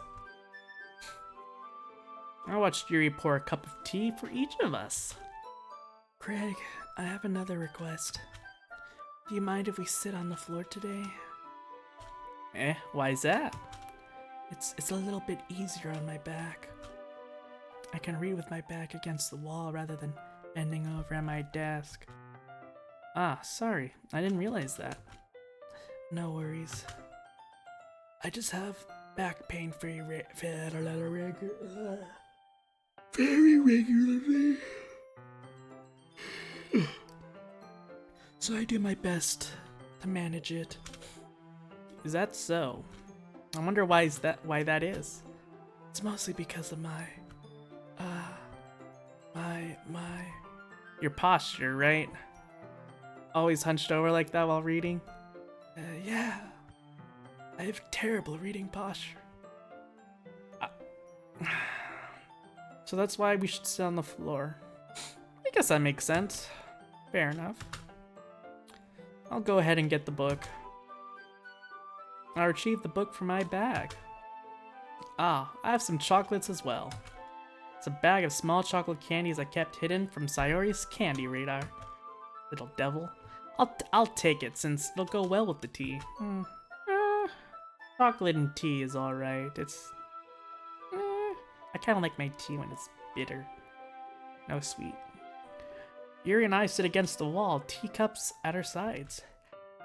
I watched Yuri pour a cup of tea for each of us. Craig, I have another request. Do you mind if we sit on the floor today? Why's that? It's a little bit easier on my back. I can read with my back against the wall rather than bending over at my desk. Sorry, I didn't realize that. No worries. I just have back pain very regularly. So I do my best to manage it. Is that so? I wonder why that is. It's mostly because of my your posture, right? Always hunched over like that while reading? Yeah. I have terrible reading posture. So that's why we should sit on the floor. I guess that makes sense. Fair enough. I'll go ahead and get the book. I retrieved the book from my bag. I have some chocolates as well. It's a bag of small chocolate candies I kept hidden from Sayori's candy radar. Little devil. I'll take it since it'll go well with the tea. Chocolate and tea is alright. I I kind of like my tea when it's bitter. No sweet. Yuri and I sit against the wall, teacups at our sides.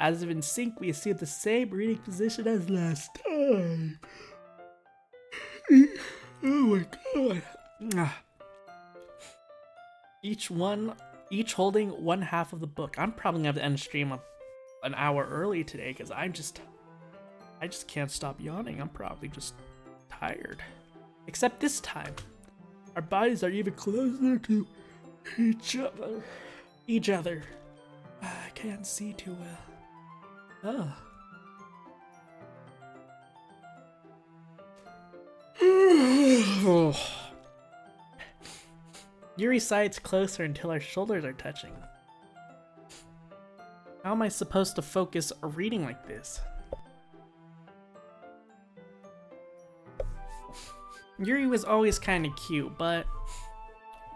As if in sync, we assume the same reading position as last time. Oh my god. Each holding one half of the book. I'm probably gonna have to end the stream an hour early today because I just can't stop yawning. I'm probably just tired. Except this time, our bodies are even closer to each other. I can't see too well. Oh. Yuri sides closer until our shoulders are touching. How am I supposed to focus reading like this? Yuri was always kind of cute, but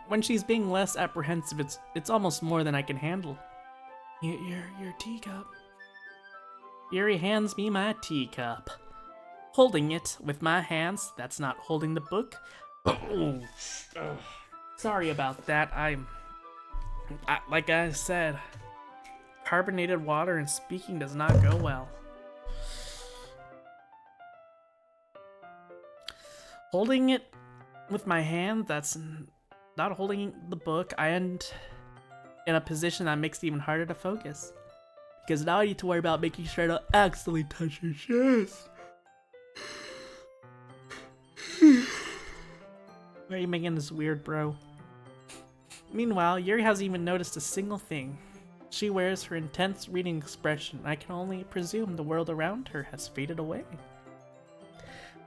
when she's being less apprehensive, it's almost more than I can handle. Your teacup. Yuri hands me my teacup. Holding it with my hands, that's not holding the book. Sorry about that. Like I said, carbonated water and speaking does not go well. Holding it with my hand, that's not holding the book. I end in a position that makes it even harder to focus. Because now I need to worry about making sure I don't accidentally touch your chest. Why are you making this weird, bro? Meanwhile, Yuri hasn't even noticed a single thing. She wears her intense reading expression, and I can only presume the world around her has faded away.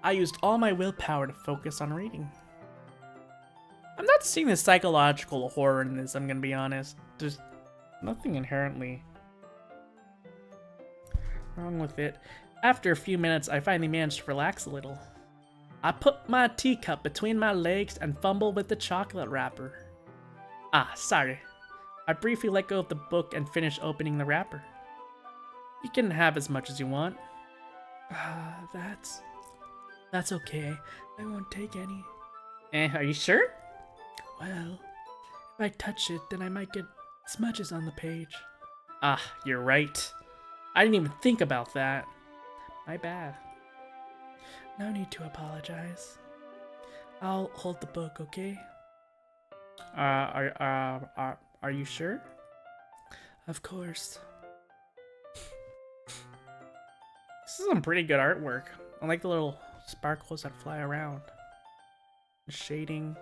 I used all my willpower to focus on reading. I'm not seeing the psychological horror in this, I'm gonna be honest. There's nothing inherently wrong with it. After a few minutes, I finally managed to relax a little. I put my teacup between my legs and fumbled with the chocolate wrapper. Ah, sorry. I briefly let go of the book and finished opening the wrapper. You can have as much as you want. That's okay. I won't take any. Are you sure? Well, if I touch it, then I might get smudges on the page. Ah, you're right. I didn't even think about that. My bad. No need to apologize. I'll hold the book, okay? Are you sure? Of course. This is some pretty good artwork. I like the little sparkles that fly around. The shading.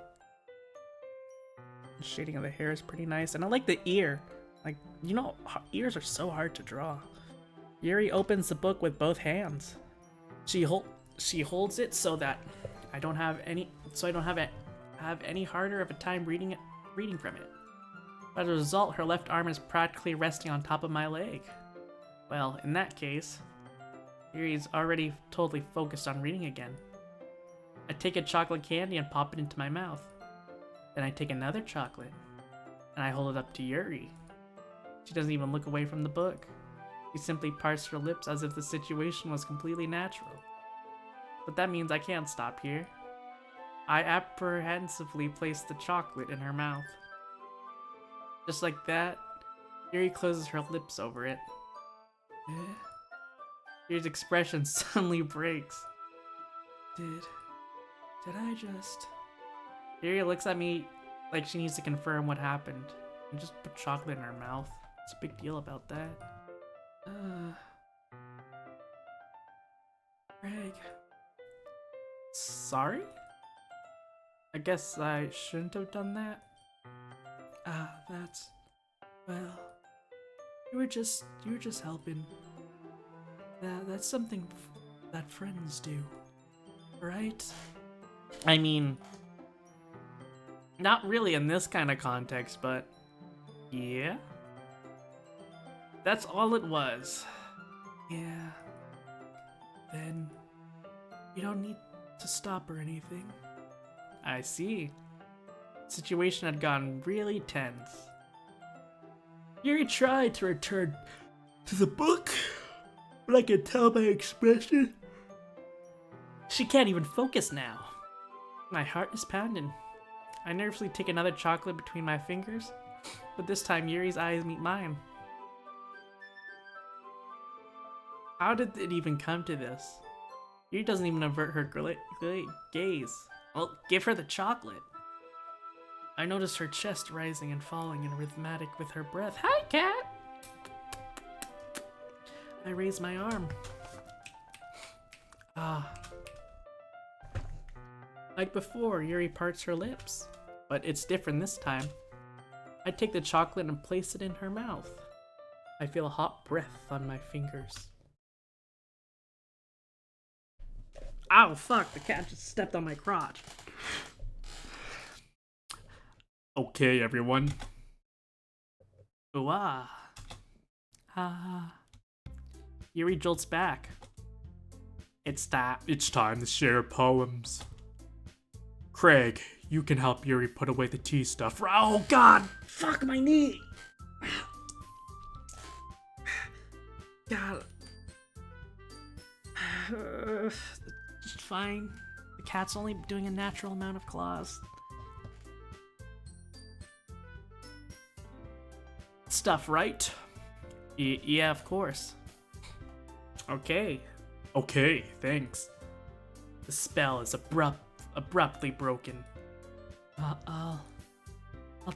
The shading of the hair is pretty nice. And I like the ear. Like, you know, ears are so hard to draw. Yuri opens the book with both hands. She holds it so that I don't have any harder of a time reading from it. As a result, her left arm is practically resting on top of my leg. Well, in that case, Yuri's already totally focused on reading again. I take a chocolate candy and pop it into my mouth. Then I take another chocolate, and I hold it up to Yuri. She doesn't even look away from the book. She simply parsed her lips as if the situation was completely natural. But that means I can't stop here. I apprehensively place the chocolate in her mouth. Just like that, Yuri closes her lips over it. Yuri's expression suddenly breaks. Did I just... Yuri looks at me like she needs to confirm what happened. And just put chocolate in her mouth. What's a big deal about that? Greg. Sorry? I guess I shouldn't have done that. Well, you were just helping. That's something that friends do, right? I mean, not really in this kind of context, but yeah. That's all it was. Yeah. Then you don't need to stop or anything. I see. The situation had gotten really tense. Yuri tried to return to the book, but I can tell by expression she can't even focus now. My heart is pounding. I nervously take another chocolate between my fingers, but this time Yuri's eyes meet mine. How did it even come to this? Yuri doesn't even avert her gaze. Well, give her the chocolate. I notice her chest rising and falling in rhythmic with her breath. Hi, cat! I raise my arm. Ah. Like before, Yuri parts her lips, but it's different this time. I take the chocolate and place it in her mouth. I feel a hot breath on my fingers. Ow, fuck, the cat just stepped on my crotch. Okay, everyone. Ooh, ah. Ah. Yuri jolts back. It's time to share poems. Craig, you can help Yuri put away the tea stuff. Oh god! Fuck my knee! God. It's fine. The cat's only doing a natural amount of claws. Stuff, right? Yeah, of course. Okay. Okay, thanks. The spell is abruptly broken. I'll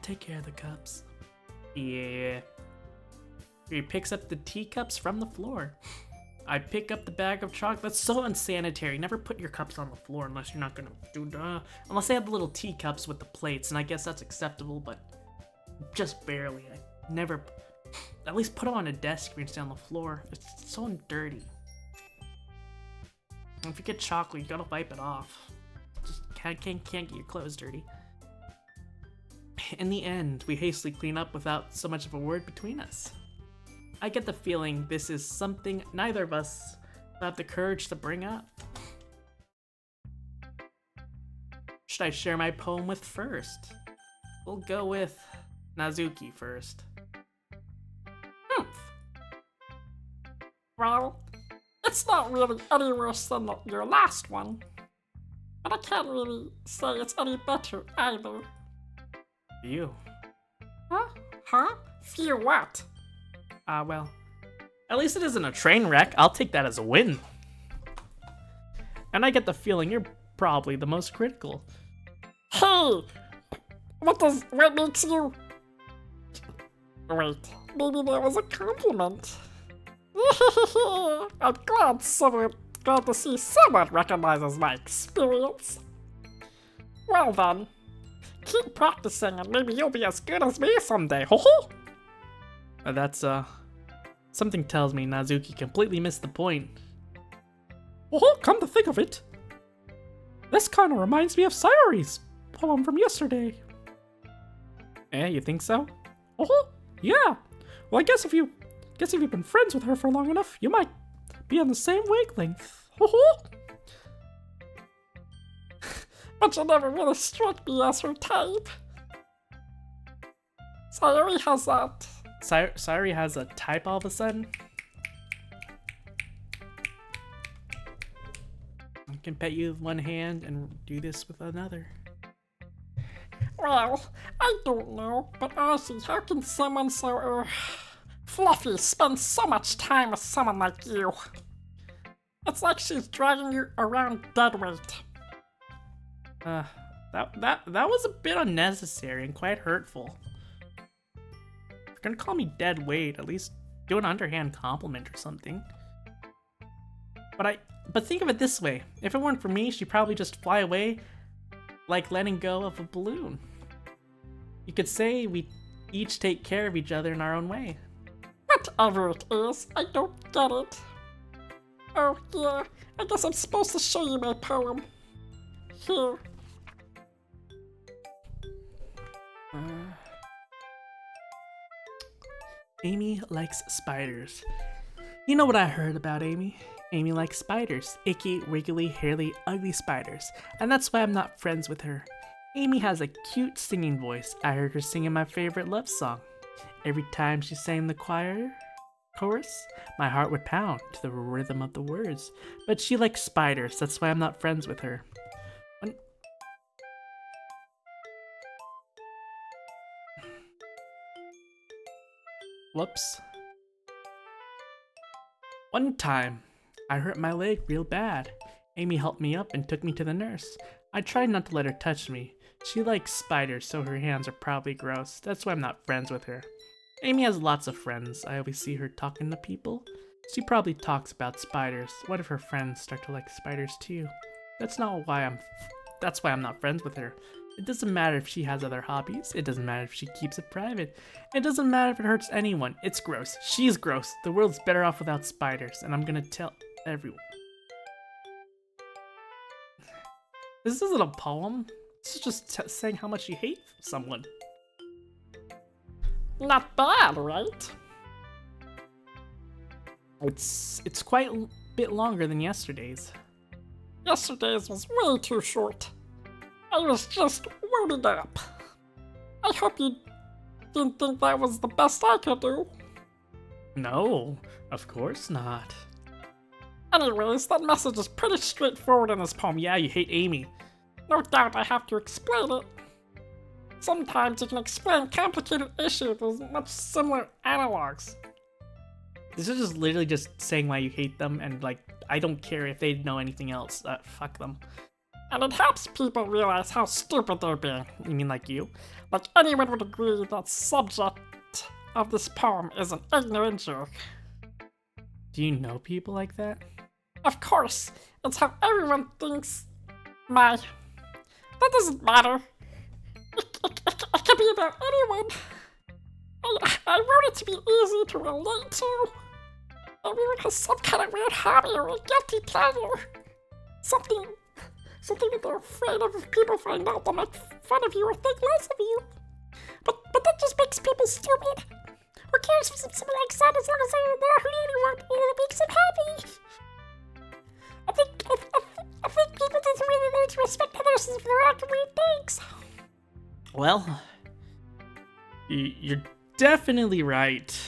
take care of the cups. Yeah. He picks up the teacups from the floor. I pick up the bag of chocolate. That's so unsanitary. Never put your cups on the floor unless you're not gonna do unless they have the little teacups with the plates, and I guess that's acceptable, but just barely. I never. At least put them on a desk if you're on the floor. It's so dirty. And if you get chocolate, you gotta wipe it off. Just can't get your clothes dirty. In the end, we hastily clean up without so much of a word between us. I get the feeling this is something neither of us have the courage to bring up. Should I share my poem with first? We'll go with Nazuki first. Well, it's not really any worse than your last one. But I can't really say it's any better either. You. Huh? Fear what? Well, at least it isn't a train wreck. I'll take that as a win. And I get the feeling you're probably the most critical. Hey! What makes you... Wait, maybe that was a compliment. I'm glad to see someone recognizes my experience. Well then, keep practicing and maybe you'll be as good as me someday, ho-ho! That's, something tells me Nazuki completely missed the point. Oh, come to think of it, this kind of reminds me of Sayori's poem from yesterday. Eh, you think so? Oh, yeah. Well, I guess if you've been friends with her for long enough, you might be on the same wavelength. Oh. But you never really struck me as her type. Sayori has that. Sayori has a type all of a sudden? I can pet you with one hand and do this with another. Well, I don't know, but honestly, how can someone so, fluffy spend so much time with someone like you? It's like she's dragging you around dead weight. That was a bit unnecessary and quite hurtful. If you're gonna call me dead weight, at least do an underhand compliment or something. But think of it this way. If it weren't for me, she'd probably just fly away like letting go of a balloon. You could say we each take care of each other in our own way. Whatever it is, I don't get it. Oh yeah, I guess I'm supposed to show you my poem. Here. Amy likes spiders. You know what I heard about Amy? Amy likes spiders. Icky, wiggly, hairy, ugly spiders. And that's why I'm not friends with her. Amy has a cute singing voice. I heard her singing my favorite love song. Every time she sang the chorus, my heart would pound to the rhythm of the words. But she likes spiders. That's why I'm not friends with her. Whoops. One time, I hurt my leg real bad. Amy helped me up and took me to the nurse. I tried not to let her touch me. She likes spiders, so her hands are probably gross. That's why I'm not friends with her. Amy has lots of friends. I always see her talking to people. She probably talks about spiders. What if her friends start to like spiders too? That's why I'm not friends with her. It doesn't matter if she has other hobbies. It doesn't matter if she keeps it private. It doesn't matter if it hurts anyone. It's gross. She's gross. The world's better off without spiders, and I'm gonna tell everyone. This isn't a poem. This is just saying how much you hate someone. Not bad, right? It's quite a bit longer than yesterday's. Yesterday's was way too short. I was just warming up. I hope you didn't think that was the best I could do. No, of course not. Anyways, that message is pretty straightforward in this poem. Yeah, you hate Amy. No doubt I have to explain it. Sometimes you can explain complicated issues with much similar analogs. This is just literally just saying why you hate them, and like, I don't care if they know anything else. Fuck them. And it helps people realize how stupid they're being. You mean like you? Like anyone would agree that the subject of this poem is an ignorant jerk. Do you know people like that? Of course, it's how everyone thinks my... That doesn't matter. It can be about anyone. I wrote it to be easy to relate to. Everyone has some kind of weird hobby or a guilty pleasure. Something that they're afraid of if people find out they'll make fun of you or think less of you. But that just makes people stupid. Who cares if someone likes that as long as they're not hurting anyone and it makes them happy? I think people just really need to respect others if they're acting weird things. Well, you're definitely right.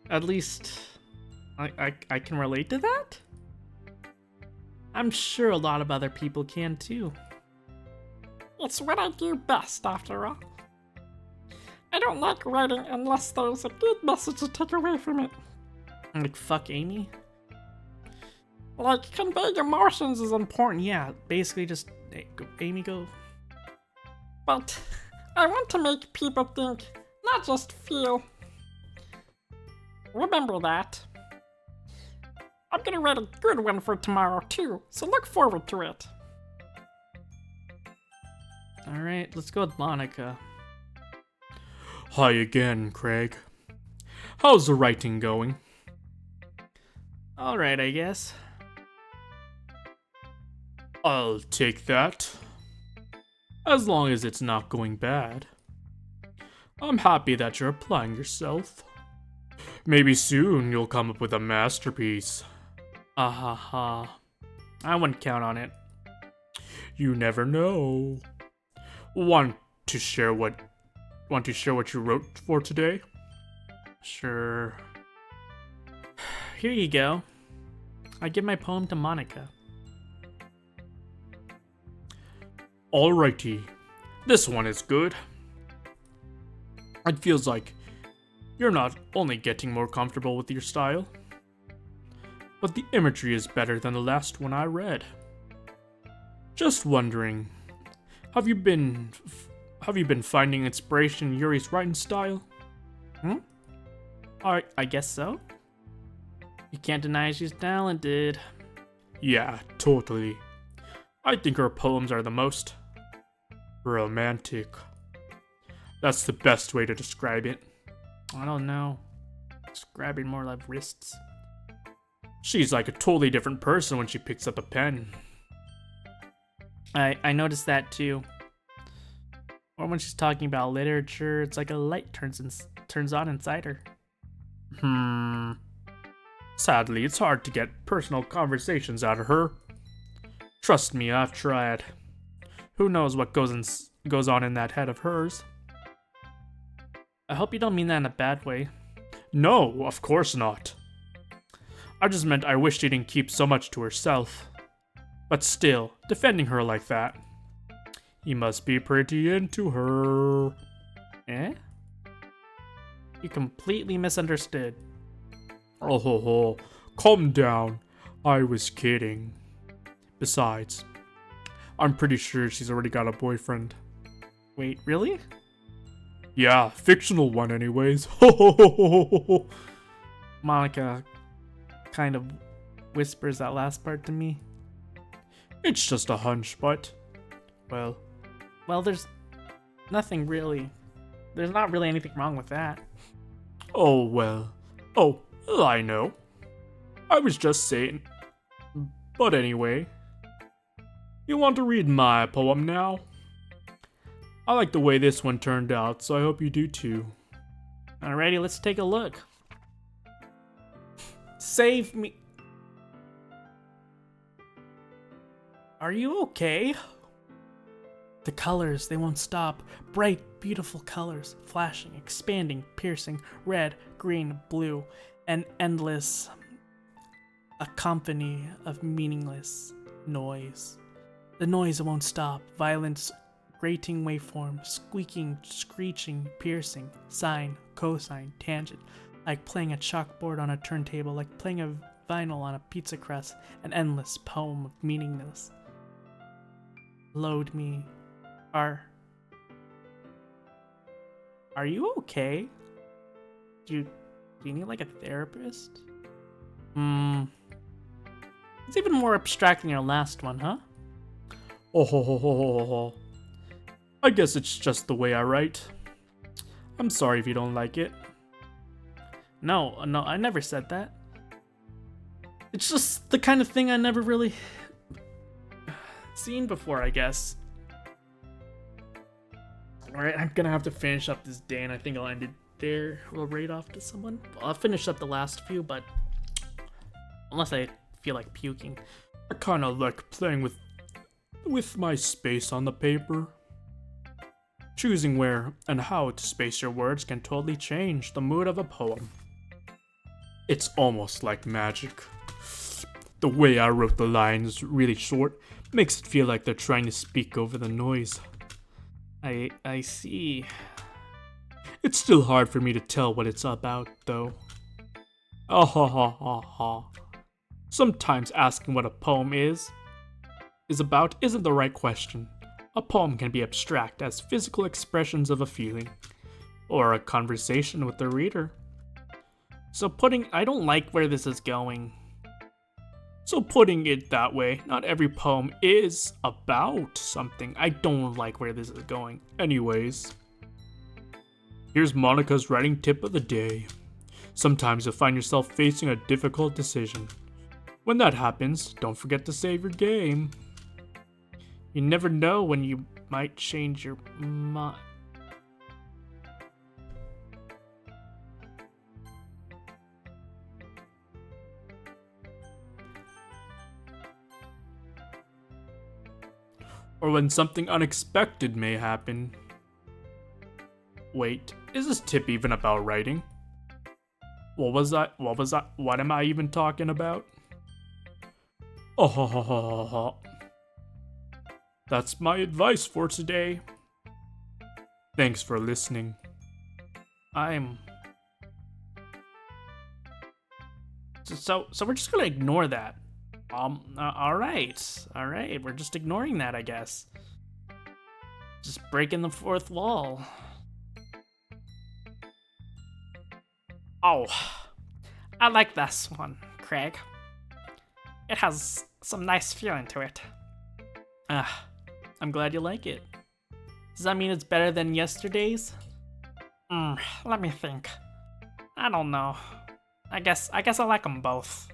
At least, I can relate to that? I'm sure a lot of other people can too. It's what I do best, after all. I don't like writing unless there's a good message to take away from it. Like, fuck Amy? Like, conveying emotions is important, yeah. Basically just, hey, go, Amy, go. But I want to make people think, not just feel. Remember that. I'm gonna write a good one for tomorrow too, so look forward to it. Alright, let's go with Monica. Hi again, Craig. How's the writing going? Alright, I guess. I'll take that. As long as it's not going bad. I'm happy that you're applying yourself. Maybe soon you'll come up with a masterpiece. Ah ha ha. I wouldn't count on it. You never know. Want to share what you wrote for today? Sure. Here you go. I give my poem to Monica. Alrighty. This one is good. It feels like you're not only getting more comfortable with your style, but the imagery is better than the last one I read. Just wondering, have you been finding inspiration in Yuri's writing style? I guess so. You can't deny she's talented. Yeah, totally. I think her poems are the most romantic. That's the best way to describe it. I don't know. It's grabbing more like wrists. She's like a totally different person when she picks up a pen. I noticed that too. Or when she's talking about literature, it's like a light turns on inside her. Sadly, it's hard to get personal conversations out of her. Trust me, I've tried. Who knows what goes on in that head of hers? I hope you don't mean that in a bad way. No, of course not. I just meant I wish she didn't keep so much to herself. But still, defending her like that. You must be pretty into her. Eh? You completely misunderstood. Oh ho ho, calm down. I was kidding. Besides, I'm pretty sure she's already got a boyfriend. Wait, really? Yeah, fictional one anyways. Ho ho ho ho ho ho. Monica kind of whispers that last part to me. It's just a hunch, but well, There's nothing really. There's not really anything wrong with that. oh well. Oh, I know. I was just saying. But anyway, you want to read my poem now? I like the way this one turned out, so I hope you do too. Alrighty, let's take a look. Save me. Are you okay? The colors, they won't stop. Bright, beautiful colors, flashing, expanding, piercing, red, green, blue, an endless accompany of meaningless noise. The noise won't stop. Violence, grating waveform, squeaking, screeching, piercing, sine, cosine, tangent, like playing a chalkboard on a turntable, like playing a vinyl on a pizza crust, an endless poem of meaningless. Load me. Are you okay? Do you need like a therapist? It's even more abstract than your last one, huh? Oh ho ho ho ho ho ho. I guess it's just the way I write. I'm sorry if you don't like it. No, I never said that. It's just the kind of thing I never really seen before, I guess. Alright, I'm gonna have to finish up this day, and I think I'll end it there. We'll raid off to someone. I'll finish up the last few, but unless I feel like puking. I kinda like playing with my space on the paper. Choosing where and how to space your words can totally change the mood of a poem. It's almost like magic. The way I wrote the lines really short makes it feel like they're trying to speak over the noise. I see. It's still hard for me to tell what it's about, though. Oh ha ha ha ha. Sometimes asking what a poem is about isn't the right question. A poem can be abstract as physical expressions of a feeling, or a conversation with the reader. I don't like where this is going. So putting it that way, not every poem is about something. I don't like where this is going. Anyways, here's Monica's writing tip of the day. Sometimes you'll find yourself facing a difficult decision. When that happens, don't forget to save your game. You never know when you might change your mind. Or when something unexpected may happen. Wait, is this tip even about writing? What was that? What am I even talking about? Oh ha ha ha ha ha. That's my advice for today. Thanks for listening. So we're just gonna ignore that. All right. We're just ignoring that, I guess. Just breaking the fourth wall. Oh, I like this one, Craig. It has some nice feeling to it. I'm glad you like it. Does that mean it's better than yesterday's? Let me think. I don't know. I guess I like them both.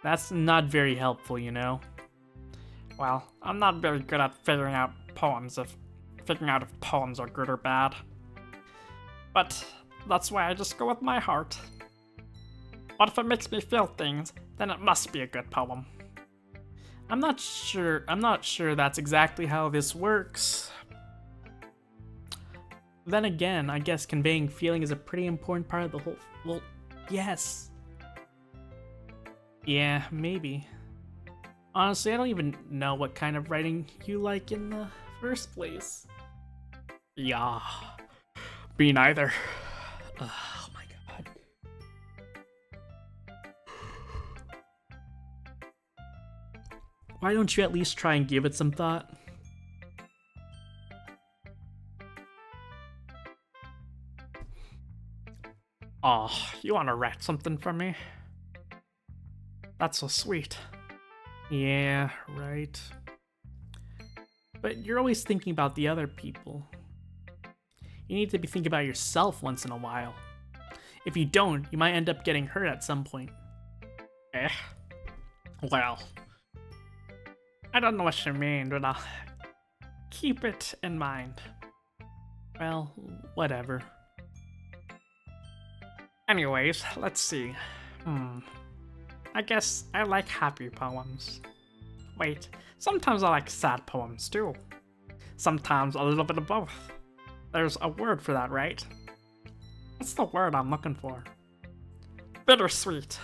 That's not very helpful, you know. Well, I'm not very good at figuring out if poems are good or bad. But that's why I just go with my heart. But if it makes me feel things, then it must be a good poem. I'm not sure that's exactly how this works. Then again, I guess conveying feeling is a pretty important part of the whole. Well, yes. Yeah, maybe. Honestly, I don't even know what kind of writing you like in the first place. Yeah. Me neither. Oh my god. Why don't you at least try and give it some thought? Oh, you want to write something for me? That's so sweet. Yeah, right. But you're always thinking about the other people. You need to be thinking about yourself once in a while. If you don't, you might end up getting hurt at some point. Well, I don't know what you mean, but I'll keep it in mind. Well, whatever. Anyways, let's see. I guess I like happy poems. Wait, sometimes I like sad poems too. Sometimes a little bit of both. There's a word for that, right? What's the word I'm looking for? Bittersweet.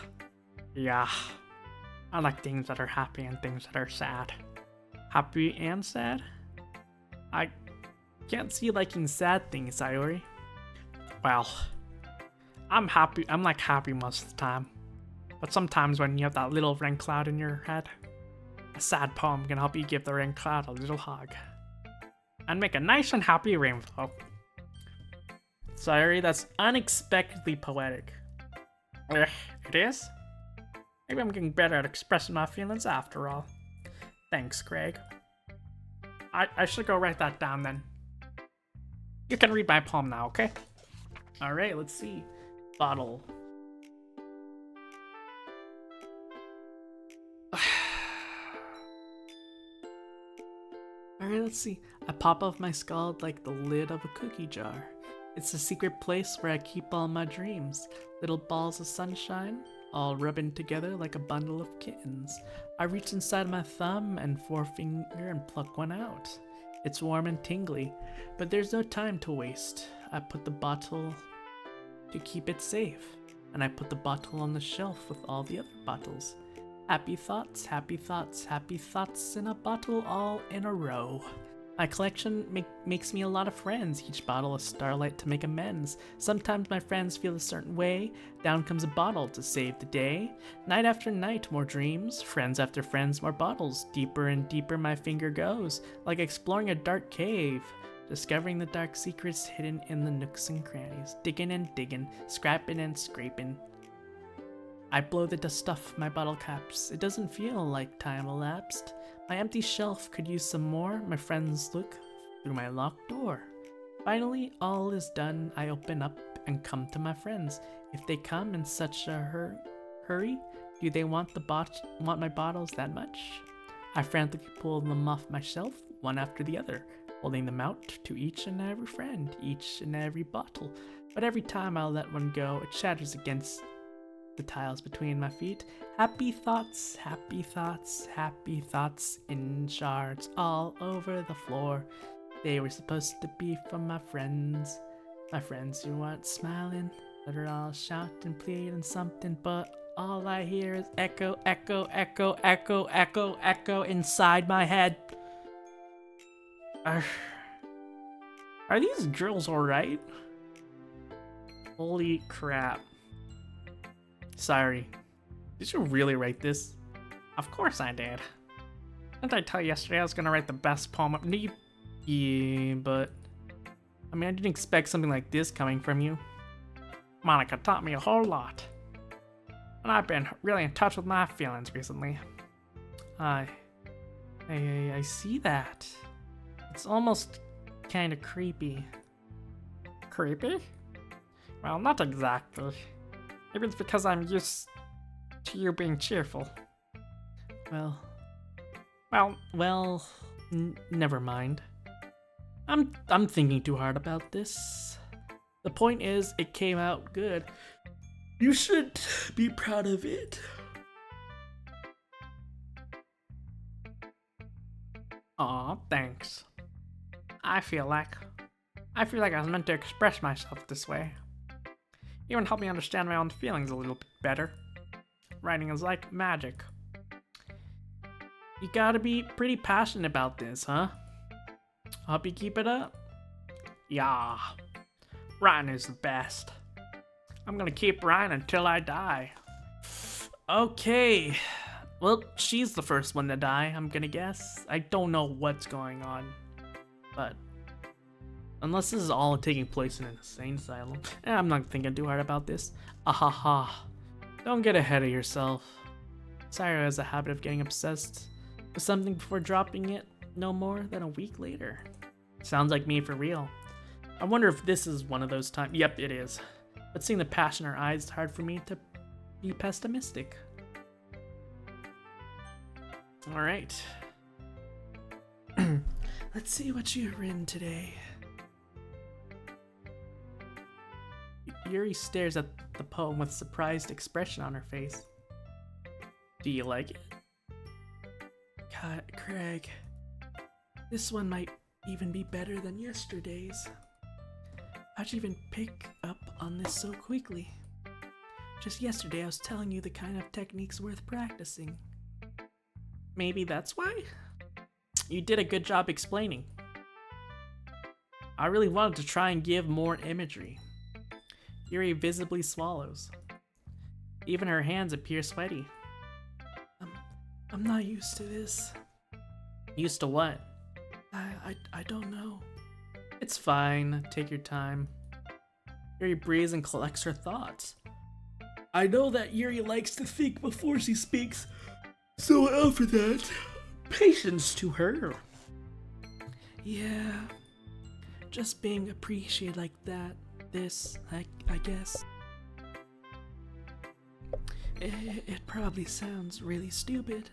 Yeah. I like things that are happy and things that are sad. Happy and sad? I can't see liking sad things, Sayori. Well, I'm happy. I'm like happy most of the time. But sometimes when you have that little rain cloud in your head, a sad poem can help you give the rain cloud a little hug. And make a nice and happy rainbow. Sayori, that's unexpectedly poetic. It is? Maybe I'm getting better at expressing my feelings after all. Thanks, Greg. I should go write that down then. You can read my poem now, okay? Alright, let's see. Bottle. Alright, let's see. I pop off my skull like the lid of a cookie jar. It's a secret place where I keep all my dreams. Little balls of sunshine, all rubbing together like a bundle of kittens. I reach inside my thumb and forefinger and pluck one out. It's warm and tingly, but there's no time to waste. I put the bottle to keep it safe, and I put the bottle on the shelf with all the other bottles. Happy thoughts, happy thoughts, happy thoughts in a bottle all in a row. My collection makes me a lot of friends, each bottle a starlight to make amends. Sometimes my friends feel a certain way, down comes a bottle to save the day. Night after night, more dreams, friends after friends, more bottles. Deeper and deeper my finger goes, like exploring a dark cave. Discovering the dark secrets hidden in the nooks and crannies. Digging and digging, scrapping and scraping. I blow the dust off my bottle caps. It doesn't feel like time elapsed. My empty shelf could use some more. My friends look through my locked door. Finally, all is done. I open up and come to my friends. If they come in such a hurry, do they want my bottles that much? I frantically pull them off my shelf, one after the other, holding them out to each and every friend, each and every bottle. But every time I let one go, it shatters against the tiles between my feet. Happy thoughts, happy thoughts, happy thoughts in shards all over the floor. They were supposed to be from my friends who aren't smiling, that are all shouting, pleading something, but all I hear is echo, echo, echo, echo, echo, echo inside my head. Are these girls alright? Holy crap. Sorry. Did you really write this? Of course I did. Didn't I tell you yesterday I was gonna write the best poem of me? Yeah, but I mean, I didn't expect something like this coming from you. Monica taught me a whole lot. And I've been really in touch with my feelings recently. I see that. It's almost kind of creepy. Creepy? Well, not exactly. Maybe it's because I'm used to you being cheerful. Well, never mind. I'm thinking too hard about this. The point is, it came out good. You should be proud of it. Aw, thanks. I feel like I was meant to express myself this way. Even help me understand my own feelings a little bit better. Writing is like magic. You gotta be pretty passionate about this, huh? Hope you keep it up. Yeah. Writing is the best. I'm gonna keep writing until I die. Okay. Well, she's the first one to die, I'm gonna guess. I don't know what's going on. But unless this is all taking place in an insane asylum, I'm not thinking too hard about this. Ahaha. Don't get ahead of yourself. Sayro has a habit of getting obsessed with something before dropping it no more than a week later. Sounds like me for real. I wonder if this is one of those times. Yep, it is. But seeing the passion in her eyes, it's hard for me to be pessimistic. Alright. Let's see what you've written today. Yuri stares at the poem with a surprised expression on her face. Do you like it? God, Craig. This one might even be better than yesterday's. How'd you even pick up on this so quickly? Just yesterday I was telling you the kind of techniques worth practicing. Maybe that's why? You did a good job explaining. I really wanted to try and give more imagery. Yuri visibly swallows. Even her hands appear sweaty. I'm not used to this. Used to what? I don't know. It's fine. Take your time. Yuri breathes and collects her thoughts. I know that Yuri likes to think before she speaks, so I'll offer that. Patience to her. Yeah. Just being appreciated like that. This, I guess. It probably sounds really stupid,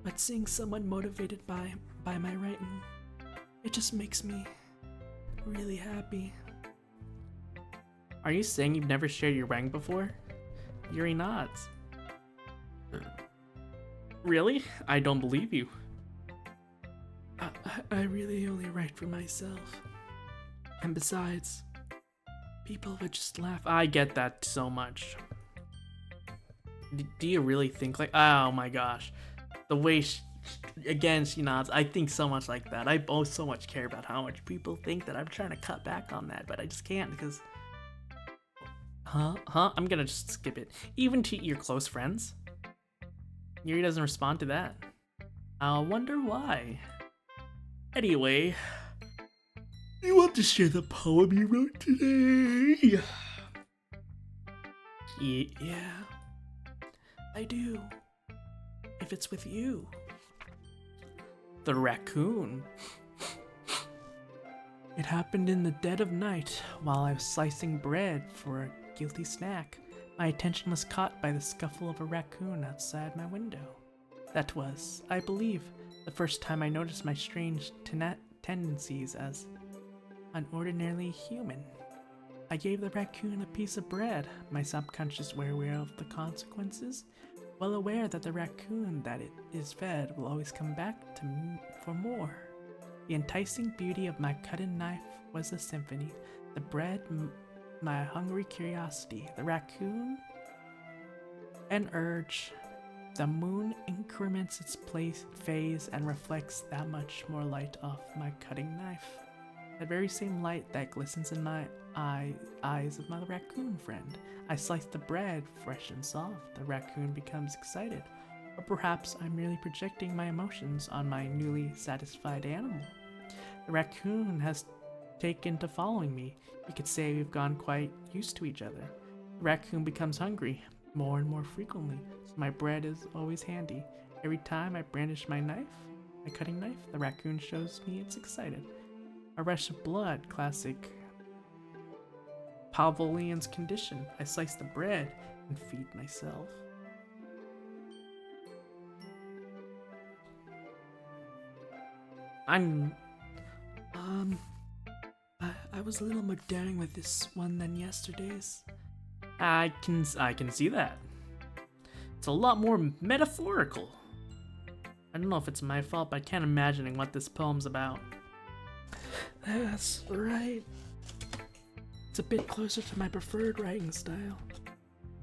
but seeing someone motivated by my writing, it just makes me really happy. Are you saying you've never shared your writing before? Yuri nods. Really? I don't believe you. I really only write for myself. And besides, people would just laugh. I get that so much. Do you really think like, oh my gosh, the way she nods, I think so much like that. I both so much care about how much people think that I'm trying to cut back on that, but I just can't because, I'm gonna just skip it. Even to your close friends? Yuri doesn't respond to that. I wonder why. Anyway, you want to share the poem you wrote today? Yeah. I do. If it's with you. The raccoon. It happened in the dead of night while I was slicing bread for a guilty snack. My attention was caught by the scuffle of a raccoon outside my window. That was, I believe, the first time I noticed my strange tendencies as unordinarily human. I gave the raccoon a piece of bread, my subconscious aware of the consequences, well aware that the raccoon that it is fed will always come back to me for more. The enticing beauty of my cutting knife was a symphony. The bread, my hungry curiosity. The raccoon, an urge. The moon increments its phase and reflects that much more light off my cutting knife. That very same light that glistens in my eyes of my raccoon friend. I slice the bread, fresh and soft. The raccoon becomes excited. Or perhaps I'm merely projecting my emotions on my newly satisfied animal. The raccoon has taken to following me. You could say we've gone quite used to each other. The raccoon becomes hungry more and more frequently, so my bread is always handy. Every time I brandish my knife, my cutting knife, the raccoon shows me it's excited. A rush of blood, classic Pavlovian's condition. I slice the bread and feed myself. I was a little more daring with this one than yesterday's. I can see that. It's a lot more metaphorical. I don't know if it's my fault, but I can't imagine what this poem's about. That's right. It's a bit closer to my preferred writing style,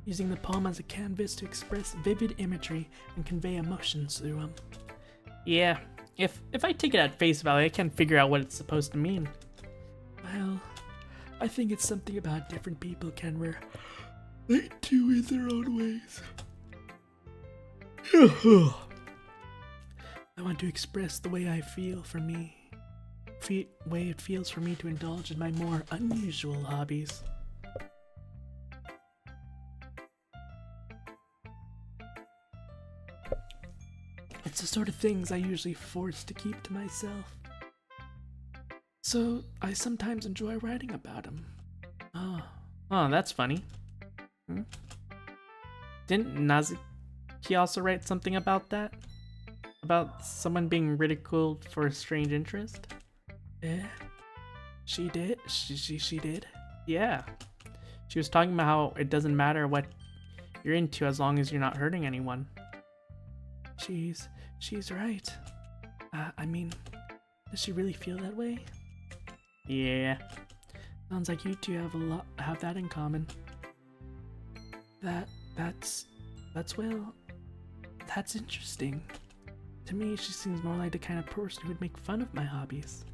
using the poem as a canvas to express vivid imagery and convey emotions through them. Yeah, if I take it at face value, I can't figure out what it's supposed to mean. Well, I think it's something about different people can where they do in their own ways. I want to express the way I feel for me. Way it feels for me to indulge in my more unusual hobbies. It's the sort of things I usually force to keep to myself. So I sometimes enjoy writing about them. Oh, that's funny. Didn't Nazuki also write something about that? About someone being ridiculed for a strange interest? Yeah, she did. She did. Yeah. She was talking about how it doesn't matter what you're into as long as you're not hurting anyone. She's right. I mean, does she really feel that way? Yeah. Sounds like you two have that in common. That's interesting. To me, she seems more like the kind of person who would make fun of my hobbies.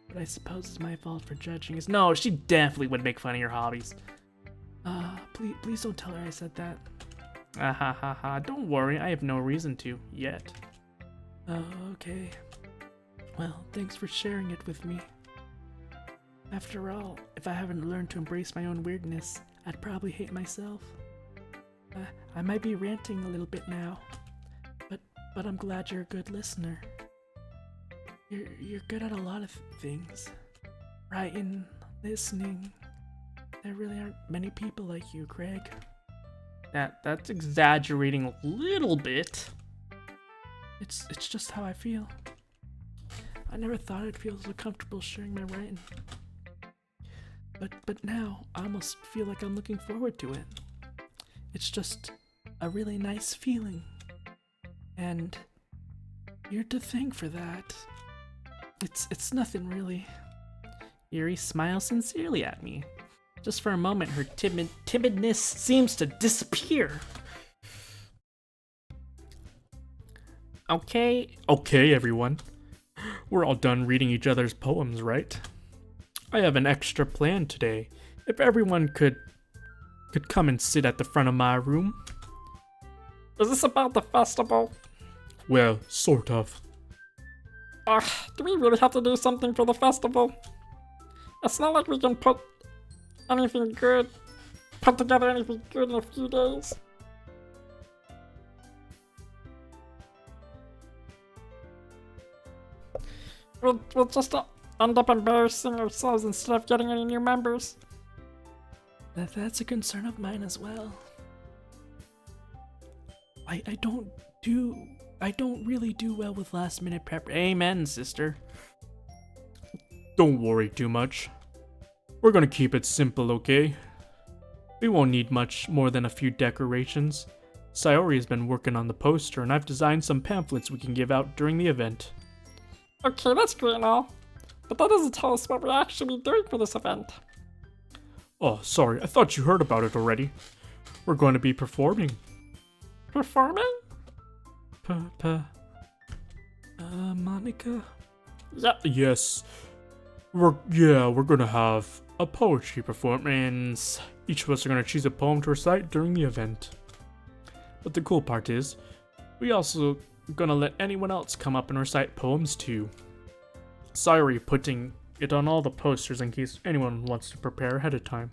But I suppose it's my fault for judging. No, she definitely would make fun of your hobbies. Please don't tell her I said that. Don't worry, I have no reason to, yet. Oh, okay. Well, thanks for sharing it with me. After all, if I haven't learned to embrace my own weirdness, I'd probably hate myself. I might be ranting a little bit now, but I'm glad you're a good listener. You're good at a lot of things. Writing, listening. There really aren't many people like you, Craig. That's exaggerating a little bit. It's just how I feel. I never thought I'd feel so comfortable sharing my writing. But now, I almost feel like I'm looking forward to it. It's just a really nice feeling. And you're to thank for that. It's nothing really. Yuri smiles sincerely at me. Just for a moment, her timidness seems to disappear. Okay, everyone. We're all done reading each other's poems, right? I have an extra plan today. If everyone could come and sit at the front of my room. Is this about the festival? Well, sort of. Do we really have to do something for the festival? It's not like we can put together anything good in a few days. We'll just end up embarrassing ourselves instead of getting any new members. That's a concern of mine as well. I don't really do well with last minute prep. Amen, sister. Don't worry too much. We're gonna keep it simple, okay? We won't need much more than a few decorations. Sayori has been working on the poster, and I've designed some pamphlets we can give out during the event. Okay, that's great and all, but that doesn't tell us what we're actually doing for this event. Oh, sorry, I thought you heard about it already. We're going to be performing. Performing? Monica? Yeah. Yes. We're gonna have a poetry performance. Each of us are gonna choose a poem to recite during the event. But the cool part is, we also gonna let anyone else come up and recite poems too. Sayori putting it on all the posters in case anyone wants to prepare ahead of time.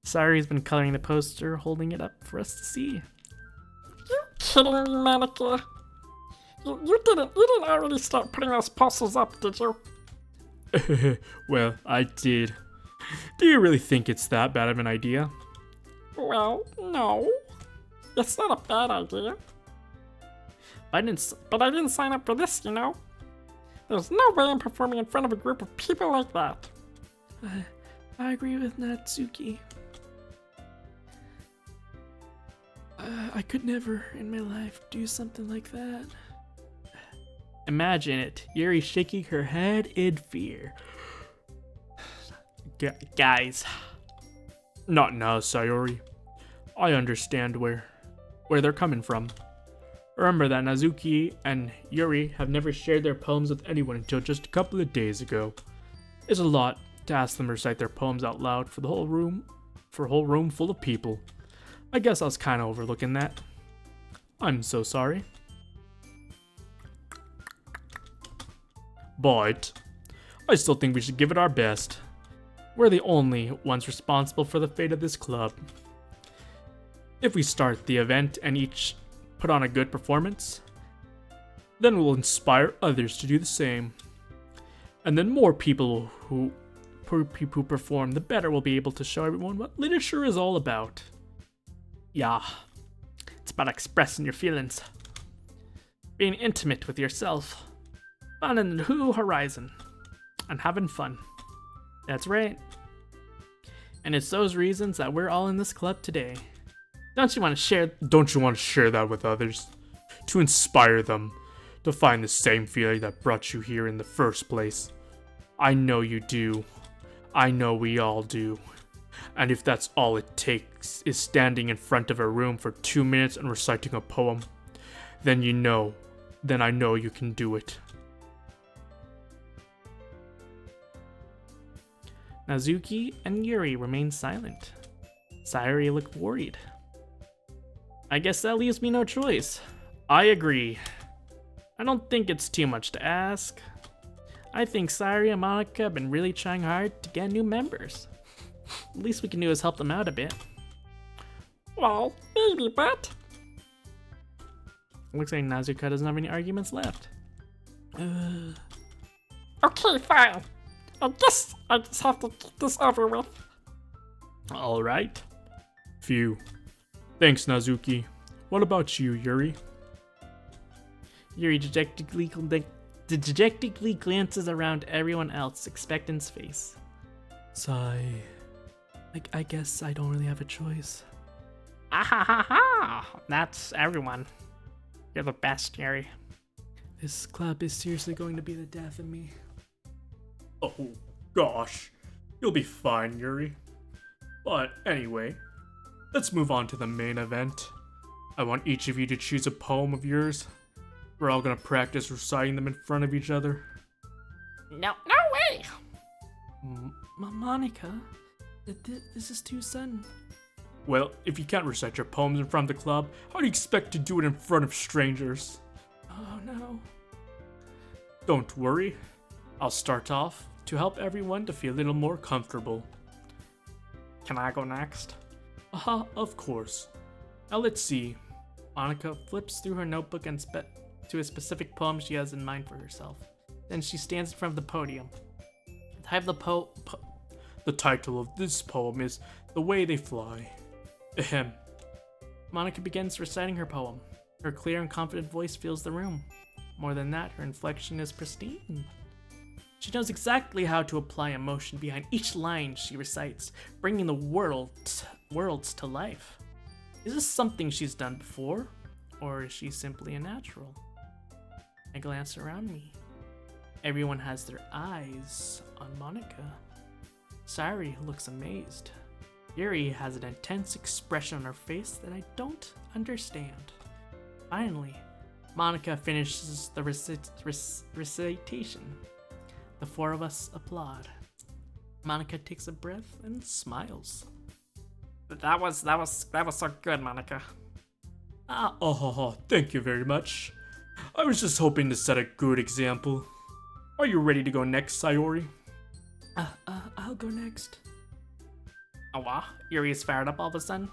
Sayori's been coloring the poster, holding it up for us to see. You kidding me, Monica? You didn't already start putting those posters up, did you? Well, I did. Do you really think it's that bad of an idea? Well, no. It's not a bad idea. But I didn't sign up for this, you know? There's no way I'm performing in front of a group of people like that. I agree with Natsuki. I could never in my life do something like that. Imagine it. Yuri shaking her head in fear. Guys. Not now, Sayori. I understand where they're coming from. Remember that Nazuki and Yuri have never shared their poems with anyone until just a couple of days ago. It's a lot to ask them to recite their poems out loud for a whole room full of people. I guess I was kind of overlooking that. I'm so sorry. But I still think we should give it our best. We're the only ones responsible for the fate of this club. If we start the event and each put on a good performance, then we'll inspire others to do the same. And then more people who perform, the better we'll be able to show everyone what literature is all about. Yeah, it's about expressing your feelings, being intimate with yourself, finding the new horizon, and having fun. That's right. And it's those reasons that we're all in this club today. Don't you want to share that with others? To inspire them to find the same feeling that brought you here in the first place? I know you do. I know we all do. And if that's all it takes is standing in front of a room for 2 minutes and reciting a poem, then I know you can do it. Nazuki and Yuri remained silent. Sayori looked worried. I guess that leaves me no choice. I agree. I don't think it's too much to ask. I think Sayori and Monica have been really trying hard to get new members. The least we can do is help them out a bit. Well, maybe, but... Looks like Nazuka doesn't have any arguments left. Okay, fine. I guess I just have to get this over with. Alright. Phew. Thanks, Nazuki. What about you, Yuri? Yuri dejectedly glances around everyone else, expectant's face. Sigh. I guess I don't really have a choice. Ah ha ha ha! That's everyone. You're the best, Yuri. This club is seriously going to be the death of me. Oh, gosh. You'll be fine, Yuri. But anyway, let's move on to the main event. I want each of you to choose a poem of yours. We're all gonna practice reciting them in front of each other. No way! Monica, this is too sudden. Well, if you can't recite your poems in front of the club, how do you expect to do it in front of strangers? Oh no. Don't worry. I'll start off to help everyone to feel a little more comfortable. Can I go next? Of course. Now let's see. Monica flips through her notebook and to a specific poem she has in mind for herself. Then she stands in front of the podium. The title of this poem is The Way They Fly. Ahem. Monica begins reciting her poem. Her clear and confident voice fills the room. More than that, her inflection is pristine. She knows exactly how to apply emotion behind each line she recites, bringing the worlds to life. Is this something she's done before, or is she simply a natural? I glance around me. Everyone has their eyes on Monica. Sayori looks amazed. Yuri has an intense expression on her face that I don't understand. Finally, Monica finishes the recitation. The four of us applaud. Monica takes a breath and smiles. That was so good, Monica. Thank you very much. I was just hoping to set a good example. Are you ready to go next, Sayori? I'll go next. Oh wow, Yuri is fired up all of a sudden.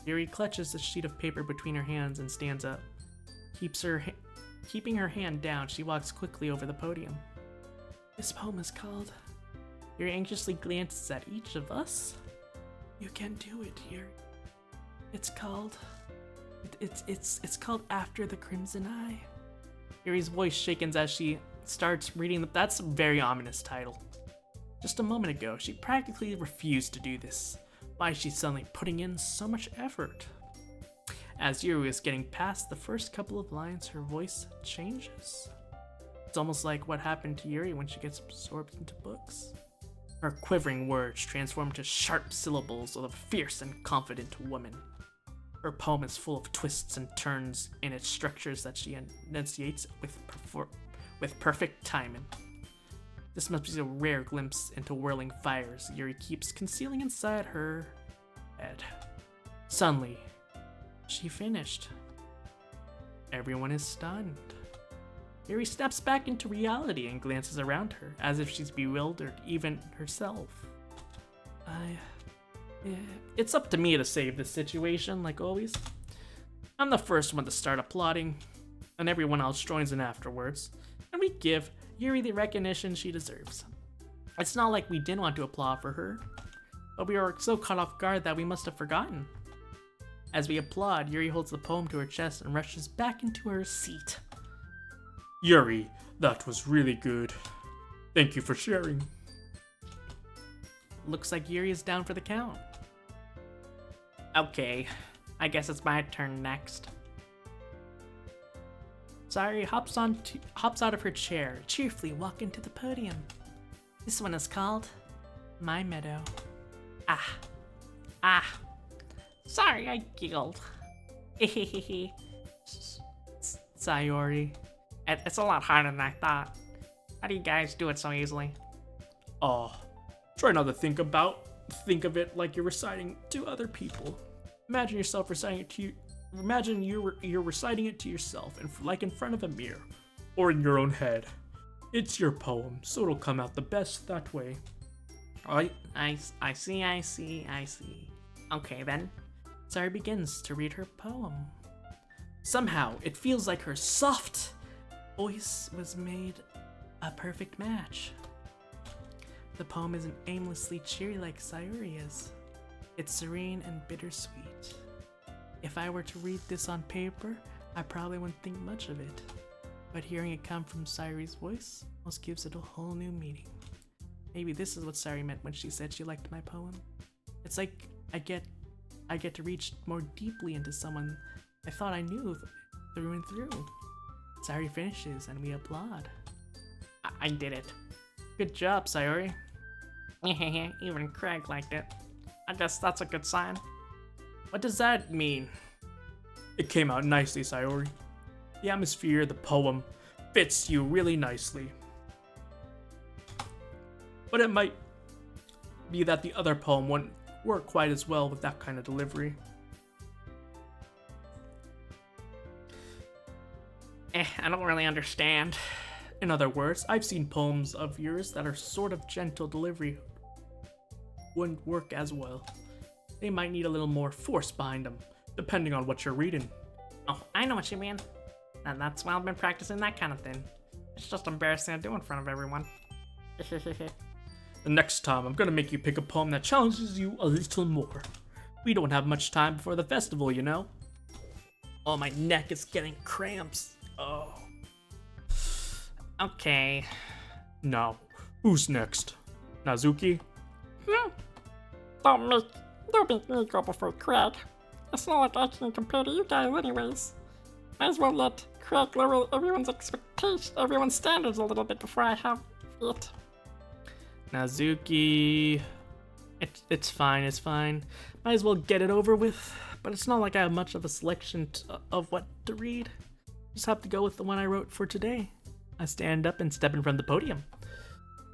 Yuri clutches a sheet of paper between her hands and stands up. Keeping her hand down, she walks quickly over the podium. This poem is called... Yuri anxiously glances at each of us. You can do it, Yuri. It's called... It's called After the Crimson Eye. Yuri's voice shakens as she starts reading That's a very ominous title. Just a moment ago, she practically refused to do this. Why is she suddenly putting in so much effort? As Yuri is getting past the first couple of lines, her voice changes. It's almost like what happened to Yuri when she gets absorbed into books. Her quivering words transform to sharp syllables of a fierce and confident woman. Her poem is full of twists and turns in its structures that she enunciates with perfect timing. This must be a rare glimpse into whirling fires Yuri keeps concealing inside her head. Suddenly, she finished. Everyone is stunned. Yuri snaps back into reality and glances around her, as if she's bewildered, even herself. It's up to me to save this situation, like always. I'm the first one to start applauding, and everyone else joins in afterwards, and we give Yuri the recognition she deserves. It's not like we didn't want to applaud for her, but we were so caught off guard that we must have forgotten. As we applaud, Yuri holds the poem to her chest and rushes back into her seat. Yuri, that was really good. Thank you for sharing. Looks like Yuri is down for the count. Okay, I guess it's my turn next. Sayuri hops out of her chair, cheerfully walking to the podium. This one is called My Meadow. Sorry, I giggled. Sayuri. It's a lot harder than I thought. How do you guys do it so easily? Try not to think of it like you're reciting to other people. Imagine yourself reciting it to you. Imagine you're reciting it to yourself, and like in front of a mirror, or in your own head. It's your poem, so it'll come out the best that way. I see. Okay then. Sayuri begins to read her poem. Somehow, it feels like her soft voice was made a perfect match. The poem isn't aimlessly cheery like Sayuri is. It's serene and bittersweet. If I were to read this on paper, I probably wouldn't think much of it. But hearing it come from Sayuri's voice almost gives it a whole new meaning. Maybe this is what Sayuri meant when she said she liked my poem. It's like I get to reach more deeply into someone I thought I knew through and through. Sayuri finishes and we applaud. I did it. Good job, Sayuri. Even Craig liked it. I guess that's a good sign. What does that mean? It came out nicely, Sayuri. The atmosphere, the poem, fits you really nicely. But it might be that the other poem wouldn't work quite as well with that kind of delivery. I don't really understand. In other words, I've seen poems of yours that are sort of gentle delivery wouldn't work as well. They might need a little more force behind them, depending on what you're reading. Oh, I know what you mean. And that's why I've been practicing that kind of thing. It's just embarrassing to do in front of everyone. The next time, I'm gonna make you pick a poem that challenges you a little more. We don't have much time before the festival, you know? Oh, my neck is getting cramps. Oh. Okay. Now, who's next? Nazuki? Don't make me go before Craig. It's not like I can compare to you guys anyways. Might as well let Craig lower everyone's standards a little bit before I have it. Nazuki. It's fine. Might as well get it over with. But it's not like I have much of a selection of what to read. Just have to go with the one I wrote for today. I stand up and step in front of the podium.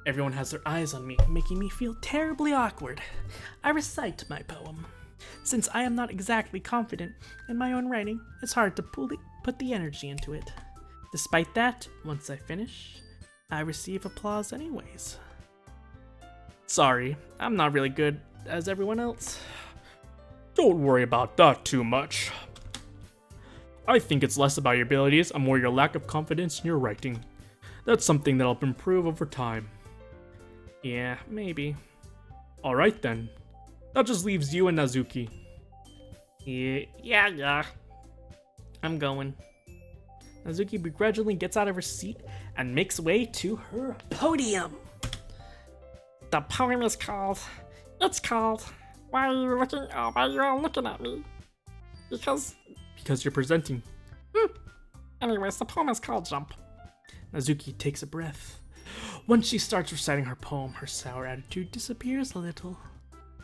Everyone has their eyes on me, making me feel terribly awkward. I recite my poem. Since I am not exactly confident in my own writing, it's hard to put the energy into it. Despite that, once I finish, I receive applause anyways. Sorry, I'm not really good as everyone else. Don't worry about that too much. I think it's less about your abilities and more your lack of confidence in your writing. That's something that'll improve over time. Yeah, maybe. Alright then. That just leaves you and Nazuki. Yeah. I'm going. Nazuki begrudgingly gets out of her seat and makes way to her podium. The poem is called. It's called. Why are you all looking at me? Because you're presenting. Anyways, the poem is called Jump. Nazuki takes a breath. Once she starts reciting her poem, her sour attitude disappears a little.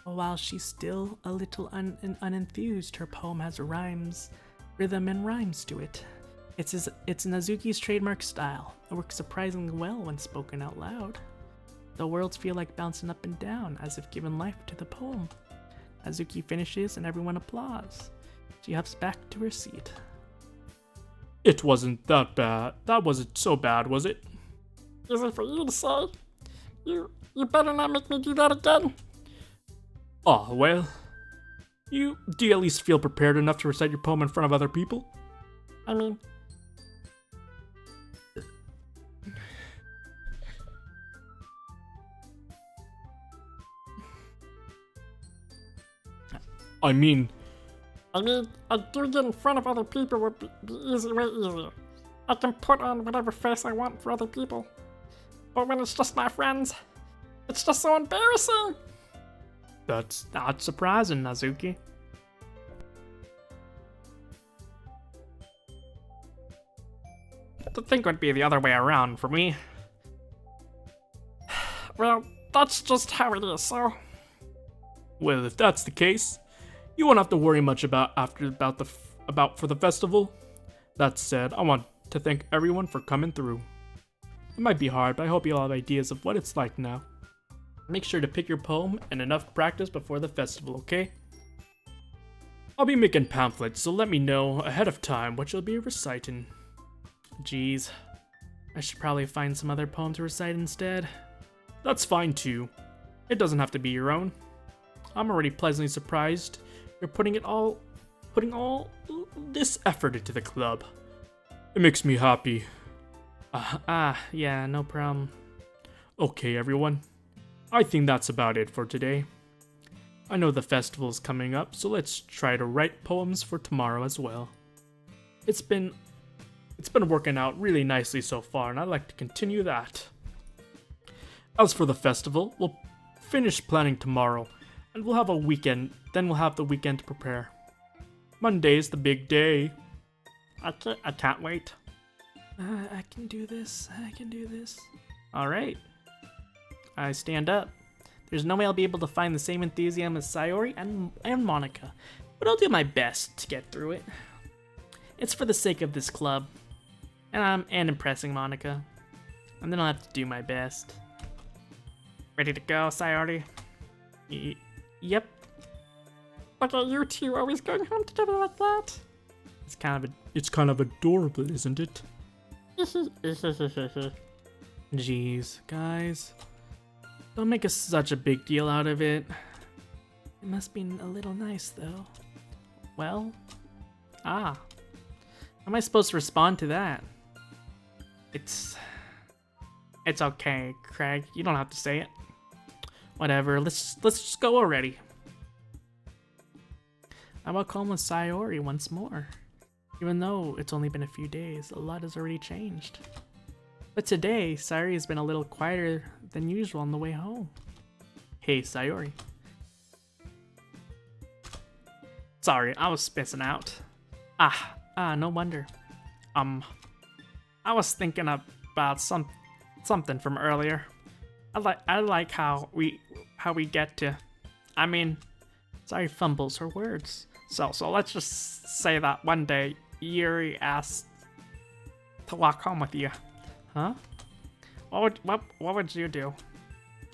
While she's still a little unenthused, her poem has rhythm and rhymes to it. It's Nazuki's trademark style. It works surprisingly well when spoken out loud. The words feel like bouncing up and down, as if giving life to the poem. Nazuki finishes and everyone applauds. She hops back to her seat. It wasn't that bad. That wasn't so bad, was it? Easy for you to say. You better not make me do that again. Ah, well. Do you at least feel prepared enough to recite your poem in front of other people? I mean, I mean, I do get in front of other people would be easy, way easier. I can put on whatever face I want for other people. But when it's just my friends, it's just so embarrassing. That's not surprising, Nazuki. To think would be the other way around for me. Well, that's just how it is, so. well, if that's the case, you won't have to worry much about for the festival. That said, I want to thank everyone for coming through. It might be hard, but I hope you all have ideas of what it's like now. Make sure to pick your poem and enough practice before the festival, okay? I'll be making pamphlets, so let me know ahead of time what you'll be reciting. Jeez. I should probably find some other poem to recite instead. That's fine too. It doesn't have to be your own. I'm already pleasantly surprised you're putting all this effort into the club. It makes me happy. Yeah, no problem. Okay, everyone. I think that's about it for today. I know the festival's coming up, so let's try to write poems for tomorrow as well. It's been working out really nicely so far, and I'd like to continue that. As for the festival, we'll finish planning tomorrow, and we'll have the weekend to prepare. Monday's the big day. I can't wait. I can do this. Alright. I stand up. There's no way I'll be able to find the same enthusiasm as Sayori and Monica, but I'll do my best to get through it. It's for the sake of this club, and impressing Monica. And then I'll have to do my best. Ready to go, Sayori? Yep. Look at you two always going home together like that. It's kind of adorable, isn't it? Jeez, guys. Don't make such a big deal out of it. It must be a little nice, though. Well, how am I supposed to respond to that? It's okay, Craig. You don't have to say it. Whatever. Let's just go already. How about calling with Sayori once more? Even though it's only been a few days, a lot has already changed. But today, Sayori has been a little quieter than usual on the way home. Hey, Sayori. Sorry, I was spacing out. No wonder. I was thinking about something from earlier. I like how we get to. I mean, Sayori fumbles her words. So let's just say that one day Yuri asked to walk home with you. Huh? What would you do?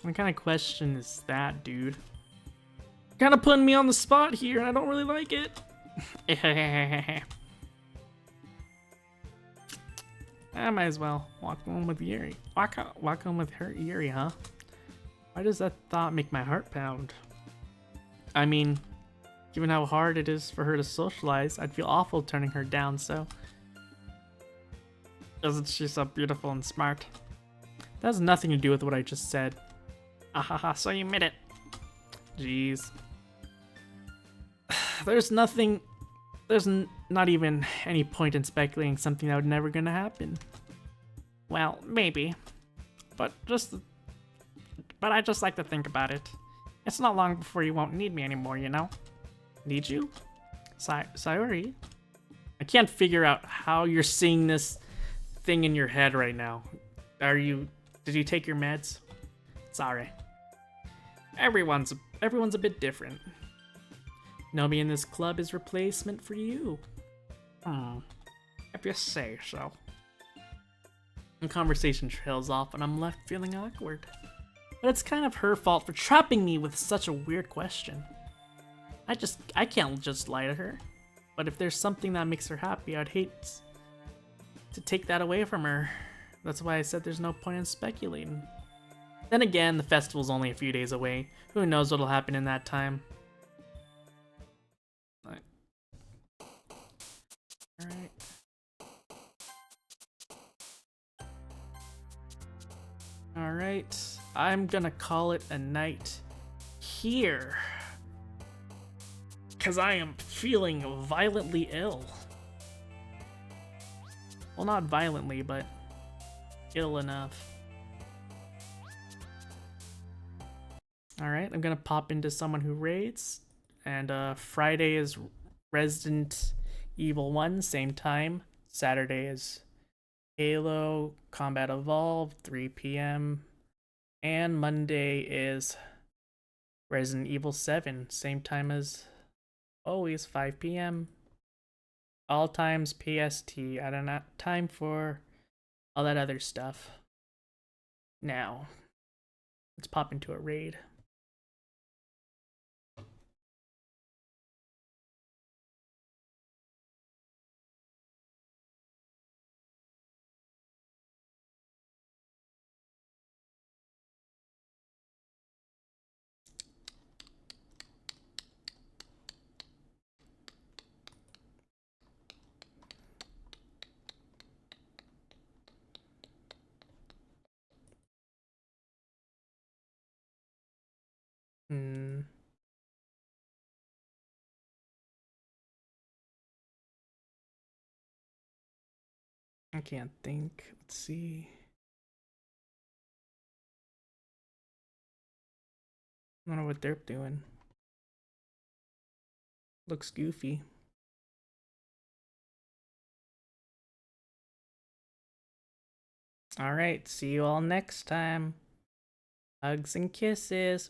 What kind of question is that, dude? You're kind of putting me on the spot here, and I don't really like it. I might as well walk home with Yuri. Walk home with her, Yuri, huh? Why does that thought make my heart pound? I mean, given how hard it is for her to socialize, I'd feel awful turning her down, so... Isn't she so beautiful and smart? That has nothing to do with what I just said. So you admit it. Jeez. There's not even any point in speculating something that would never gonna happen. Well, maybe. But I just like to think about it. It's not long before you won't need me anymore, you know? Need you? Sayori? I can't figure out how you're seeing this thing in your head right now. Did you take your meds? Sorry. Everyone's everyone's a bit different. Nobody in this club is replacement for you. If you say so. The conversation trails off and I'm left feeling awkward. But it's kind of her fault for trapping me with such a weird question. I can't just lie to her. But if there's something that makes her happy, I'd hate to take that away from her. That's why I said there's no point in speculating. Then again, the festival's only a few days away. Who knows what'll happen in that time? Alright. Alright, I'm gonna call it a night here. Because I am feeling violently ill. Well, not violently, but ill enough. Alright, I'm gonna pop into someone who raids. And Friday is Resident Evil 1, same time. Saturday is Halo Combat Evolved, 3 p.m. And Monday is Resident Evil 7, same time as always, 5 p.m. All times PST. I don't have time for all that other stuff. Now, let's pop into a raid. I can't think. Let's see. I don't know what they're doing. Looks goofy. Alright, see you all next time. Hugs and kisses.